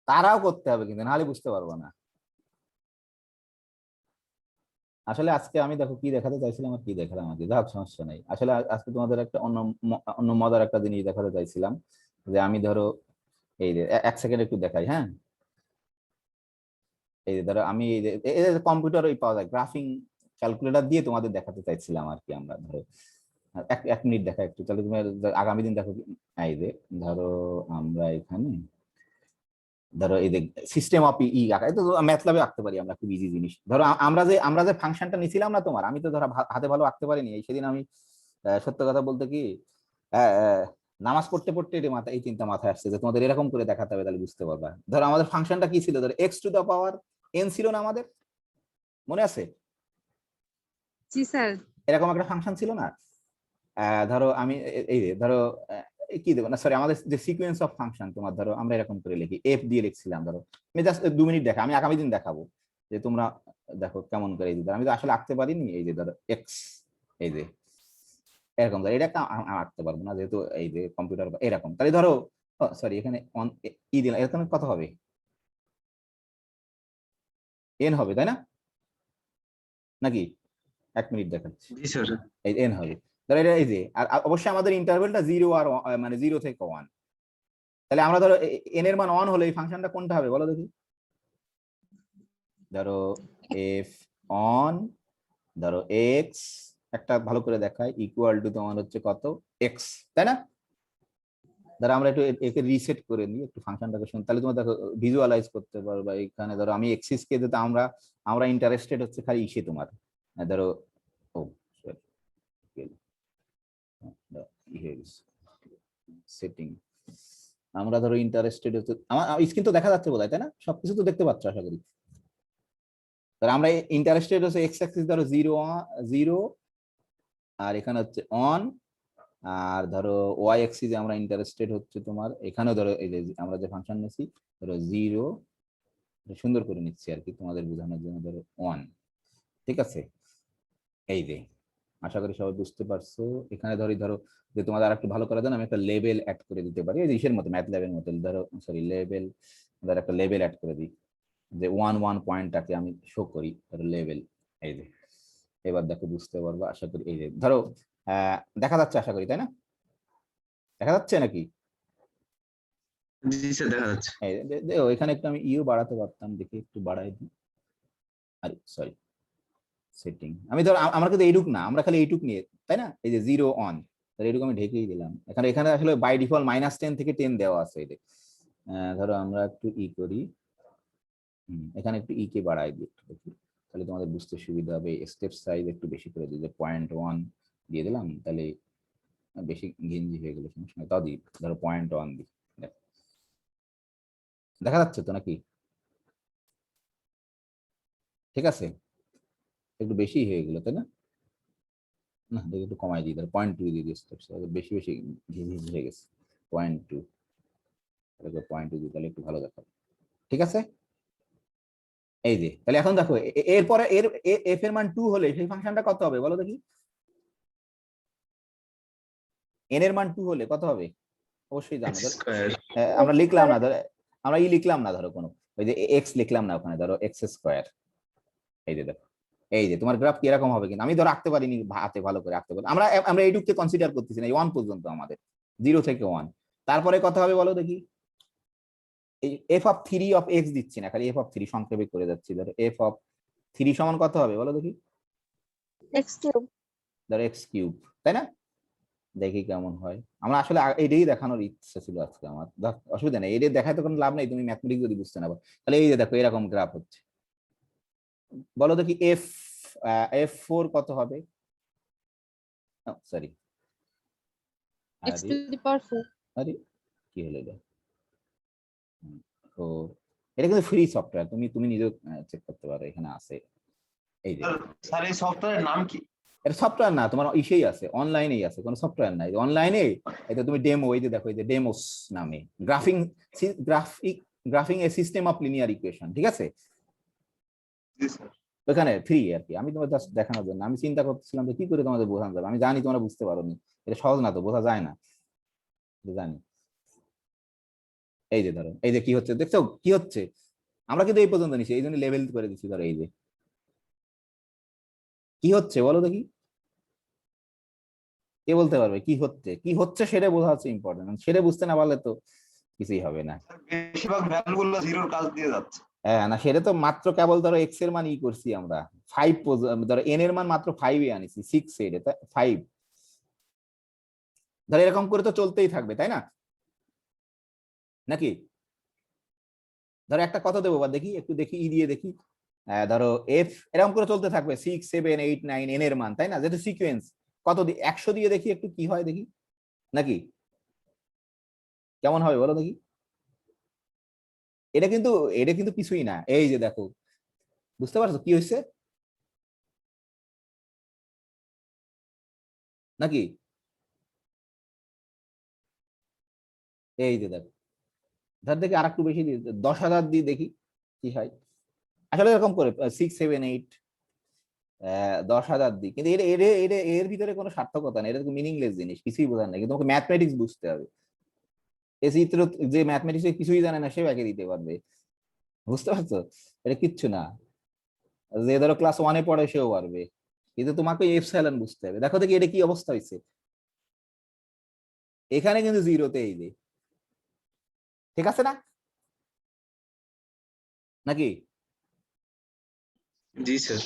A: তারাও করতে হবে, কিন্তু নাহলে বুঝতে পারবো না। আসলে আজকে আমি দেখো কি দেখাতে চাইছিলাম আর কি দেখালাম, আর কি যাক সমস্যা নেই। আসলে আজকে তোমাদের একটা অন্য মজার একটা জিনিস দেখাতে চাইছিলাম, যে আমি ধরো এই যে 1 সেকেন্ড একটু দেখাই। হ্যাঁ, এই যে ধরো আমি এই যে কম্পিউটার ওই পাওয়া যায় গ্রাফিং ক্যালকুলেটর দিয়ে তোমাদের দেখাতে চাইছিলাম আর কি। আমরা ধরো 1 মিনিট দেখা একটু, তাহলে তুমি আগামী দিন দেখো। এই যে ধরো আমরা এখানে ধরো এই যে সিস্টেম অফ ই আঁকা, এটা তো ম্যাথল্যাবে আঁকতে পারি আমরা, খুব ইজি জিনিস। ধরো আমরা যে ফাংশনটা নিছিলাম না তোমার, আমি তো ধরো হাতে ভালো আঁকতে পারিনি। এই সেদিন আমি সত্য কথা বলতে কি, নামাজ পড়তে পড়তে এই চিন্তা মাথায় আসছে যে তোমাদের এরকম করে দেখাতে হবে, তাহলে বুঝতে পারবা। ধরো আমাদের ফাংশনটা কি ছিল, ধরো x⁴n ছিল না আমাদের, মনে আছে?
I: জি স্যার।
A: এরকম একটা ফাংশন ছিল না? ধরো আমি এই যে ধরো কি দেবো না, সরি, আমাদের যে সিকোয়েন্স অফ ফাংশন তোমার, ধরো আমরা এরকম করে লিখি, এফ দিয়ে লিখছিলাম। ধরো আমি জাস্ট 2 মিনিট দেখা, আমি আগামী দিন দেখাবো যে তোমরা দেখো কেমন করে। এই যে আমি তো আসলে আঁকতে পারিনি, এই যে ধরো এক্স, এই যে এরকম, ধরো এটা আঁকতে পারবো না যেহেতু এই যে কম্পিউটার এরকম। তাহলে ধরো সরি, এখানে ই দিলাম, এরকম কত হবে? এন হবে, তাই না? নাকি? 1 মিনিট দেখাচ্ছি।
D: জি স্যার।
A: এই এন হবে, ধরো এটা এই যে, আর অবশ্যই আমাদের ইন্টারভেলটা 0 আর মানে 0 থেকে 1। তাহলে আমরা ধরো এন এর মান 1 হলে এই ফাংশনটা কোনটা হবে বলো দেখি? ধরো এফ অন, ধরো এক্স, একটা ভালো করে দেখায়, ইকুয়াল টু তোমার হচ্ছে কত, এক্স, তাই না? ধরো আমরা একটু একে রিসেট করে নিই একটু ফাংশনটাকে শুন, তাহলে তোমার দেখো ভিজুয়ালাইজ করতে পারবা। এখানে ধরো আমি এক্সিস কে যেটা আমরা ইন্টারেস্টেড হচ্ছে খালি ইসে তোমার, ধরো ও সেটিং, আমরা ধরো ইন্টারেস্টেড হচ্ছে, আমার স্ক্রিন তো দেখা যাচ্ছে বোধহয়, তাই না? সবকিছু তো দেখতে পাচ্ছ আশা করি। ধরো আমরা ইন্টারেস্টেড হচ্ছে এক্স অ্যাক্সিস, ধরো 0 আর এখানে হচ্ছে অন, আর ধরো ওয়াই অ্যাক্সিসে আমরা ইন্টারেস্টেড হচ্ছে তোমার, এখানেও ধরো এই যে আমরা যে ফাংশন নিয়েছি ধরো 0, সুন্দর করে নিচ্ছি আর কি তোমাদের বোঝানোর জন্য, ধরো 1, ঠিক আছে? এই যে আশা করি সবাই বুঝতে পারছো। এখানে ধরো যে তোমাদের আর একটু ভালো করার জন্য আমি একটা লেবেল অ্যাড করে দিতে পারি, এই ইসের মতো, ম্যাথ ল্যাবের মতো। ধরো সরি, লেবেল, ধরো একটা লেবেল অ্যাড করে দিই, যে 1 পয়েন্টটাকে আমি শো করি, ধরো লেবেল। এই যে এবার দেখো বুঝতে পারবো আশা করি। এই যে ধরো দেখা যাচ্ছে আশা করি, তাই না? দেখা যাচ্ছে নাকি?
D: জি স্যার, দেখা যাচ্ছে।
A: এখানে একটু আমি ইউ বাড়াতে পারতাম, দেখি একটু বাড়াই দিই। আরে সরি, সেটিং, আমি ধরো আমরা কিন্তু এইটুক না, আমরা খালি এইটুক নিয়ে, তাই না? এই যে 0 অন, তাহলে এইটুকু আমি ঢেকেই দিলাম। এখানে আসলে বাই ডিফল্ট -10 থেকে 10 দেওয়া আছে। এই ধরো আমরা একটু ই করি, এখানে একটু ই কে বাড়াই দিই একটু দেখি, তাহলে তোমাদের বুঝতে সুবিধা হবে। স্টেপ সাইজ একটু বেশি করে দিই, যে 0.1 দিয়ে দিলাম, তাহলে বেশি গেঞ্জি হয়ে গেলে সমস্যা নেই, তাও দিই, ধরো 0.1 দিই। দেখা যাচ্ছে তো নাকি? ঠিক আছে, একটু বেশি হয়ে গেল, তাই না? না, দেখি একটু কমাই দিই, ধরো 0.2 দিয়ে দিই, স্টেপ সাইজ বেশি বেশি ঘিঝি হয়ে গেছে, 0.2, তাহলে 0.2 দিই, তাহলে একটু ভালো দেখাবে। ঠিক আছে, এই যে তাহলে এখন দেখো এরপরে এফ এর মান 2 হলে সেই ফাংশনটা কত হবে বলো দেখি? এন এর মান 2 হলে কত হবে অবশ্যই জানো। আমরা লিখলাম না, ধরো আমরা লিখলাম না, ধরো কোনো ওই যে এক্স লিখলাম না ওখানে, ধরো x²। এই যে দেখো, এই যে তোমার গ্রাফ কি এরকম হবে, কিন্তু আমি ধরো আঁকতে পারিনি হাতে ভালো করে আঁকতে পারি। আমরা এইটুককে কনসিডার করতেছি না, 1 পর্যন্ত আমাদের, 0 থেকে 1। তারপরে কত হবে বলো দেখি? এই f(3) অফ x দিচ্ছি না, খালি f(3) সংক্ষেপে করে যাচ্ছি। ধরো f(3) সমান কত হবে বলো দেখি?
E: x³
A: ধরো এক্স কিউব, তাই না? দেখি কেমন হয়। আমরা আসলে এটাই দেখানোর ইচ্ছা ছিল আজকে আমার, অসুবিধা নেই, এটা দেখায় তো কোনো লাভ নেই তুমি ম্যাথমেটিক্স যদি বুঝতে না পারো। তাহলে এই যে দেখো এরকম গ্রাফ হচ্ছে, বলো দেখি F4 কত হবে? Sorry,
I: x to the power 4
A: আরে কি হলো এটা? তো এটা কিন্তু ফ্রি সফটওয়্যার, তুমি তুমি নিজেও চেক করতে পারো, এখানে আছে। এই যে
C: স্যার এই সফটওয়্যারের নাম কি?
A: এটা সফটওয়্যার না, তোমার ইসেই আছে, অনলাইনেই আছে, কোনো সফটওয়্যার নাই অনলাইনে। এটা তুমি ডেমো, এই যে দেখো এই যে ডেমোস নামে, graphing a system of linear equation, ঠিক আছে?
C: জি স্যার।
A: ওখানে ফ্রি আর কি, আমি তোমার জাস্ট দেখানোর জন্য, আমি চিন্তা করতেছিলাম যে কি করে তোমাদের বোঝানো যাবে, আমি জানি তোমরা বুঝতে পারোনি, এটা সহজ না তো, বোঝা যায় না, জানি। এই যে ধরো এই যে কি হচ্ছে দেখছো কি হচ্ছে, আমরা কিন্তু এই পর্যন্ত নিছি, এই জন্য লেভেল করে দিচ্ছি। ধরো এই যে কি হচ্ছে বলো দেখি, কে বলতে পারবে কি হচ্ছে? কি হচ্ছে সেটা বোঝা হচ্ছে ইম্পর্টেন্ট, সেটা বুঝতে না পারলে তো কিছুই হবে না।
C: বেশিরভাগ ভ্যালুগুলো জিরোর কাজ দিয়ে যাচ্ছে।
A: হ্যাঁ না, সেটা তো মাত্র কেবল ধরো এক্স এর মান ই করছি আমরা 5, ধরো এন এর মান মাত্র 5 এ আনিছি, 6 এর 5, ধরো এরকম করে তো চলতেই থাকবে, তাই না? নাকি ধরো একটা কত দেবো বা দেখি, একটু দেখি ই দিয়ে দেখি, ধরো এফ এরকম করে চলতে থাকবে 6, 7, 8, 9 এন এর মান, তাই না? যেটা সিকোয়েন্স, কত 100 দিয়ে দেখি একটু কি হয় দেখি, নাকি কেমন হবে বলো দেখি? এটা কিন্তু কিছুই না, এই যে দেখো, বুঝতে পারছো কি হয়েছে নাকি? এই যে দেখো, ধর দেখি আর একটু বেশি দিয়ে 10,000 দিয়ে দেখি কি হয়। আসলে এরকম করে 6, 7, 8, 10,000 দিই, কিন্তু এর ভিতরে কোনো সার্থকতা নেই, এটা তো মিনিংলেস জিনিস, কিছুই বোঝার নাই, কিন্তু তোমাকে ম্যাথমেটিক্স বুঝতে হবে। এই চিত্র, যে ম্যাথমেটিক্স কিছুই জানে না সেও একে দিতে পারবে, বুঝতে পারছো? এটা কিচ্ছু না, যে ধরো ক্লাস 1-এ পড়ে সেও পারবে, কিন্তু তোমাকে এপসাইলন বুঝতে হবে। দেখো দেখি এটা কি অবস্থা হয়েছে, এখানে কিন্তু জিরোতে, এই যে ঠিক আছে না, নাকি?
D: জি স্যার।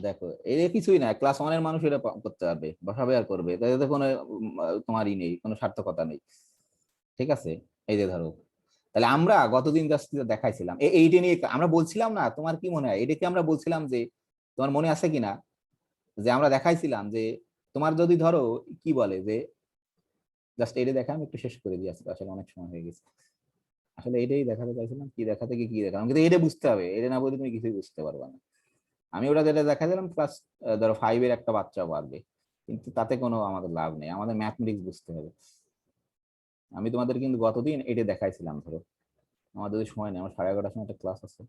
A: দেখো এটা কিছুই না, ক্লাস 1-এর মানুষ এটা করতে পারবে, বসাবে আর করবে, তাতে কোনো তোমারই নেই, কোনো সার্থকতা নেই, ঠিক আছে? এই যে ধরো, তাহলে আমরা গতদিন জাস্ট দেখাইছিলাম এইটা নিয়ে, আমরা বলছিলাম না, তোমার কি মনে হয় এটা কি আমরা বলছিলাম যে, তোমার মনে আছে কিনা, যে আমরা দেখাইছিলাম যে তোমার যদি ধরো কি বলে যে, জাস্ট এটা দেখা, আমি একটু শেষ করে দিই আজকে, আসলে অনেক সময় হয়ে গেছে, আসলে এটাই দেখাতে চাইছিলাম, কি দেখাতে কি দেখালাম, কিন্তু এটা বুঝতে হবে, এটা না বলে তুমি কিছুই বুঝতে পারবে না। আমি ওটা যেটা দেখা দিলাম ক্লাস ধরো 5-এর একটা বাচ্চা পারবে, কিন্তু তাতে কোনো আমাদের লাভ নেই, আমাদের ম্যাথমেটিক্স বুঝতে হবে। আমি তোমাদের কিন্তু গতদিন এটা দেখাইছিলাম, ধরো আমার যদি সময় নেই, আমার 11:30 সময় একটা ক্লাস আছে,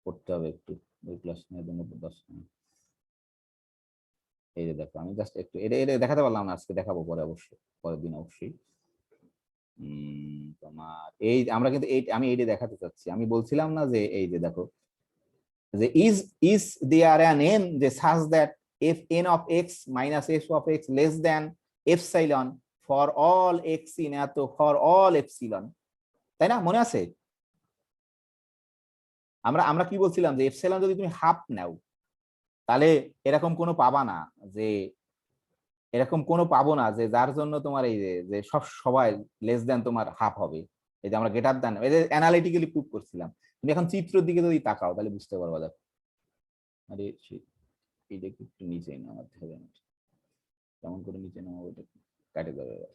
A: পড়তে হবে একটু, ওই ক্লাস নেওয়ার জন্য 10 মিনিট। এই যে দেখো, আমি জাস্ট একটু এটা দেখাতে পারলাম না আজকে, দেখাবো পরে অবশ্যই, পরের দিন অবশ্যই। তোমার এই আমরা কিন্তু আমি এইটা দেখাতে চাচ্ছি, আমি বলছিলাম না যে এই যে দেখো, যে is there an n যে such that if n of x minus f of x less than epsilon for all x in এত for all epsilon, তাই না? মনে আছে আমরা আমরা কি বলছিলাম, যে এপসাইলন যদি তুমি হাফ নাও, তাহলে এরকম কোনো পাবা না, যে এরকম কোনো পাবো না যে যার জন্য তোমার এই যে সবাই লেস দেন তোমার হাফ হবে, এই যে আমরা গ্রেটার দেন, এই যে অ্যানালিটিক্যালি প্রুভ করছিলাম। তুমি এখন চিত্রের দিকে যদি তাকাও তাহলে বুঝতে পারবা। দেখো আরে এইটা একটু নিচে নামাতে হবে, কেমন করে নিচে নামাবো, এটা কাটে যাবে এবার,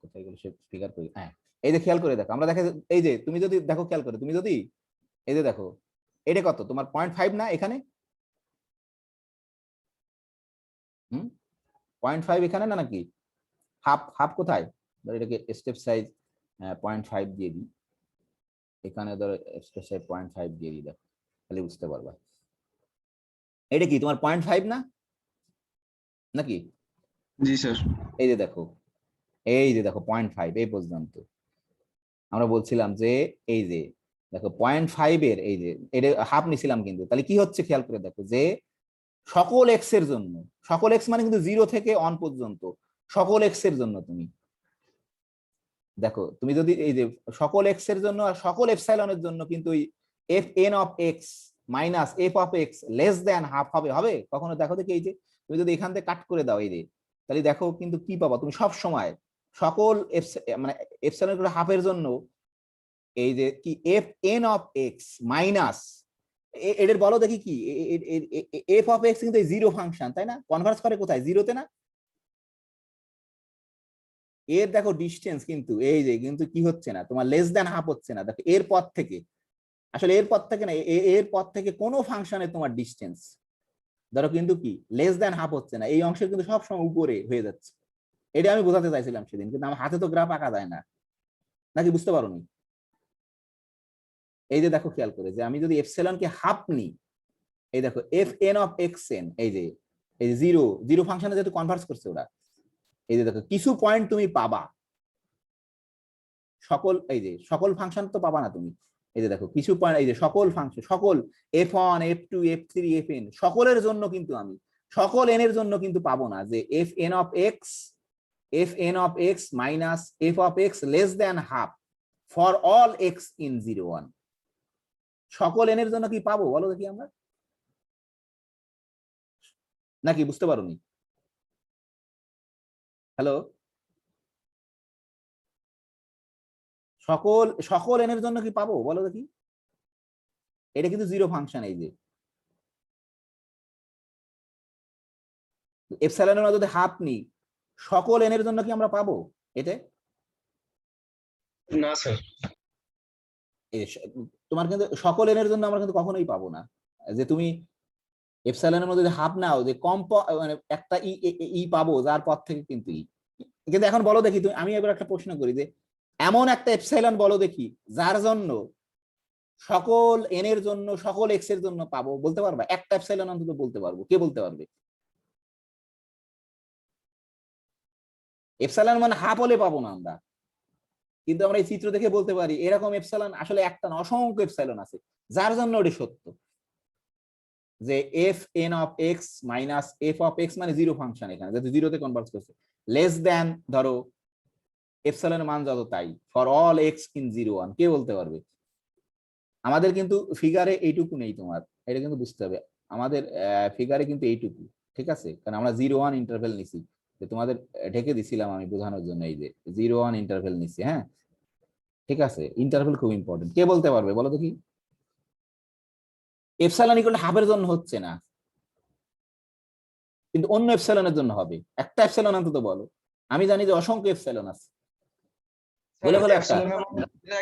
A: কোথায় গেল সে স্পিকার করি, হ্যাঁ এই যে খেয়াল করে দেখো, আমরা দেখে এই যে তুমি যদি দেখো খেয়াল করে, তুমি যদি এই যে দেখো এটা কত তোমার 0.5 না এখানে, 0.5 এখানে না, নাকি হাফ হাফ কোথায়, ধর এটাকে স্টেপ সাইজ 0.5 দিয়ে দিই, এখানে ধরো স্টেপ সাইজ 0.5 দিয়ে দিই, দেখো তাহলে বুঝতে পারবা এটা কি তোমার 0.5 না, নাকি?
C: জি স্যার।
A: এই যে দেখো 0.5 এই পর্যন্ত আমরা বলছিলাম যে এই যে দেখো 0.5 এর এই যে এটা হাফ নিছিলাম, কিন্তু তাহলে কি হচ্ছে খেয়াল করে দেখো, যে সকল এক্স এর জন্য, সকল এক্স মানে কিন্তু 0 থেকে 1 পর্যন্ত, সকল এক্স এর জন্য তুমি দেখো, তুমি যদি এই যে সকল এক্স এর জন্য আর সকল এপসাইলনের জন্য কিন্তু F N of x minus F of x less than half হবে, হবে কখনো? দেখো দেখি এই যে তুমি যদি এখান থেকে কাট করে দাও এই যে, তাহলে দেখো কিন্তু কি পাবা তুমি সব সময় সকল মানে এপসাইলন করে হাফের জন্য এই যে কি F N of x minus এদের বলো দেখি কি এফ অফ এক্স কিন্তু জিরো ফাংশন, তাই না? কনভার্স করে কোথায়? জিরোতে না? এর দেখো ডিস্টেন্স কিন্তু এই যে কিন্তু কি হচ্ছে না, তোমার লেস দেন হাফ হচ্ছে না। দেখো এর পর থেকে, আসলে এর পর থেকে না, এর পর থেকে কোনো ফাংশনে তোমার ডিস্টেন্স ধরো কিন্তু কি লেস দেন হাফ হচ্ছে না, এই অংশের কিন্তু সবসময় উপরে হয়ে যাচ্ছে। এটা আমি বোঝাতে চাইছিলাম সেদিন, কিন্তু আমার হাতে তো গ্রাফ আঁকা যায় না, নাকি বুঝতে পারোনি? এই যে দেখো খেয়াল করে যে আমি যদি এপসিলনকে হাফ নিই, এই দেখো F N of x N, এই যে জিরো জিরো ফাংশনে যেহেতু কনভার্স করছে ওরা, এই যে দেখো কিছু পয়েন্ট তুমি পাবা, সকল এই যে সকল ফাংশন তো পাবা না তুমি। এই যে দেখো কিছু পয়েন্ট, এই যে সকল ফাংশন, সকল f1 f2 f3 fn সকলের জন্য কিন্তু আমি সকল n এর জন্য কিন্তু পাবো না যে fn of x minus f of x less than half for all x in 0 1। সকল n এর জন্য কি পাবো বলো দেখি আমরা, নাকি বুঝতে পারোনি? হ্যালো, সকল n এর জন্য কি পাবো বলো দেখি? এটা কিন্তু জিরো ফাংশন। এই যে এপসাইলনের মধ্যে যদি হাফ নিই, সকল n এর জন্য কি আমরা পাবো এতে?
D: না স্যার,
A: তোমার কিন্তু সকল n এর জন্য আমরা কিন্তু কখনোই পাবো না। যে তুমি এপসাইলনের মধ্যে যদি হাফ নাও, যে কম মানে একটা ই পাবো যার পর থেকে কিন্তু ই। কিন্তু এখন বলো দেখি তুমি, আমি এবার একটা প্রশ্ন করি যে এমন একটা এপসাইলন বলো দেখি যার জন্য সকল n এর জন্য সকল x এর জন্য পাবো, বলতে পারবা? একটা এপসাইলন অন্তত বলতে পারবো, কে বলতে পারবে? এপসাইলন মানে হাফ হলে পাবো না আমরা, কিন্তু আমরা এই চিত্র দেখে বলতে পারি এরকম এপসাইলন আসলে একটা না, অসংখ্য এপসাইলন আছে যার জন্য ওটা সত্য যে F N of x minus F of x মানে জিরো ফাংশন, এখানে যেহেতু জিরোতে কনভার্ট করছে, লেস দেন ধরো এপসাইলনের মান যত তাই ফর অল এক্স ইন 0 1। কে বলতে পারবে? আমাদের কিন্তু ফিগারে এইটুকু নেই, তোমার এটা কিন্তু বুঝতে হবে। আমাদের ফিগারে কিন্তু এইটুকু, ঠিক আছে? কারণ আমরা 0 1 ইন্টারভেল নিছি, তোমাদের ঢেকে দিছিলাম আমি বোঝানোর জন্য, এই যে 0 1 ইন্টারভেল নিছি। হ্যাঁ ঠিক আছে, ইন্টারভেল খুব ইম্পর্টেন্ট। কে বলতে পারবে বলো দেখি? এপসাইলন ইকুয়াল হাফের জন্য হচ্ছে না, কিন্তু অন্য এপসাইলনের জন্য হবে। একটা এপসাইলন অন্তত বলো, আমি জানি যে অসংখ্য এপসাইলন আছে, বলে বলে একটা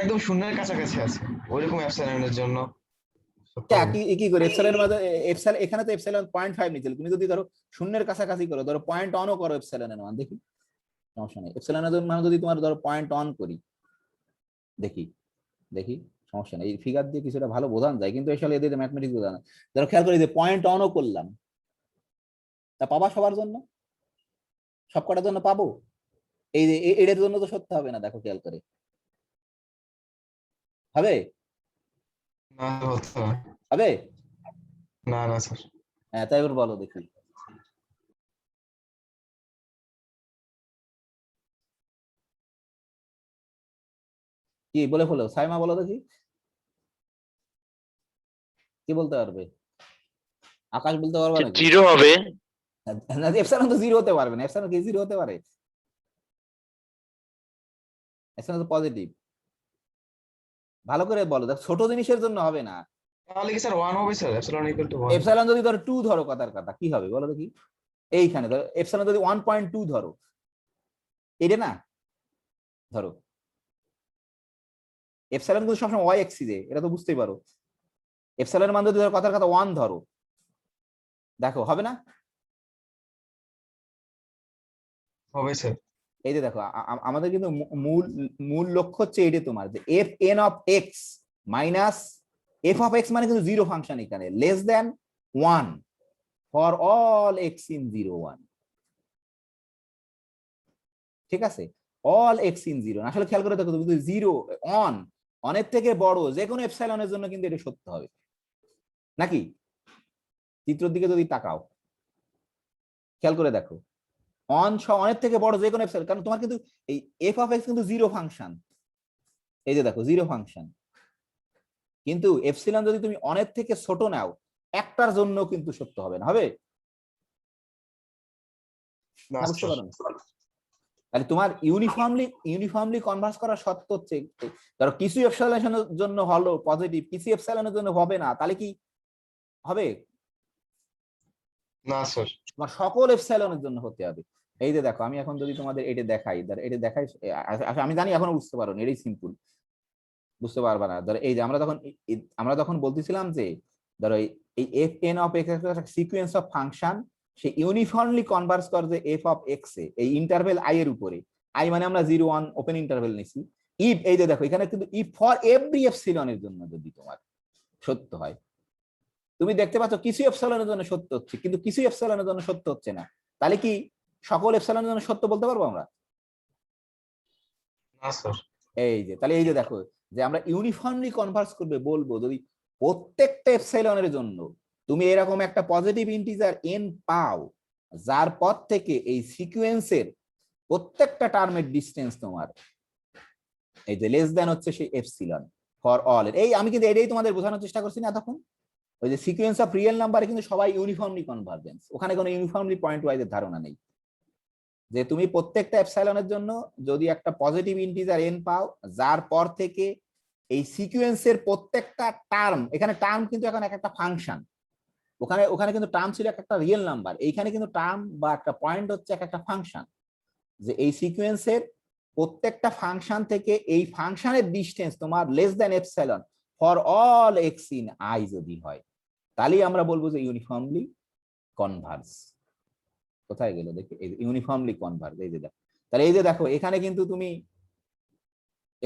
D: একদম শূন্যের কাছাকাছি আছে ওইরকম এপসাইলনের জন্য।
A: কি করে এপসাইলনের মধ্যে এপসাইলন, এখানে তো এপসাইলন 0.5 নিছিল, তুমি যদি ধরো শূন্যের কাছাকাছি করো, ধরো 0.1 ও করো এপসাইলনের মান, দেখি সমস্যা নেই। এপসাইলনের মান যদি তোমার ধরো 0.1 করি, দেখি দেখি সমস্যা নেই, এই ফিগার দিয়ে কিছুটা ভালো বোঝানো যায়, কিন্তু আসলে এদের ম্যাথমেটিক্স বোঝানো। ধরো খেয়াল করি যে 0.1 ও করলাম, তা পাবা সবার জন্য, সব কটার জন্য পাবো? এই যে এটার জন্য তো সত্য হবে না, দেখো খেয়াল করে হবে
D: না হচ্ছে না।
A: হবে
D: না না স্যার,
A: হ্যাঁ, তাই এবার বলো দেখি। কি বলে ফেলো, সাইমা বলো দেখি, কি বলতে পারবে? আকাশ বলতে পারবে নাকি?
F: জিরো হবে।
A: না, এপসাইলন তো জিরো হতে পারবে না, এপসাইলন কি জিরো হতে পারে? এপসাইলন তো পজিটিভ। ভালো করে বলো, দেখো ছোট জিনিসের জন্য হবে না।
D: তাহলে কি স্যার 1 হবে sir? Epsilon equal to 1।
A: Epsilon যদি ধরো 2 ধরো, কথার কথা কি হবে বলো দেখি? এইখানে ধরো এপসাইলন যদি 1.2 ধরো, এটা না ধরো এপসাইলন কিন্তু সবসময় ওয়াই এক্সিসে, এটা তো বুঝতেই পারো। এপসাইলনের মান যদি ধরো কথার কথা 1 ধরো, দেখো হবে না?
D: হবে স্যার।
A: এই যে দেখো আমাদের কিন্তু মূল লক্ষ্য হচ্ছে এইটা তোমার, যে F N of x minus F of x মানে কিন্তু জিরো ফাংশন, এখানে less than 1 for all x in 0 1। ঠিক আছে, অল এক্স ইন 0। আসলে খেয়াল করে দেখো, তুমি যদি 0 1 অনেক থেকে বড় যে কোনো এপসাইলনের জন্য কিন্তু এটা সত্য হবে, নাকি? চিত্রের দিকে যদি তাকাও, খেয়াল করে দেখো, অনেক থেকে বড় যে কোনো এপসাইলন, কারণ তোমার কিন্তু এই এফ অফ এক্স কিন্তু জিরো ফাংশন, এই যে দেখো জিরো ফাংশন, কিন্তু এপসিলন যদি তুমি অনেক থেকে ছোট নাও একটার জন্য কিন্তু সত্য হবে না, হবে?
D: না
A: না, বুঝতে
D: স্যার।
A: পারো না? তাহলে তোমার ইউনিফর্মলি কনভার্স করার শর্ত হচ্ছে ধরো কিছু এপসাইলনের জন্য হলো পজিটিভ, কিছু এপসাইলনের জন্য হবে না, তাহলে কি হবে?
D: না স্যার।
A: তোমার সকল এপসাইলনের জন্য হতে হবে। এই যে দেখো আমি এখন যদি তোমাদের এটা দেখাই, ধরো এটা দেখাই, আমি জানি এখনো বুঝতে পারো না, এটাই সিম্পল, বুঝতে পারবা না। ধরো এই যে আমরা তখন বলতেছিলাম যে ধরো এই এফ এন অফ এক্স একটা sequence of function, say uniformly Converse করে যে এফ অফ এক্স এ এই ইন্টারভেল আই এর উপরে, আই মানে আমরা 0 1 ওপেন ইন্টারভেল নিছি। ইফ এই যে দেখো এখানে কিন্তু ইফ ফর এভরি এপসিলনের জন্য যদি তোমার সত্য হয়, তুমি দেখতে পাচ্ছ কিছু এপসিলনের জন্য সত্য হচ্ছে কিন্তু কিছু এপসিলনের জন্য সত্য হচ্ছে না, তাহলে কি সকল এপসিলনের জন্য সত্য বলতে পারবো আমরা?
D: না স্যার।
A: এই যে তাহলে এই যে দেখো যে আমরা ইউনিফর্মলি কনভার্স করবে বলবো যদি প্রত্যেকটা এপসাইলনের জন্য তুমি এরকম একটা পজিটিভ ইন্টিজার এন পাও যার পর থেকে এই সিকোয়েন্সের প্রত্যেকটা টার্মের ডিসটেন্স তোমার এই যে লেস দ্যান হচ্ছে সেই এপসিলন ফর অল এর। এই আমি কিন্তু এটাই তোমাদের বোঝানোর চেষ্টা করছি না তখন, ওই যে সিকোয়েন্স অফ রিয়েল নাম্বারে কিন্তু সবাই ইউনিফর্মলি কনভার্জেন্স, ওখানে কোনো ইউনিফর্মলি পয়েন্ট ওয়াইজের ধারণা নেই। যে তুমি প্রত্যেকটা এপসাইলনের জন্য যদি একটা পজিটিভ ইন্টিজার এন পাও যার পর থেকে এই সিকোয়েন্সের প্রত্যেকটা টার্ম, এখানে টার্ম কিন্তু এখন এক একটা ফাংশন, ওখানে কিন্তু টার্ম ছিল একটা রিয়েল নাম্বার, এইখানে কিন্তু টার্ম বা একটা পয়েন্ট হচ্ছে এক একটা ফাংশন, যে এই সিকোয়েন্সের প্রত্যেকটা ফাংশন থেকে এই ফাংশনের ডিসটেন্স তোমার less than epsilon for all x in I যদি হয়, তাহলেই আমরা বলবো যে ইউনিফর্মলি কনভার্জ। কোথায় গেল দেখি, এই ইউনিফর্মলি কনভার্জ, এই যে দেখো তাহলে এই যে দেখো এখানে কিন্তু তুমি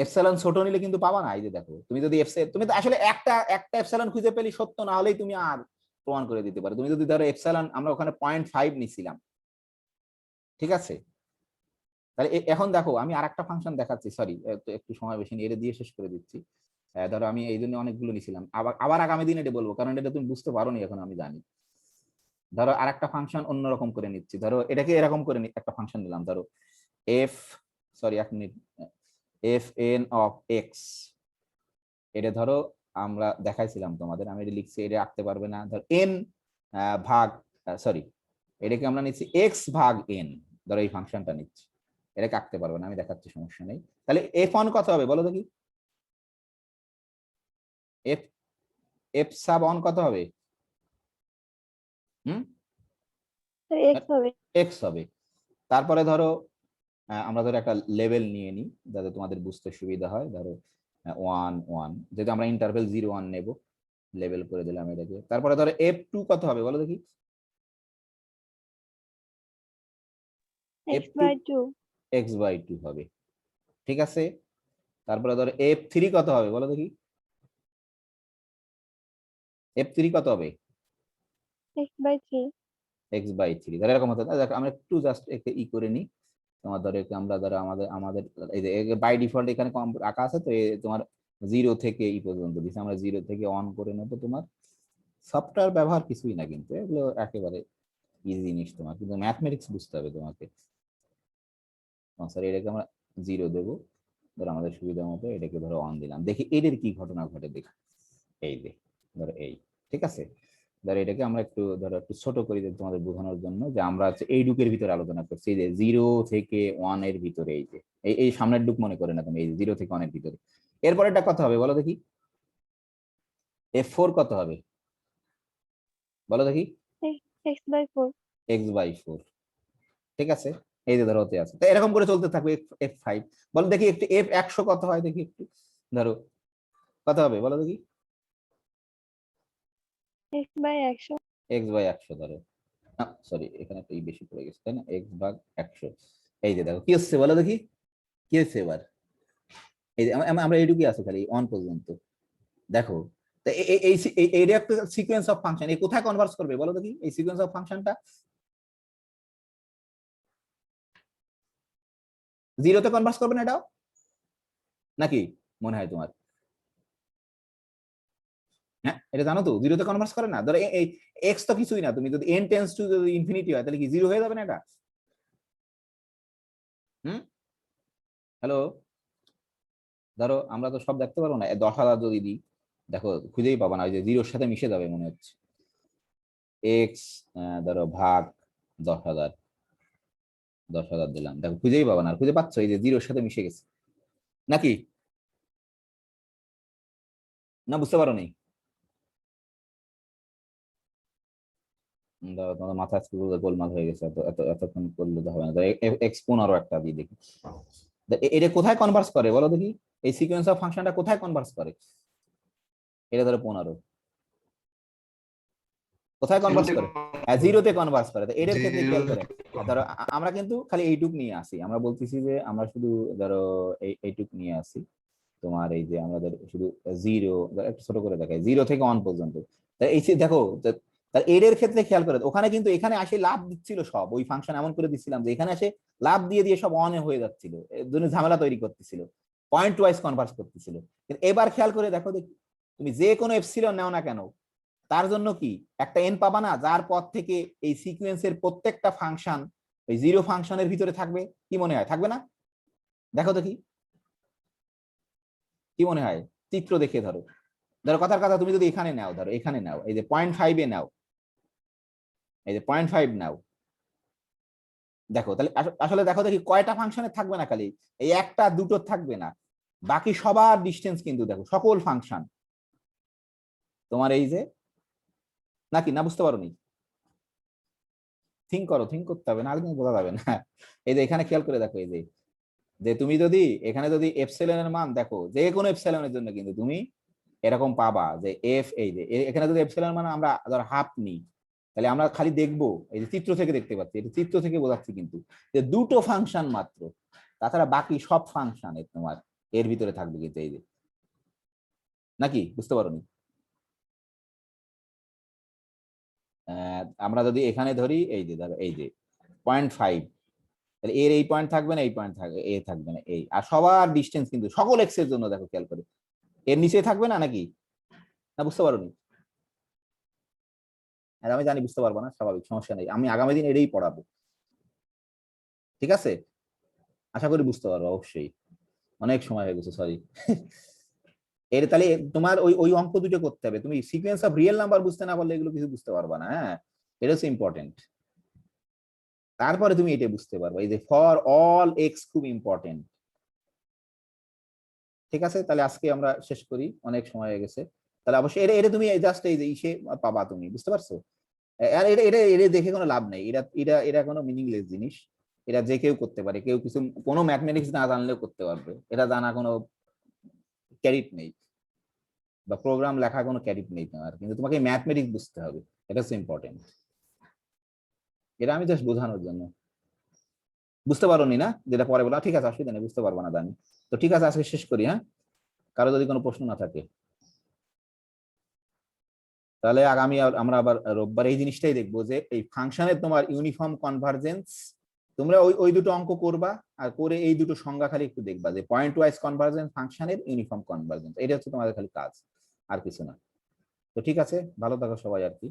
A: এপসাইলন ছোট নিলে কিন্তু পাবা না। এই যে দেখো তুমি যদি তুমি তো আসলে একটা এপসাইলন খুঁজে পেলে সত্য না হলেই তুমি আর প্রমাণ করে দিতে পারো। তুমি যদি ধরো এপসাইলন আমরা ওখানে 0.5 নিছিলাম, ঠিক আছে? তাহলে এখন দেখো আমি আর একটা ফাংশন দেখাচ্ছি, সরি একটু সময় বেশি নিয়ে এটা দিয়ে শেষ করে দিচ্ছি। ধরো আমি এই জন্য অনেকগুলো নিছিলাম, আবার আগামী দিন এটা বলবো, কারণ এটা তুমি বুঝতে পারো নি এখন আমি জানি। ধরো আর একটা ফাংশন অন্যরকম করে নিচ্ছি, ধরো এটাকে এরকম করে একটা ফাংশন নিলাম, ধরো এক minute, F N of x, এটা ধরো আমরা দেখাইছিলাম তোমাদের, আমি এটা লিখছি, এটা আঁকতে পারবে না। ধর এন ভাগ এটাকে আমরা নিচ্ছি এক্স ভাগ এন, ধরো এই ফাংশনটা নিচ্ছি, এটাকে আঁকতে পারবে না, আমি দেখাচ্ছি, সমস্যা নেই। তাহলে এফ অন কত হবে বলো দেখি, এফ এফ সাব অন কত হবে?
E: এক্স হবে।
A: এক্স হবে। তারপরে ধরো আমরা ধরো একটা লেভেল নিয়ে নিই যাতে তোমাদের বুঝতে সুবিধা হয়, ধরো 1 1, যেহেতু আমরা ইন্টারভেল 0 1 নেব, লেভেল করে দিলাম এটাকে। তারপরে ধরো f2 কত হবে বলো দেখি,
E: x/2
A: x/2 হবে, ঠিক আছে? তারপরে ধরো f3 কত হবে বলো দেখি, f3 কত হবে?
E: x/3
A: x/3, ধরো এরকম হতো। দেখো আমরা একটু জাস্ট একটা করে নিই, তোমার ধরো আমরা ধরো আমাদের এই যে বাই ডিফল্ট এখানে রাখা আছে, তো তোমার 0 থেকে পর্যন্ত দিচ্ছে, আমরা 0 থেকে অন করে নেবো। তোমার সফটওয়্যার ব্যবহার কিছুই না, কিন্তু এগুলো একেবারে ইজি জিনিস, তোমার কিন্তু ম্যাথমেটিক্স বুঝতে হবে তোমাকে। সরি, এটাকে আমরা 0 দেবো, ধরো আমাদের সুবিধা মতো এটাকে ধরো অন দিলাম, দেখি এদের কি ঘটনা ঘটে দেখি। এই যে ধরো এই, ঠিক আছে? ধরো এটাকে আমরা ধরো একটু ছোট করে দিই তোমাদের বোঝানোর জন্য, যে আমরা হচ্ছে এই ডুকের ভিতরে আলোচনা করছি, যে 0 থেকে 1 এর ভিতরে, এই যে এই সামনের ডুক মনে করে না তুমি, এই 0 থেকে 1 এর ভিতরে। এরপর এটা কত হবে বলো দেখি, f4 কত হবে বলো দেখি,
E: x/4
A: x/4, ঠিক আছে? এই যে ধরো হতে আছে, তো এরকম করে চলতে থাকবে। f5 বলো দেখি, একটু f100 কত হয় দেখি, একটু ধরো কত হবে বলো দেখি,
E: x/100
A: x/100 ধরো, সরি এখানে একটা বেশি পড়ে গেছে তাই না, x/100। এই যে দেখো কি হচ্ছে বলো দেখি, কি হচ্ছে এবার? এই যে আমরা এইটুকুই আছে খালি 1 পর্যন্ত, দেখো তো এই একটা সিকোয়েন্স অফ ফাংশন, এই কোথায় কনভার্স করবে বলো দেখি, এই সিকোয়েন্স অফ ফাংশনটা 0 তে কনভার্স করবে না এটাও নাকি মনে হয় তোমার? হ্যাঁ এটা জানো তো 0 তে কনভার্স করে না। ধরো এই এক্স তো কিছুই না, তুমি যদি n টেন্ডস টু যদি ইনফিনিটি হয় তাহলে কি 0 হয়ে যাবে না এটা? হ্যালো, ধরো আমরা তো সব দেখতে পারবো না, 10,000 যদি দিই দেখো খুঁজেই পাবা না, ওই যে জিরোর সাথে মিশে যাবে মনে হচ্ছে। এক্স ধরো ভাগ 10,000, 10,000 দিলাম, দেখো খুঁজেই পাবা না। আর খুঁজে পাচ্ছ? এই যে জিরোর সাথে মিশে গেছে নাকি? না বুঝতে পারো নি? তোমার মাথা আজকে পুরো গোলমাল হয়ে গেছে, এতক্ষণ করলে তো হবে না। এক্স 15 একটা দিয়ে দেখি এটা কোথায় কনভার্স করে বলো দেখি। এই সিকোয়েন্স অফ ফাংশনটা কোথায় কনভার্স করে? এটা ধরো 15 কোথায় কনভার্স করে? জিরোতে কনভার্স করে। তো এর ক্ষেত্রে খেয়াল করে ধরো আমরা কিন্তু খালি এইটুক নিয়ে আসি, আমরা বলতেছি যে আমরা শুধু ধরো এইটুক নিয়ে আসি তোমার, এই যে আমাদের শুধু জিরো, একটু ছোট করে দেখাই, 0 থেকে 1 পর্যন্ত। তাই এই যে দেখো তার এর ক্ষেত্রে খেয়াল করে ওখানে কিন্তু এখানে আসে লাভ দিচ্ছিল সব, ওই ফাংশন এমন করে দিচ্ছিলাম যে এখানে আসে লাভ দিয়ে দিয়ে সব অনে হয়ে যাচ্ছিল, এর জন্য ঝামেলা তৈরি করতেছিল, পয়েন্ট ওয়াইজ কনভার্স করতেছিল। কিন্তু এবার খেয়াল করে দেখো দেখি, তুমি যে কোনো এপসিলন নাও না কেন, তার জন্য কি একটা এন পাবা না, যার পর থেকে এই সিকোয়েন্সের প্রত্যেকটা ফাংশন ওই জিরো ফাংশনের ভিতরে থাকবে? কি মনে হয় থাকবে না? দেখো দেখি কি মনে হয়, চিত্র দেখে ধরো। ধরো কথার কথা, তুমি যদি এখানে নাও, ধরো এখানে নাও, এই যে 0.5 নাও, এই যে 0.5 নাও, দেখো তাহলে আসলে দেখো দেখি কয়টা ফাংশনে থাকবে না, খালি এই একটা দুটো থাকবে না, বাকি সবার ডিস্টেন্স কিন্তু দেখো সকল ফাংশন তোমার এই যে, নাকি না বুঝতে পারো নি? থিঙ্ক করো, থিঙ্ক করতে হবে, না কিন্তু বোঝা যাবে না। এই যে এখানে খেয়াল করে দেখো, এই যে যে তুমি যদি এখানে যদি এপসিলনের মান দেখো, যে কোনো এপসিলনের জন্য কিন্তু তুমি এরকম পাবা যে এফ, এই যে এখানে যদি এপসিলন মানে আমরা ধর হাফ নিই, তাহলে আমরা খালি দেখবো, এই যে চিত্র থেকে দেখতে পাচ্ছি, এটা চিত্র থেকে বোঝাচ্ছি কিন্তু যে দুটো ফাংশন মাত্র, তাছাড়া বাকি সব ফাংশন তোমার এর ভিতরে থাকবে কিন্তু, এই যে, নাকি বুঝতে পারোনি? আমরা যদি এখানে ধরি এই যে ধরো এই যে 0.5, তাহলে এর এই পয়েন্ট থাকবে না, এই পয়েন্ট থাকবে, এ থাকবে না, এই আর সবার ডিস্টেন্স কিন্তু সকল এক্স এর জন্য দেখো খেয়াল করে এর নিচে থাকবে না, নাকি না বুঝতে পারোনি? আর আমি জানি বুঝতে পারবো না, স্বাভাবিক, সমস্যা নেই, আমি আগামী দিন এটাই পড়াবো, ঠিক আছে? আশা করি বুঝতে পারবো, অবশ্যই অনেক সময় হয়ে গেছে, সরি। এর তাহলে তোমার ওই ওই অঙ্ক দুটো করতে হবে, তুমি সিকোয়েন্স অফ রিয়েল নাম্বার বুঝতে না পারলে এগুলো কিছু বুঝতে পারবা না। হ্যাঁ, এটা হচ্ছে ইম্পর্টেন্ট। তারপরে তুমি এটা বুঝতে পারবে, এই যে ফর অল এক্স খুব ইম্পর্টেন্ট। ঠিক আছে, তাহলে আজকে আমরা শেষ করি, অনেক সময় হয়ে গেছে। তাহলে অবশ্যই এটা এটা তুমি জাস্ট এই যে ইসে পাবা, তুমি বুঝতে পারছো? আর এটা এটা এটা দেখে কোনো লাভ নেই, এটা এটা এটা কোনো মিনিংলেস জিনিস, এটা যে কেউ করতে পারে, কেউ কিছু কোনো ম্যাথমেটিক্স না জানলেও করতে পারবে, এটা জানা কোনো ক্যারিট নেই, বা প্রোগ্রাম লেখা কোনো ক্যারিট নেই তোমার, কিন্তু তোমাকে ম্যাথমেটিক্স বুঝতে হবে, এটা হচ্ছে ইম্পর্টেন্ট। এটা আমি জাস্ট বোঝানোর জন্য। বুঝতে পারোনি না যেটা পরে বলা? ঠিক আছে, অসুবিধা নেই, বুঝতে পারবো না জানি তো। ঠিক আছে, আজকে শেষ করি। হ্যাঁ, কারো যদি কোনো প্রশ্ন না থাকে, তাহলে আগামী আমরা আবার রোববার এই জিনিসটাই দেখবো, যে এই ফাংশনের তোমার ইউনিফর্ম কনভার্জেন্স, তোমরা ওই ওই দুটো অঙ্ক করবা, আর করে এই দুটো সংজ্ঞা খালি একটু দেখবা, যে পয়েন্ট ওয়াইজ কনভার্জেন্স ফাংশনের ইউনিফর্ম কনভার্জেন্স, এটা হচ্ছে তোমাদের খালি কাজ, আর কিছু না। তো ঠিক আছে, ভালো থাকো সবাই আর কি।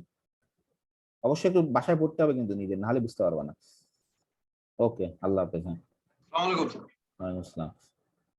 A: অবশ্যই একটু বাসায় পড়তে হবে কিন্তু নিজের, নাহলে বুঝতে পারবা না। ওকে, আল্লাহ হাফেজ। হ্যাঁ, ওয়ালাইকুম আসসালাম।